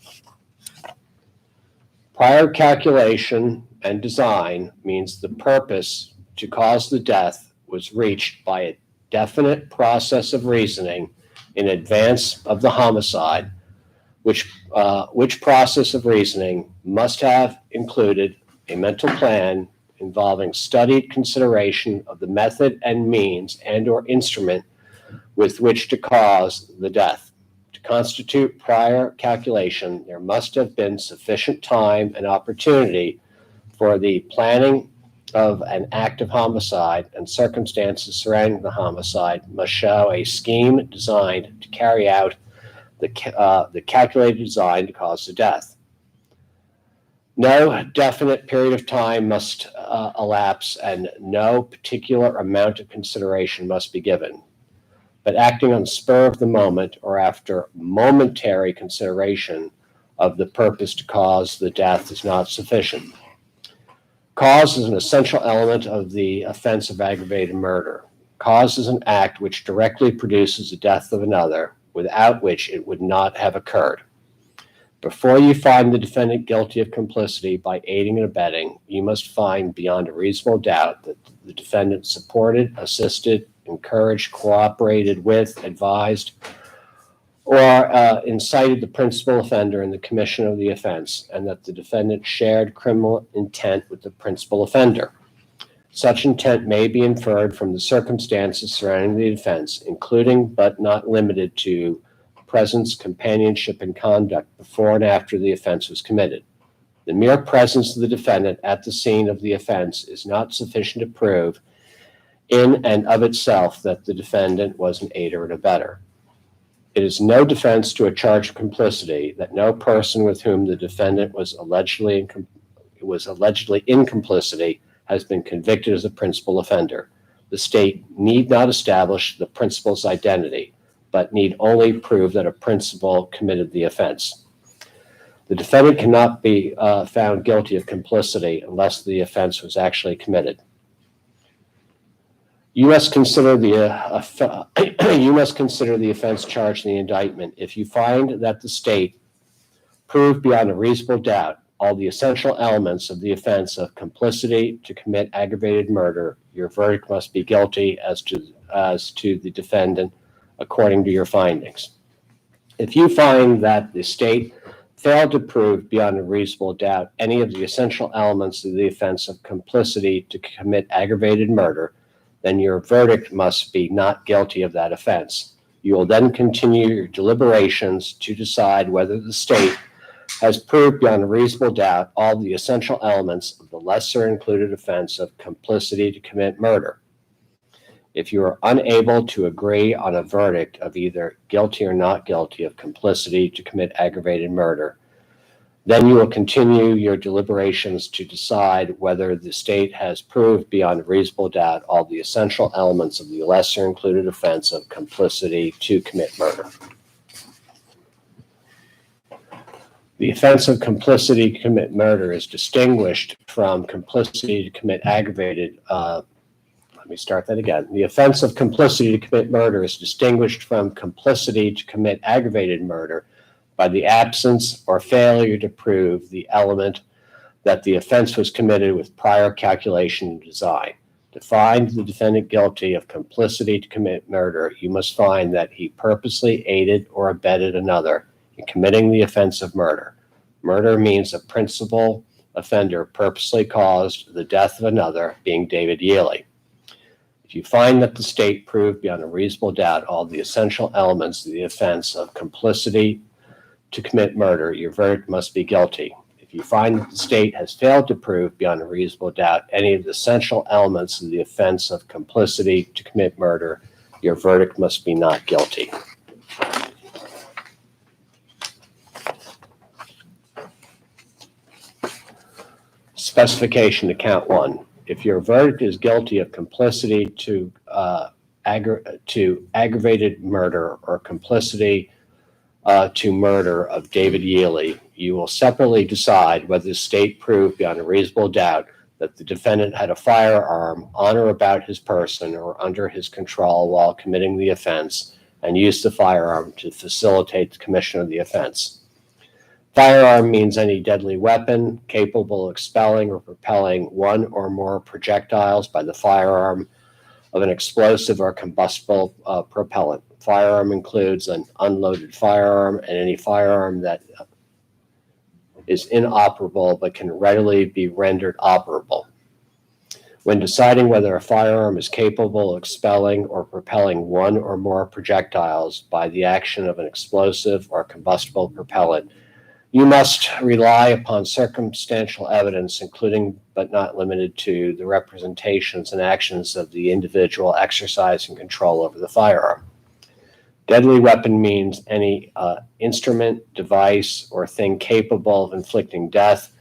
Prior calculation and design means the purpose to cause the death was reached by definite process of reasoning in advance of the homicide, which process of reasoning must have included a mental plan involving studied consideration of the method and means and/or instrument with which to cause the death. To constitute prior calculation, there must have been sufficient time and opportunity for the planning of an act of homicide, and circumstances surrounding the homicide must show a scheme designed to carry out the calculated design to cause the death. No definite period of time must elapse, and no particular amount of consideration must be given. But acting on the spur of the moment or after momentary consideration of the purpose to cause the death is not sufficient. Cause is an essential element of the offense of aggravated murder. Cause is an act which directly produces the death of another, without which it would not have occurred. Before you find the defendant guilty of complicity by aiding and abetting, you must find beyond a reasonable doubt that the defendant supported, assisted, encouraged, cooperated with, advised, or incited the principal offender in the commission of the offense, and that the defendant shared criminal intent with the principal offender. Such intent may be inferred from the circumstances surrounding the offense, including but not limited to presence, companionship, and conduct before and after the offense was committed. The mere presence of the defendant at the scene of the offense is not sufficient to prove in and of itself that the defendant was an aider and abetter. It is no defense to a charge of complicity that no person with whom the defendant was allegedly in complicity has been convicted as a principal offender. The state need not establish the principal's identity, but need only prove that a principal committed the offense. The defendant cannot be found guilty of complicity unless the offense was actually committed. You must consider the offense charged in the indictment. If you find that the state proved beyond a reasonable doubt all the essential elements of the offense of complicity to commit aggravated murder, your verdict must be guilty as to the defendant according to your findings. If you find that the state failed to prove beyond a reasonable doubt any of the essential elements of the offense of complicity to commit aggravated murder, then your verdict must be not guilty of that offense. You will then continue your deliberations to decide whether the state has proved beyond a reasonable doubt all the essential elements of the lesser included offense of complicity to commit murder. If you are unable to agree on a verdict of either guilty or not guilty of complicity to commit aggravated murder, then you will continue your deliberations to decide whether the state has proved beyond a reasonable doubt all the essential elements of the lesser included offense of complicity to commit murder. The offense of complicity to commit murder is distinguished from complicity to commit aggravated. Let me start that again. The offense of complicity to commit murder is distinguished from complicity to commit aggravated murder by the absence or failure to prove the element that the offense was committed with prior calculation and design. To find the defendant guilty of complicity to commit murder, you must find that he purposely aided or abetted another in committing the offense of murder. Murder means a principal offender purposely caused the death of another, being David Yealy. If you find that the state proved beyond a reasonable doubt all the essential elements of the offense of complicity to commit murder, your verdict must be guilty. If you find that the state has failed to prove beyond a reasonable doubt any of the essential elements of the offense of complicity to commit murder, your verdict must be not guilty. Specification to count one. If your verdict is guilty of complicity to aggravated murder or complicity to murder of David Yealy, you will separately decide whether the state proved beyond a reasonable doubt that the defendant had a firearm on or about his person or under his control while committing the offense and used the firearm to facilitate the commission of the offense. Firearm means any deadly weapon capable of expelling or propelling one or more projectiles by the firearm of an explosive or combustible propellant. Firearm includes an unloaded firearm and any firearm that is inoperable but can readily be rendered operable. When deciding whether a firearm is capable of expelling or propelling one or more projectiles by the action of an explosive or combustible propellant, you must rely upon circumstantial evidence, including but not limited to the representations and actions of the individual exercising control over the firearm. Deadly weapon means any instrument, device, or thing capable of inflicting death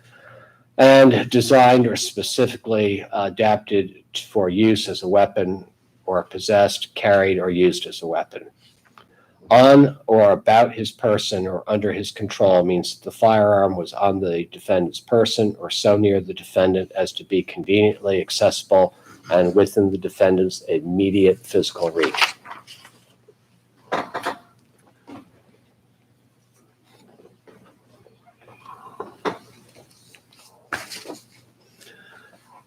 and designed or specifically adapted for use as a weapon or possessed, carried, or used as a weapon. On or about his person or under his control means that the firearm was on the defendant's person or so near the defendant as to be conveniently accessible and within the defendant's immediate physical reach.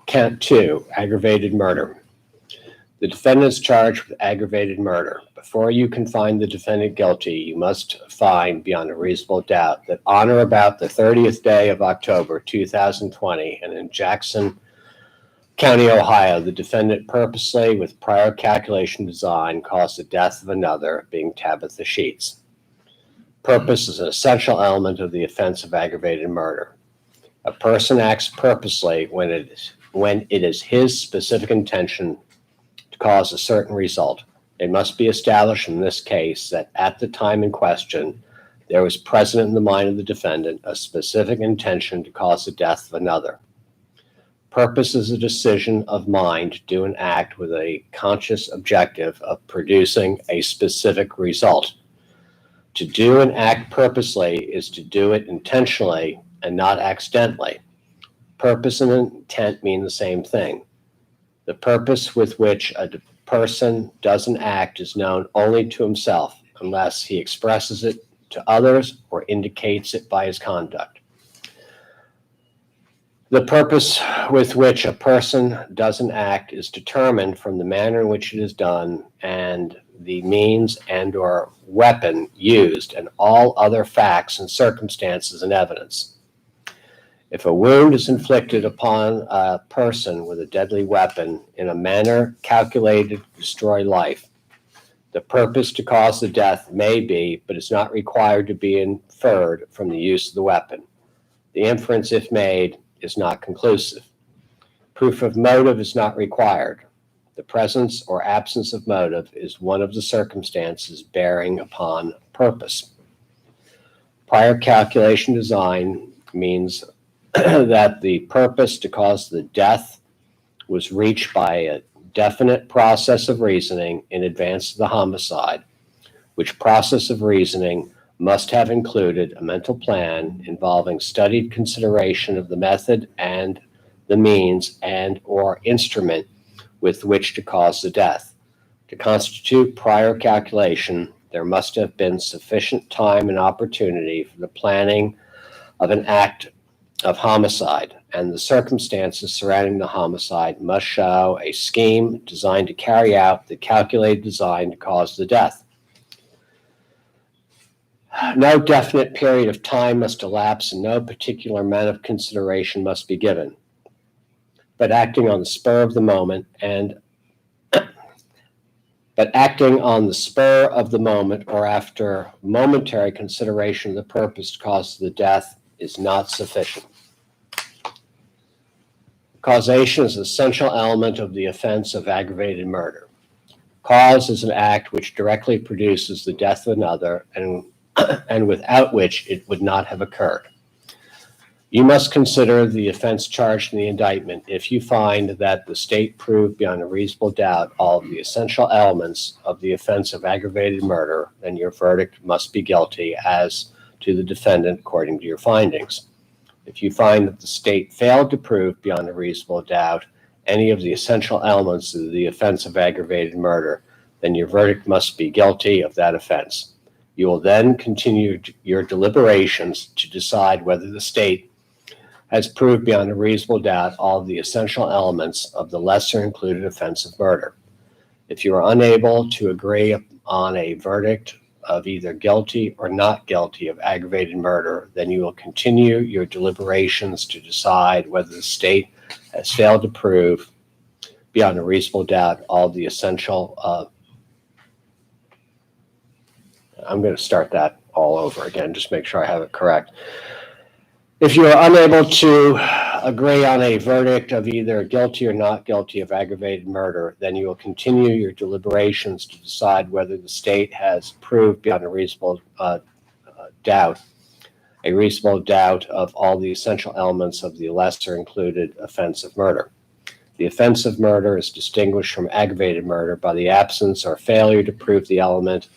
Count 2, aggravated murder. The defendant is charged with aggravated murder. Before you can find the defendant guilty, you must find beyond a reasonable doubt that on or about the 30th day of October 2020 and in Jackson County, Ohio, the defendant purposely, with prior calculation design, caused the death of another, being Tabitha Sheets. Purpose is an essential element of the offense of aggravated murder. A person acts purposely when it is his specific intention to cause a certain result. It must be established in this case that at the time in question, there was present in the mind of the defendant a specific intention to cause the death of another. Purpose is a decision of mind to do an act with a conscious objective of producing a specific result. To do an act purposely is to do it intentionally and not accidentally. Purpose and intent mean the same thing. The purpose with which a person does an act is known only to himself unless he expresses it to others or indicates it by his conduct. The purpose with which a person does an act is determined from the manner in which it is done and the means and or weapon used and all other facts and circumstances and evidence. If a wound is inflicted upon a person with a deadly weapon in a manner calculated to destroy life, the purpose to cause the death may be, but is not required to be inferred from the use of the weapon. The inference, if made, is not conclusive. Proof of motive is not required. The presence or absence of motive is one of the circumstances bearing upon purpose. Prior calculation design means that the purpose to cause the death was reached by a definite process of reasoning in advance of the homicide, which process of reasoning must have included a mental plan involving studied consideration of the method and the means and or instrument with which to cause the death. To constitute prior calculation, there must have been sufficient time and opportunity for the planning of an act of homicide, and the circumstances surrounding the homicide must show a scheme designed to carry out the calculated design to cause the death. No definite period of time must elapse and no particular amount of consideration must be given. But acting on the spur of the moment or after momentary consideration of the purpose to cause the death is not sufficient. Causation is an essential element of the offense of aggravated murder. Cause is an act which directly produces the death of another and without which it would not have occurred. You must consider the offense charged in the indictment. If you find that the state proved beyond a reasonable doubt all of the essential elements of the offense of aggravated murder, then your verdict must be guilty as to the defendant according to your findings. If you find that the state failed to prove beyond a reasonable doubt any of the essential elements of the offense of aggravated murder, then your verdict must be guilty of that offense. You will then continue your deliberations to decide whether the state has proved beyond a reasonable doubt all of the essential elements of the lesser included offense of murder. If you are unable to agree on a verdict of either guilty or not guilty of aggravated murder, then you will continue your deliberations to decide whether the state has failed to prove beyond a reasonable doubt all the essential. I'm going to start that all over again, just make sure I have it correct. If you are unable to agree on a verdict of either guilty or not guilty of aggravated murder, then you will continue your deliberations to decide whether the state has proved beyond a reasonable doubt of all the essential elements of the lesser included offense of murder. The offense of murder is distinguished from aggravated murder by the absence or failure to prove the element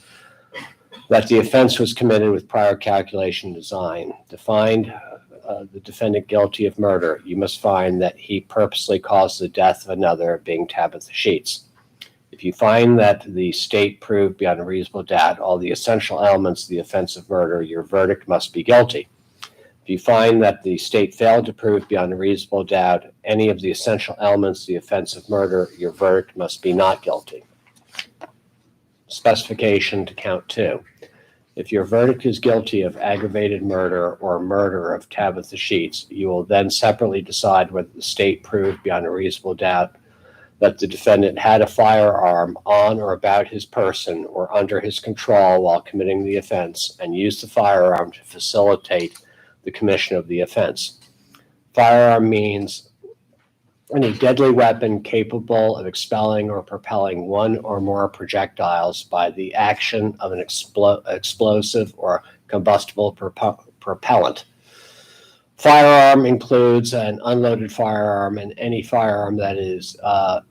that the offense was committed with prior calculation and design. To find the defendant guilty of murder, you must find that he purposely caused the death of another, being Tabitha Sheets. If you find that the state proved beyond a reasonable doubt all the essential elements of the offense of murder, your verdict must be guilty. If you find that the state failed to prove beyond a reasonable doubt any of the essential elements of the offense of murder, your verdict must be not guilty. Specification to count 2. If your verdict is guilty of aggravated murder or murder of Tabitha Sheets, you will then separately decide whether the state proved beyond a reasonable doubt that the defendant had a firearm on or about his person or under his control while committing the offense and used the firearm to facilitate the commission of the offense. Firearm means any deadly weapon capable of expelling or propelling one or more projectiles by the action of an explosive or combustible propellant. Firearm includes an unloaded firearm and any firearm that is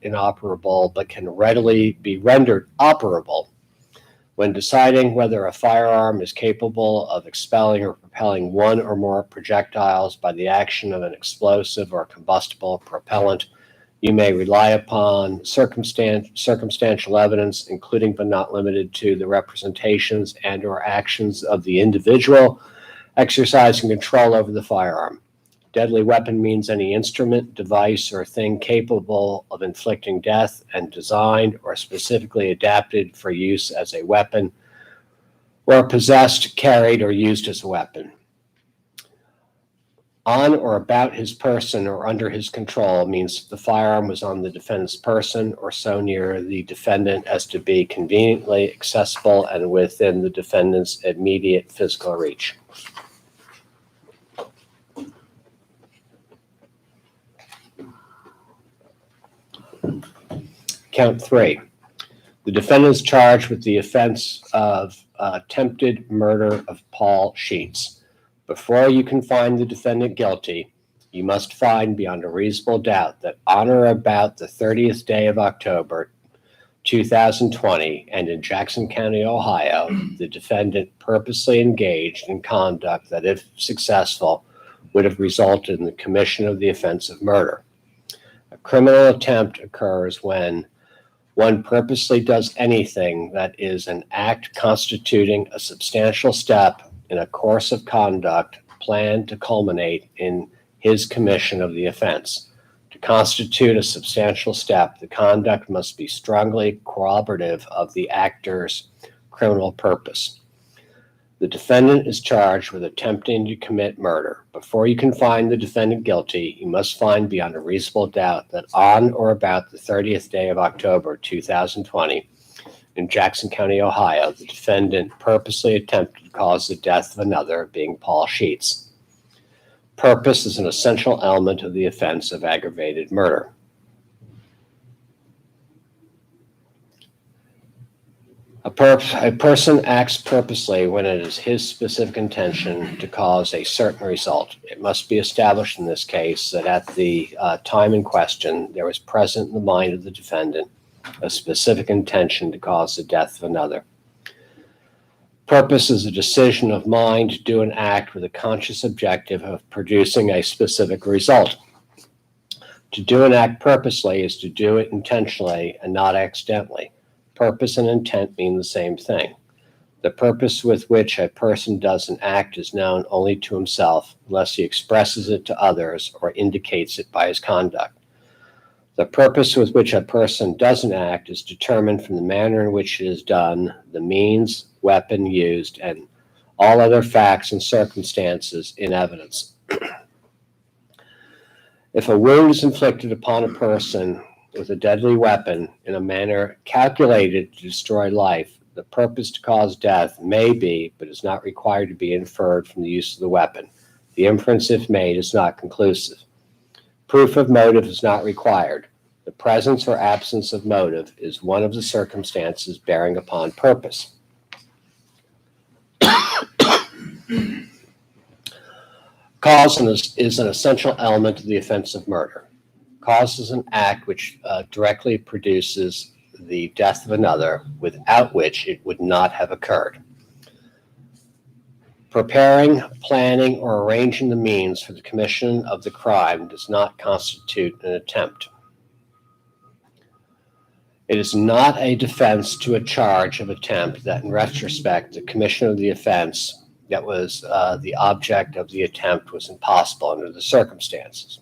inoperable but can readily be rendered operable. When deciding whether a firearm is capable of expelling or propelling one or more projectiles by the action of an explosive or combustible propellant, you may rely upon circumstantial evidence, including but not limited to the representations and or actions of the individual exercising control over the firearm. Deadly weapon means any instrument, device, or thing capable of inflicting death and designed or specifically adapted for use as a weapon or possessed, carried, or used as a weapon. On or about his person or under his control means the firearm was on the defendant's person or so near the defendant as to be conveniently accessible and within the defendant's immediate physical reach. Count 3. The defendant is charged with the offense of attempted murder of Paul Sheets. Before you can find the defendant guilty, you must find beyond a reasonable doubt that on or about the 30th day of October 2020 and in Jackson County, Ohio, the defendant purposely engaged in conduct that, if successful, would have resulted in the commission of the offense of murder. A criminal attempt occurs when one purposely does anything that is an act constituting a substantial step in a course of conduct planned to culminate in his commission of the offense. To constitute a substantial step, the conduct must be strongly corroborative of the actor's criminal purpose. The defendant is charged with attempting to commit murder. Before you can find the defendant guilty, you must find beyond a reasonable doubt that on or about the 30th day of October 2020 in Jackson County, Ohio, the defendant purposely attempted to cause the death of another, being Paul Sheets. Purpose is an essential element of the offense of aggravated murder. A person acts purposely when it is his specific intention to cause a certain result. It must be established in this case that at the time in question, there was present in the mind of the defendant a specific intention to cause the death of another. Purpose is a decision of mind to do an act with a conscious objective of producing a specific result. To do an act purposely is to do it intentionally and not accidentally. Purpose and intent mean the same thing. The purpose with which a person does an act is known only to himself unless he expresses it to others or indicates it by his conduct. The purpose with which a person doesn't act is determined from the manner in which it is done, the means, weapon used, and all other facts and circumstances in evidence. If a wound is inflicted upon a person with a deadly weapon in a manner calculated to destroy life, the purpose to cause death may be, but is not required to be inferred from the use of the weapon. The inference, if made, is not conclusive. Proof of motive is not required. The presence or absence of motive is one of the circumstances bearing upon purpose. Cause is an essential element of the offense of murder. Cause is an act which directly produces the death of another, without which it would not have occurred. Preparing, planning, or arranging the means for the commission of the crime does not constitute an attempt. It is not a defense to a charge of attempt that, in retrospect, the commission of the offense that was the object of the attempt was impossible under the circumstances.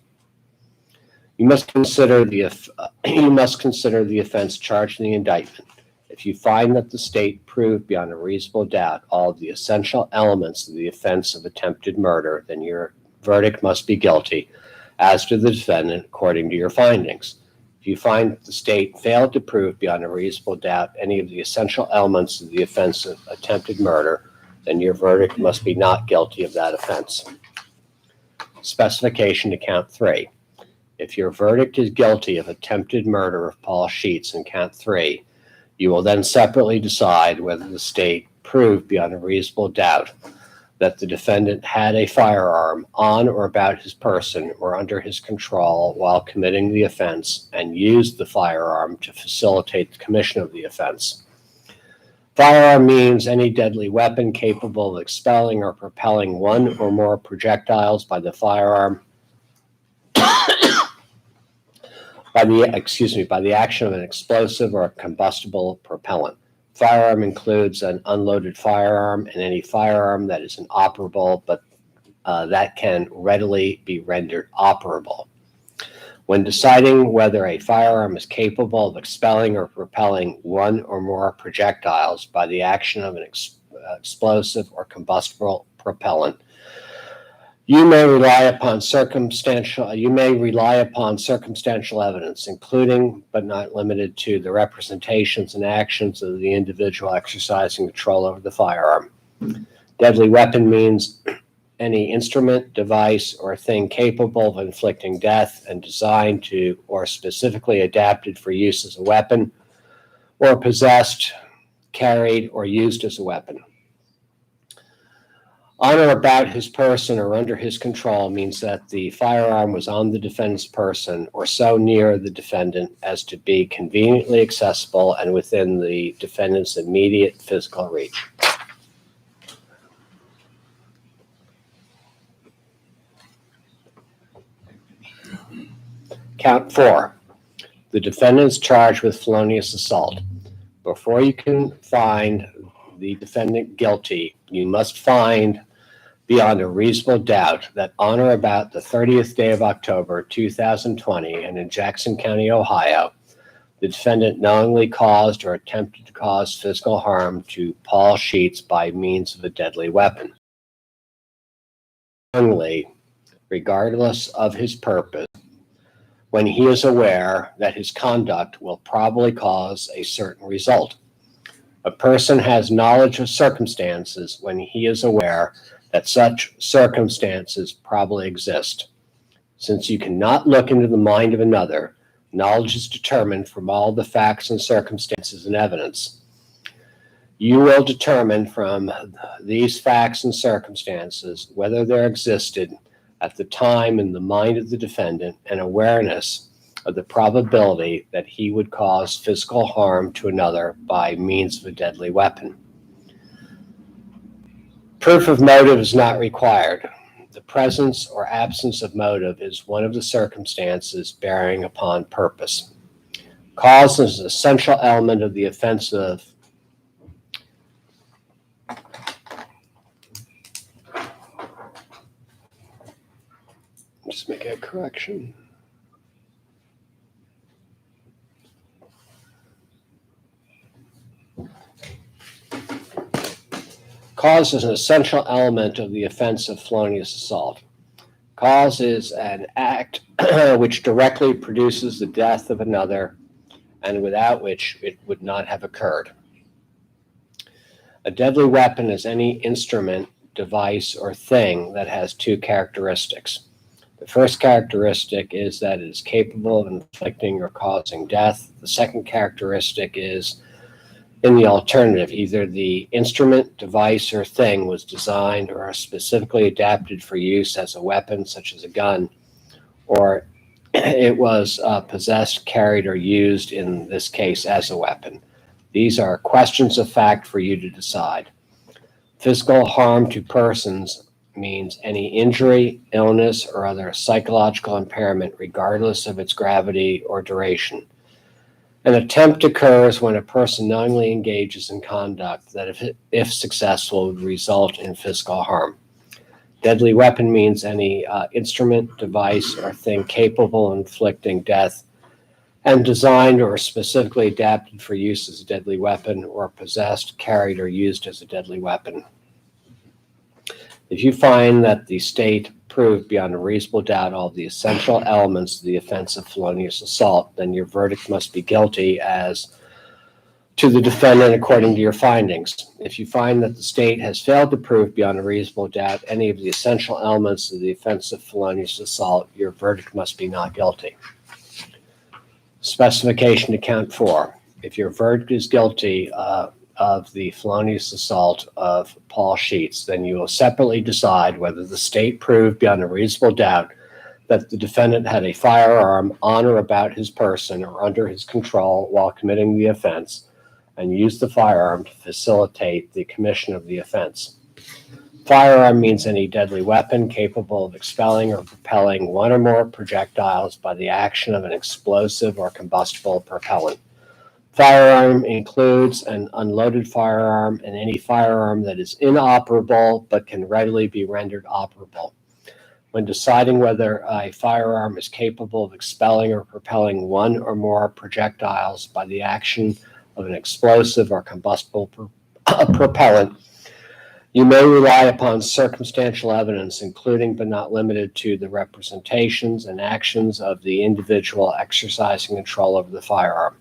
You must consider the offense charged in the indictment. If you find that the state proved beyond a reasonable doubt all of the essential elements of the offense of attempted murder, then your verdict must be guilty, as to the defendant, according to your findings. If you find that the state failed to prove beyond a reasonable doubt any of the essential elements of the offense of attempted murder, then your verdict must be not guilty of that offense. Specification to count 3. If your verdict is guilty of attempted murder of Paul Sheets in count 3, you will then separately decide whether the state proved beyond a reasonable doubt that the defendant had a firearm on or about his person or under his control while committing the offense and used the firearm to facilitate the commission of the offense. Firearm means any deadly weapon capable of expelling or propelling one or more projectiles by the firearm by the action of an explosive or a combustible propellant. Firearm includes an unloaded firearm and any firearm that is inoperable, but that can readily be rendered operable. When deciding whether a firearm is capable of expelling or propelling one or more projectiles by the action of an explosive or combustible propellant, you may rely upon circumstantial evidence, including but not limited to the representations and actions of the individual exercising control over the firearm. Deadly weapon means any instrument, device, or thing capable of inflicting death and designed to or specifically adapted for use as a weapon, or possessed, carried, or used as a weapon. On or about his person or under his control means that the firearm was on the defendant's person or so near the defendant as to be conveniently accessible and within the defendant's immediate physical reach. Count 4. The defendant is charged with felonious assault. Before you can find the defendant guilty, you must find beyond a reasonable doubt that on or about the 30th day of October 2020 and in Jackson County, Ohio, the defendant knowingly caused or attempted to cause physical harm to Paul Sheets by means of a deadly weapon. Knowingly, regardless of his purpose, when he is aware that his conduct will probably cause a certain result. A person has knowledge of circumstances when he is aware that such circumstances probably exist. Since you cannot look into the mind of another, knowledge is determined from all the facts and circumstances and evidence. You will determine from these facts and circumstances whether there existed at the time in the mind of the defendant an awareness of the probability that he would cause physical harm to another by means of a deadly weapon. Proof of motive is not required. The presence or absence of motive is one of the circumstances bearing upon purpose. Cause is an essential element of the offense of just make a correction. Cause is an essential element of the offense of felonious assault. Cause is an act which directly produces the death of another and without which it would not have occurred. A deadly weapon is any instrument, device, or thing that has two characteristics. The first characteristic is that it is capable of inflicting or causing death. The second characteristic is, in the alternative, either the instrument, device, or thing was designed or specifically adapted for use as a weapon, such as a gun, or it was possessed, carried, or used, in this case, as a weapon. These are questions of fact for you to decide. Physical harm to persons means any injury, illness, or other psychological impairment, regardless of its gravity or duration. An attempt occurs when a person knowingly engages in conduct that, if successful, would result in physical harm. Deadly weapon means any instrument, device, or thing capable of inflicting death and designed or specifically adapted for use as a deadly weapon, or possessed, carried, or used as a deadly weapon. If you find that the state proved beyond a reasonable doubt all the essential elements of the offense of felonious assault, then your verdict must be guilty as to the defendant according to your findings. If you find that the state has failed to prove beyond a reasonable doubt any of the essential elements of the offense of felonious assault, your verdict must be not guilty. Specification to count 4. If your verdict is guilty of the felonious assault of Paul Sheets, then you will separately decide whether the state proved beyond a reasonable doubt that the defendant had a firearm on or about his person or under his control while committing the offense, and used the firearm to facilitate the commission of the offense. Firearm means any deadly weapon capable of expelling or propelling one or more projectiles by the action of an explosive or combustible propellant. Firearm includes an unloaded firearm and any firearm that is inoperable but can readily be rendered operable. When deciding whether a firearm is capable of expelling or propelling one or more projectiles by the action of an explosive or combustible propellant, you may rely upon circumstantial evidence, including but not limited to the representations and actions of the individual exercising control over the firearm.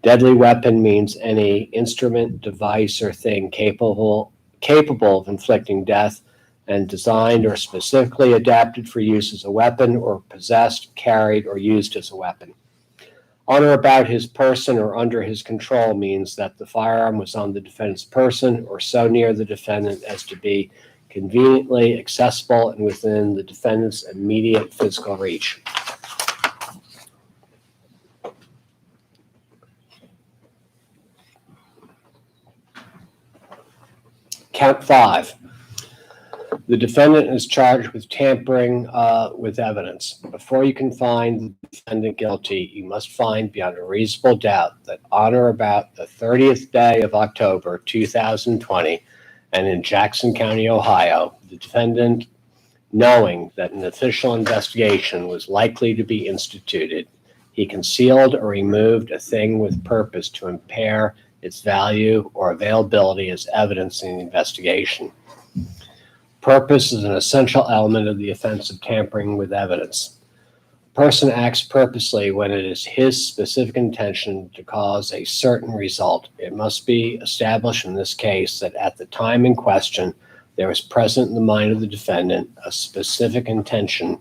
Deadly weapon means any instrument, device, or thing capable of inflicting death and designed or specifically adapted for use as a weapon, or possessed, carried, or used as a weapon. On or about his person or under his control means that the firearm was on the defendant's person or so near the defendant as to be conveniently accessible and within the defendant's immediate physical reach. Count 5. The defendant is charged with tampering with evidence. Before you can find the defendant guilty, you must find beyond a reasonable doubt that on or about the 30th day of October 2020, and in Jackson County, Ohio, the defendant, knowing that an official investigation was likely to be instituted, he concealed or removed a thing with purpose to impair its value or availability as evidence in the investigation. Purpose is an essential element of the offense of tampering with evidence. A person acts purposely when it is his specific intention to cause a certain result. It must be established in this case that at the time in question, there was present in the mind of the defendant a specific intention.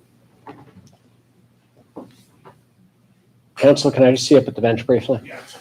Counsel, can I just see up at the bench briefly? Yes.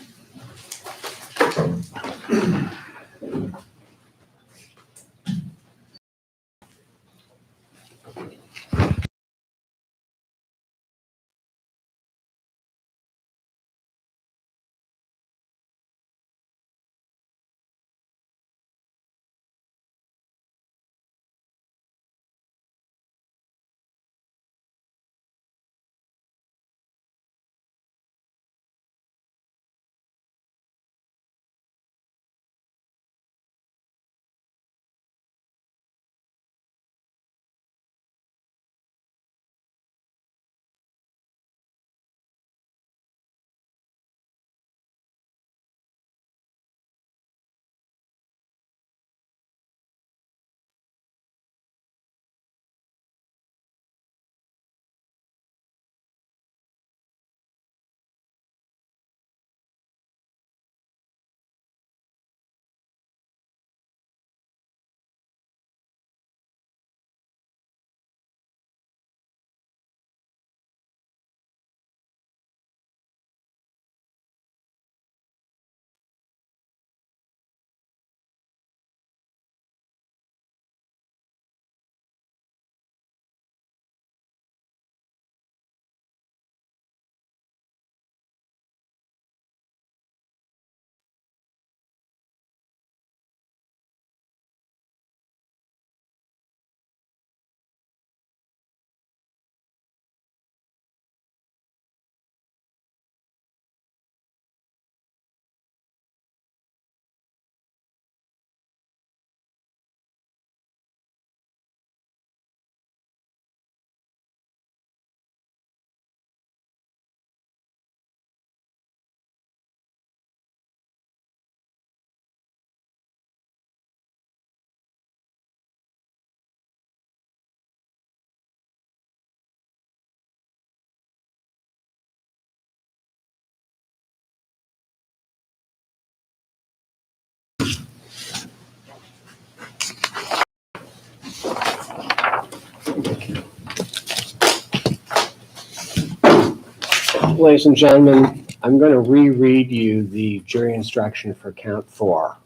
ladies and gentlemen, I'm going to reread you the jury instruction for count 4.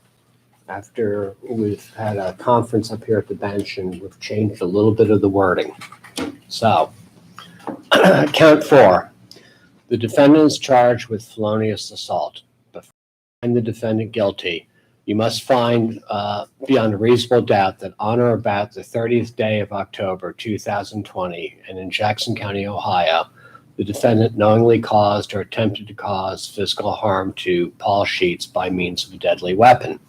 After we've had a conference up here at the bench and we've changed a little bit of the wording. So, count 4. The defendant is charged with felonious assault. But to find the defendant guilty, you must find beyond a reasonable doubt that on or about the 30th day of October 2020 and in Jackson County, Ohio, the defendant knowingly caused or attempted to cause physical harm to Paul Sheets by means of a deadly weapon.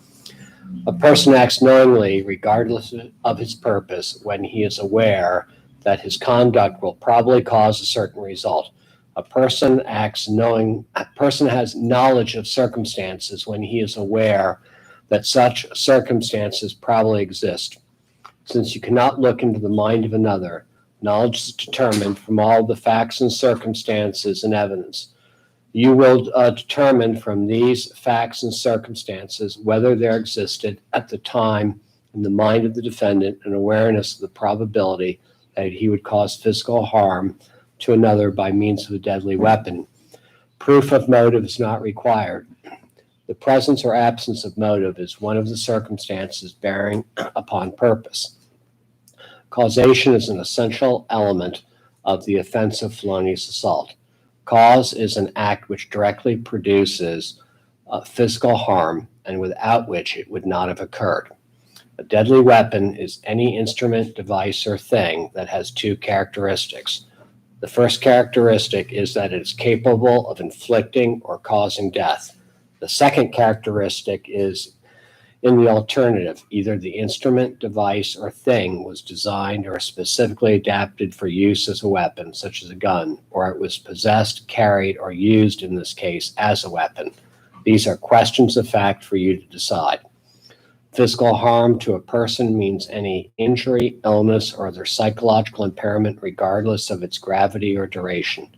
A person acts knowingly, regardless of his purpose, when he is aware that his conduct will probably cause a certain result. A person has knowledge of circumstances when he is aware that such circumstances probably exist. Since you cannot look into the mind of another, knowledge is determined from all the facts and circumstances and evidence. You will determine from these facts and circumstances whether there existed at the time in the mind of the defendant an awareness of the probability that he would cause physical harm to another by means of a deadly weapon. Proof of motive is not required. The presence or absence of motive is one of the circumstances bearing upon purpose. Causation is an essential element of the offense of felonious assault. Cause is an act which directly produces physical harm and without which it would not have occurred. A deadly weapon is any instrument, device, or thing that has two characteristics. The first characteristic is that it is capable of inflicting or causing death. The second characteristic is in the alternative, either the instrument, device, or thing was designed or specifically adapted for use as a weapon, such as a gun, or it was possessed, carried, or used in this case as a weapon. These are questions of fact for you to decide. Physical harm to a person means any injury, illness, or other psychological impairment regardless of its gravity or duration.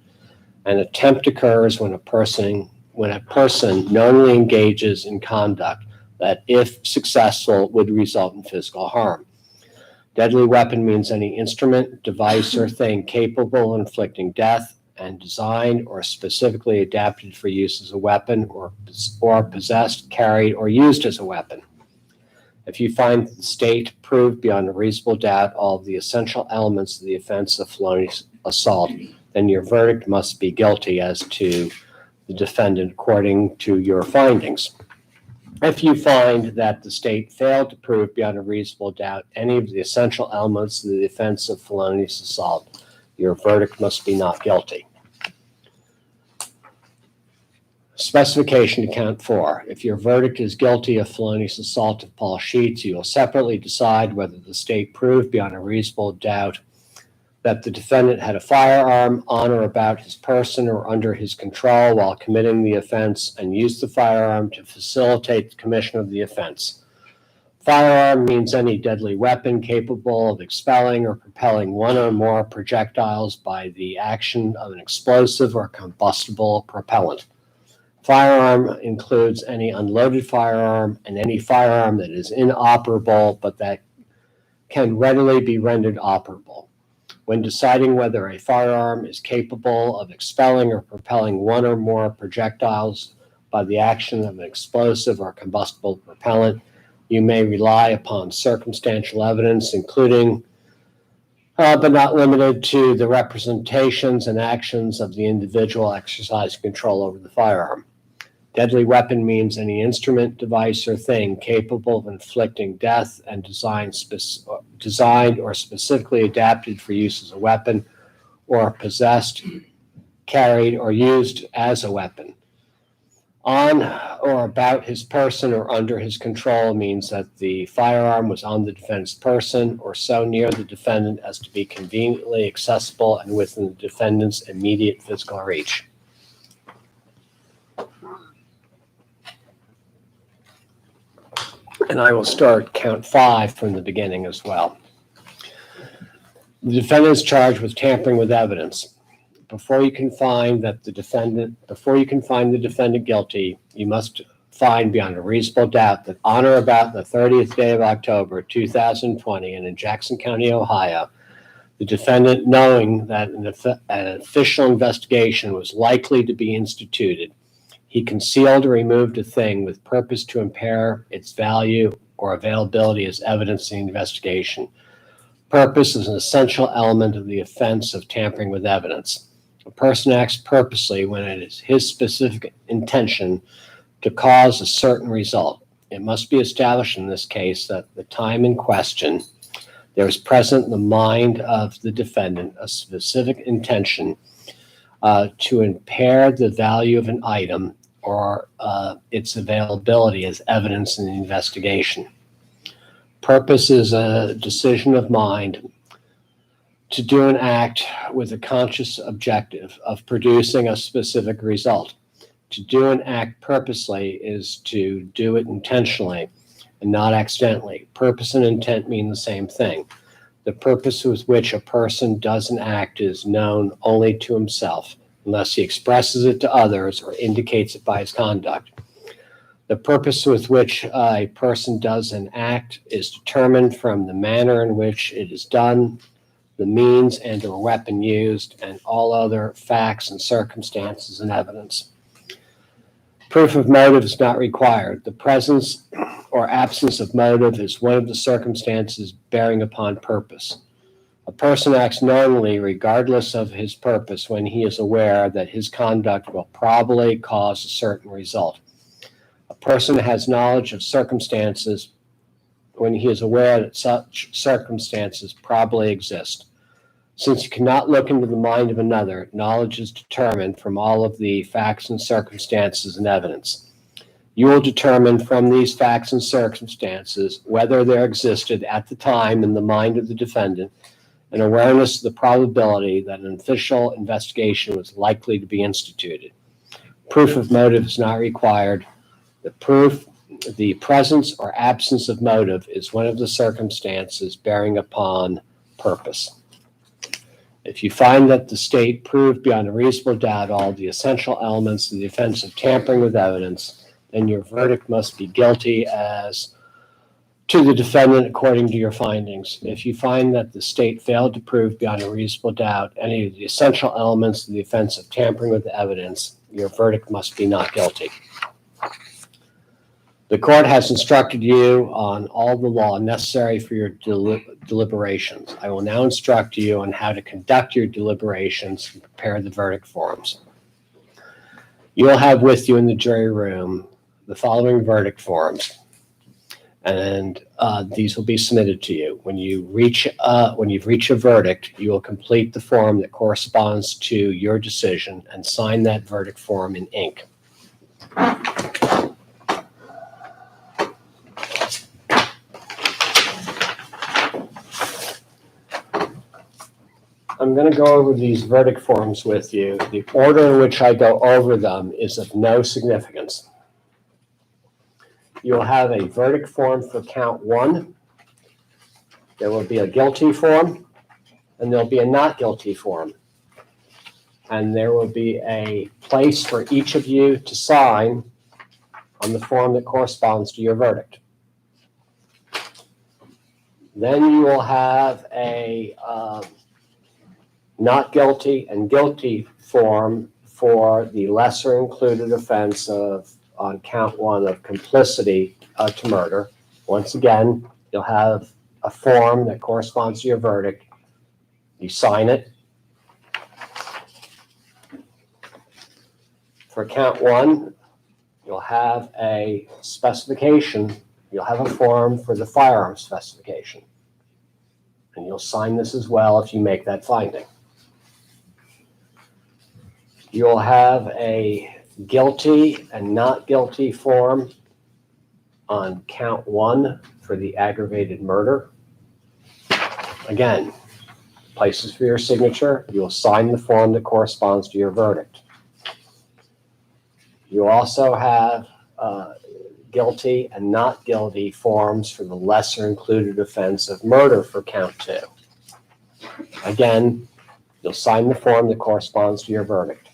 An attempt occurs when a person knowingly engages in conduct that, if successful, would result in physical harm. Deadly weapon means any instrument, device, or thing capable of inflicting death and designed or specifically adapted for use as a weapon or possessed, carried, or used as a weapon. If you find the state proved beyond a reasonable doubt all of the essential elements of the offense of felonious assault, then your verdict must be guilty as to the defendant according to your findings. If you find that the state failed to prove beyond a reasonable doubt any of the essential elements of the offense of felonious assault, your verdict must be not guilty. Specification to count 4. If your verdict is guilty of felonious assault of Paul Sheets, you will separately decide whether the state proved beyond a reasonable doubt that the defendant had a firearm on or about his person or under his control while committing the offense and used the firearm to facilitate the commission of the offense. Firearm means any deadly weapon capable of expelling or propelling one or more projectiles by the action of an explosive or combustible propellant. Firearm includes any unloaded firearm and any firearm that is inoperable but that can readily be rendered operable. When deciding whether a firearm is capable of expelling or propelling one or more projectiles by the action of an explosive or combustible propellant, you may rely upon circumstantial evidence, including but not limited to the representations and actions of the individual exercising control over the firearm. Deadly weapon means any instrument, device, or thing capable of inflicting death and designed or specifically adapted for use as a weapon or possessed, carried, or used as a weapon. On or about his person or under his control means that the firearm was on the defendant's person or so near the defendant as to be conveniently accessible and within the defendant's immediate physical reach. And I will start count 5 from the beginning as well. The defendant is charged with tampering with evidence. Before you can find the defendant guilty, you must find beyond a reasonable doubt that on or about the 30th day of October 2020 and in Jackson County, Ohio, The defendant, knowing that an official investigation was likely to be instituted, he concealed or removed a thing with purpose to impair its value or availability as evidence in the investigation. Purpose is an essential element of the offense of tampering with evidence. A person acts purposely when it is his specific intention to cause a certain result. It must be established in this case that the time in question, there is present in the mind of the defendant a specific intention to impair the value of an item or its availability as evidence in the investigation. Purpose is a decision of mind to do an act with a conscious objective of producing a specific result. To do an act purposely is to do it intentionally and not accidentally. Purpose and intent mean the same thing. The purpose with which a person does an act is known only to himself, unless he expresses it to others or indicates it by his conduct. The purpose with which a person does an act is determined from the manner in which it is done, the means and or weapon used, and all other facts and circumstances and evidence. Proof of motive is not required. The presence or absence of motive is one of the circumstances bearing upon purpose. A person acts knowingly regardless of his purpose when he is aware that his conduct will probably cause a certain result. A person has knowledge of circumstances when he is aware that such circumstances probably exist. Since you cannot look into the mind of another, knowledge is determined from all of the facts and circumstances and evidence. You will determine from these facts and circumstances whether there existed at the time in the mind of the defendant an awareness of the probability that an official investigation was likely to be instituted. Proof of motive is not required. The presence or absence of motive is one of the circumstances bearing upon purpose. If you find that the state proved beyond a reasonable doubt all the essential elements of the offense of tampering with evidence, then your verdict must be guilty as to the defendant according to your findings. If you find that the state failed to prove beyond a reasonable doubt any of the essential elements of the offense of tampering with evidence, your verdict must be not guilty. The court has instructed you on all the law necessary for your deliberations. I will now instruct you on how to conduct your deliberations and prepare the verdict forms. You will have with you in the jury room the following verdict forms, and these will be submitted to you. When you've reached a verdict, you will complete the form that corresponds to your decision and sign that verdict form in ink. I'm going to go over these verdict forms with you. The order in which I go over them is of no significance. You'll have a verdict form for count 1. There will be a guilty form, and there'll be a not guilty form. And there will be a place for each of you to sign on the form that corresponds to your verdict. Then you will have a not guilty and guilty form for the lesser included offense of, on count 1, of complicity to murder. Once again, you'll have a form that corresponds to your verdict. You sign it. For count 1, you'll have a specification. You'll have a form for the firearm specification. And you'll sign this as well if you make that finding. You'll have a guilty and not guilty form on count 1 for the aggravated murder. Again, places for your signature. You'll sign the form that corresponds to your verdict. You also have guilty and not guilty forms for the lesser included offense of murder for count 2. Again, you'll sign the form that corresponds to your verdict.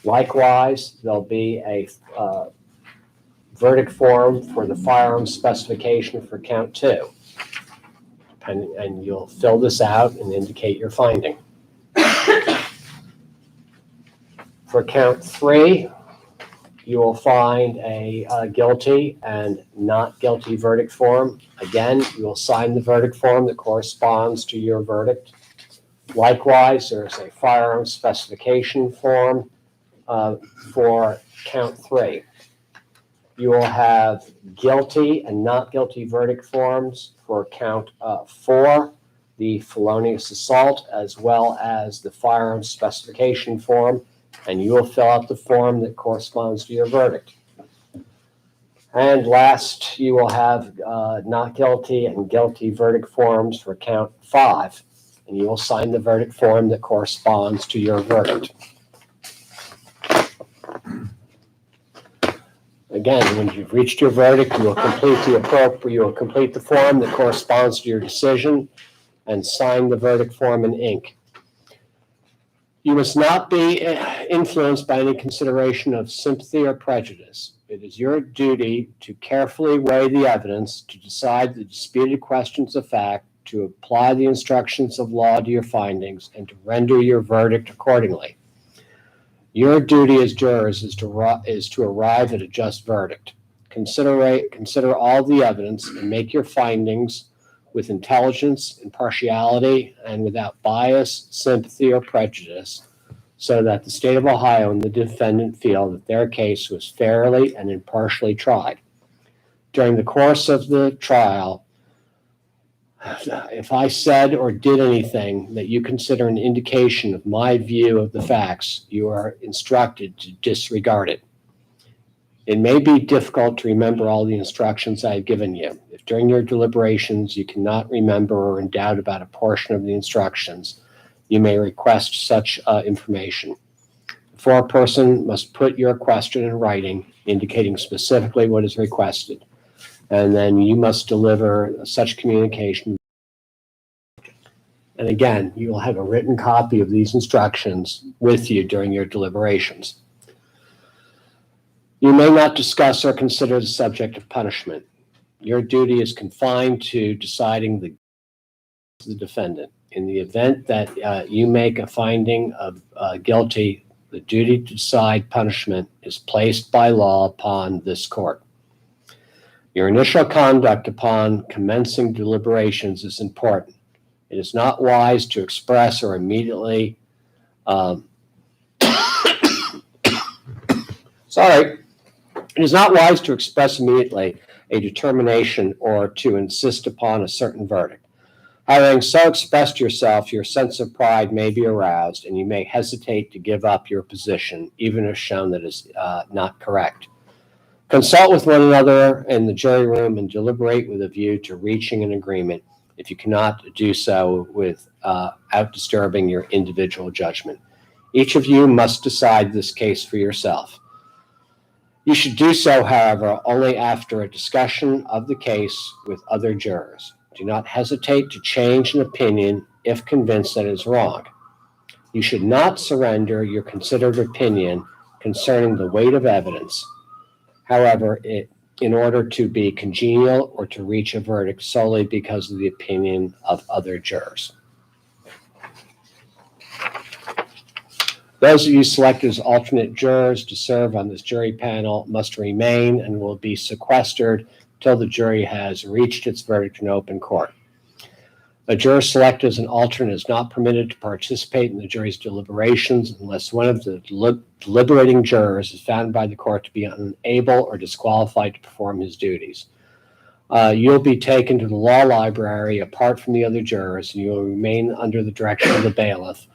Likewise, there'll be a verdict form for the firearm specification for count 2. and you'll fill this out and indicate your finding. For count 3, you will find a guilty and not guilty verdict form. Again, you will sign the verdict form that corresponds to your verdict. Likewise, there's a firearm specification form for count 3. You will have guilty and not guilty verdict forms for count 4, the felonious assault, as well as the firearm specification form, and you will fill out the form that corresponds to your verdict. And last, you will have not guilty and guilty verdict forms for count 5, and you will sign the verdict form that corresponds to your verdict. Again, when you've reached your verdict, you will complete the form that corresponds to your decision and sign the verdict form in ink. You must not be influenced by any consideration of sympathy or prejudice. It is your duty to carefully weigh the evidence, to decide the disputed questions of fact, to apply the instructions of law to your findings, and to render your verdict accordingly. Your duty as jurors is to arrive at a just verdict. Consider all the evidence and make your findings with intelligence, impartiality, and without bias, sympathy, or prejudice, so that the state of Ohio and the defendant feel that their case was fairly and impartially tried. During the course of the trial, if I said or did anything that you consider an indication of my view of the facts, you are instructed to disregard it. It may be difficult to remember all the instructions I have given you. If during your deliberations you cannot remember or are in doubt about a portion of the instructions, you may request such information. The foreperson must put your question in writing, indicating specifically what is requested, and then you must deliver such communication. And again, you will have a written copy of these instructions with you during your deliberations. You may not discuss or consider the subject of punishment. Your duty is confined to deciding the defendant. In the event that you make a finding of guilty, the duty to decide punishment is placed by law upon this court. Your initial conduct upon commencing deliberations is important. It is not wise to express or immediately It is not wise to express immediately a determination or to insist upon a certain verdict. Having so expressed yourself, your sense of pride may be aroused, and you may hesitate to give up your position, even if shown that is not correct. Consult with one another in the jury room and deliberate with a view to reaching an agreement if you cannot do so without disturbing your individual judgment. Each of you must decide this case for yourself. You should do so, however, only after a discussion of the case with other jurors. Do not hesitate to change an opinion if convinced that it is wrong. You should not surrender your considered opinion concerning the weight of evidence, however, in order to be congenial or to reach a verdict solely because of the opinion of other jurors. Those of you selected as alternate jurors to serve on this jury panel must remain and will be sequestered until the jury has reached its verdict in open court. A juror selected as an alternate is not permitted to participate in the jury's deliberations unless one of the deliberating jurors is found by the court to be unable or disqualified to perform his duties. You'll be taken to the law library apart from the other jurors, and you will remain under the direction of the bailiff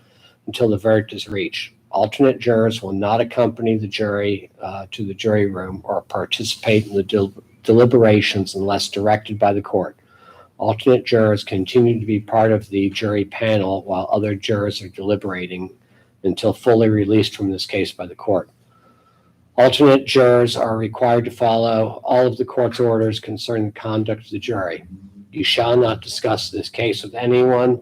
until the verdict is reached. Alternate jurors will not accompany the jury to the jury room or participate in the deliberations unless directed by the court. Alternate jurors continue to be part of the jury panel while other jurors are deliberating until fully released from this case by the court. Alternate jurors are required to follow all of the court's orders concerning the conduct of the jury. You shall not discuss this case with anyone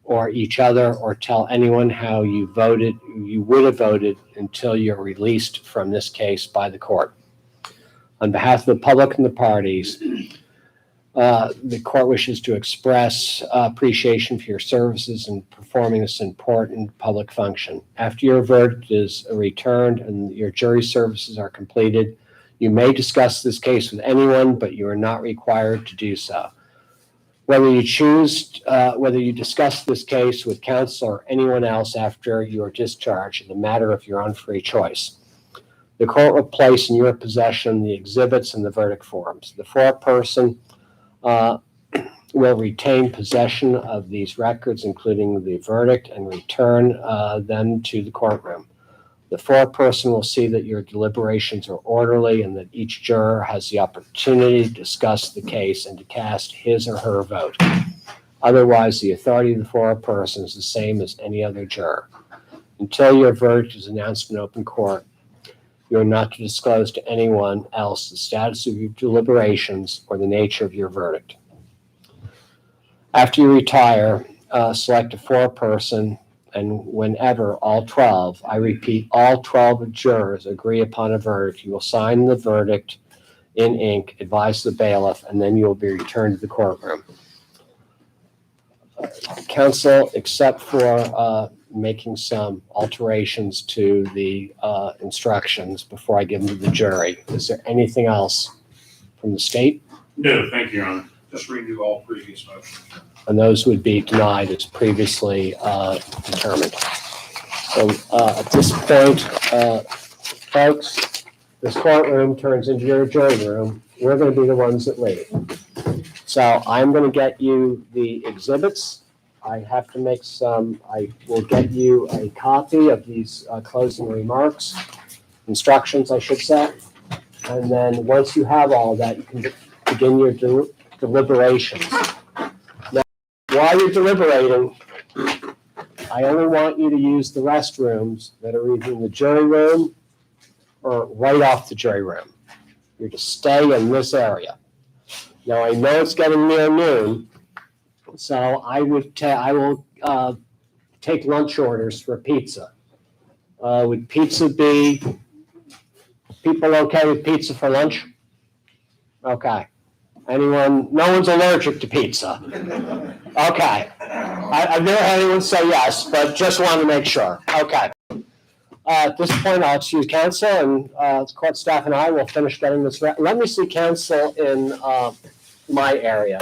or each other, or tell anyone how you would have voted until you're released from this case by the court. On behalf of the public and the parties, The court wishes to express appreciation for your services in performing this important public function. After your verdict is returned and your jury services are completed, you may discuss this case with anyone, but you are not required to do so. Whether you discuss this case with counsel or anyone else after you are discharged is a matter of your own free choice. The court will place in your possession the exhibits and the verdict forms. The foreperson will retain possession of these records, including the verdict, and return them to the courtroom. The foreperson will see that your deliberations are orderly and that each juror has the opportunity to discuss the case and to cast his or her vote. Otherwise, the authority of the foreperson is the same as any other juror. Until your verdict is announced in open court, you are not to disclose to anyone else the status of your deliberations or the nature of your verdict. After you retire, select a foreperson, and whenever all 12, I repeat, all 12 jurors agree upon a verdict, you will sign the verdict in ink, advise the bailiff, and then you will be returned to the courtroom. Counsel, except for making some alterations to the instructions before I give them to the jury, is there anything else from the state? No, thank you, Your Honor. Just renew all previous motions. And those would be denied as previously determined. So at this point, folks, this courtroom turns into your jury room. We're going to be the ones that leave. So I'm going to get you the exhibits. I have to make I will get you a copy of these closing remarks, instructions, I should say. And then once you have all that, you can begin your deliberations. While you're deliberating, I only want you to use the restrooms that are either in the jury room or right off the jury room. You're to stay in this area. Now, I know it's getting near noon, so I will take lunch orders for pizza. Would pizza be, people okay with pizza for lunch? Okay. Anyone, no one's allergic to pizza. Okay. I've never had anyone say yes, but just want to make sure. Okay. At this point, I'll excuse counsel, and the court staff and I will finish getting this. Let me see counsel in my area.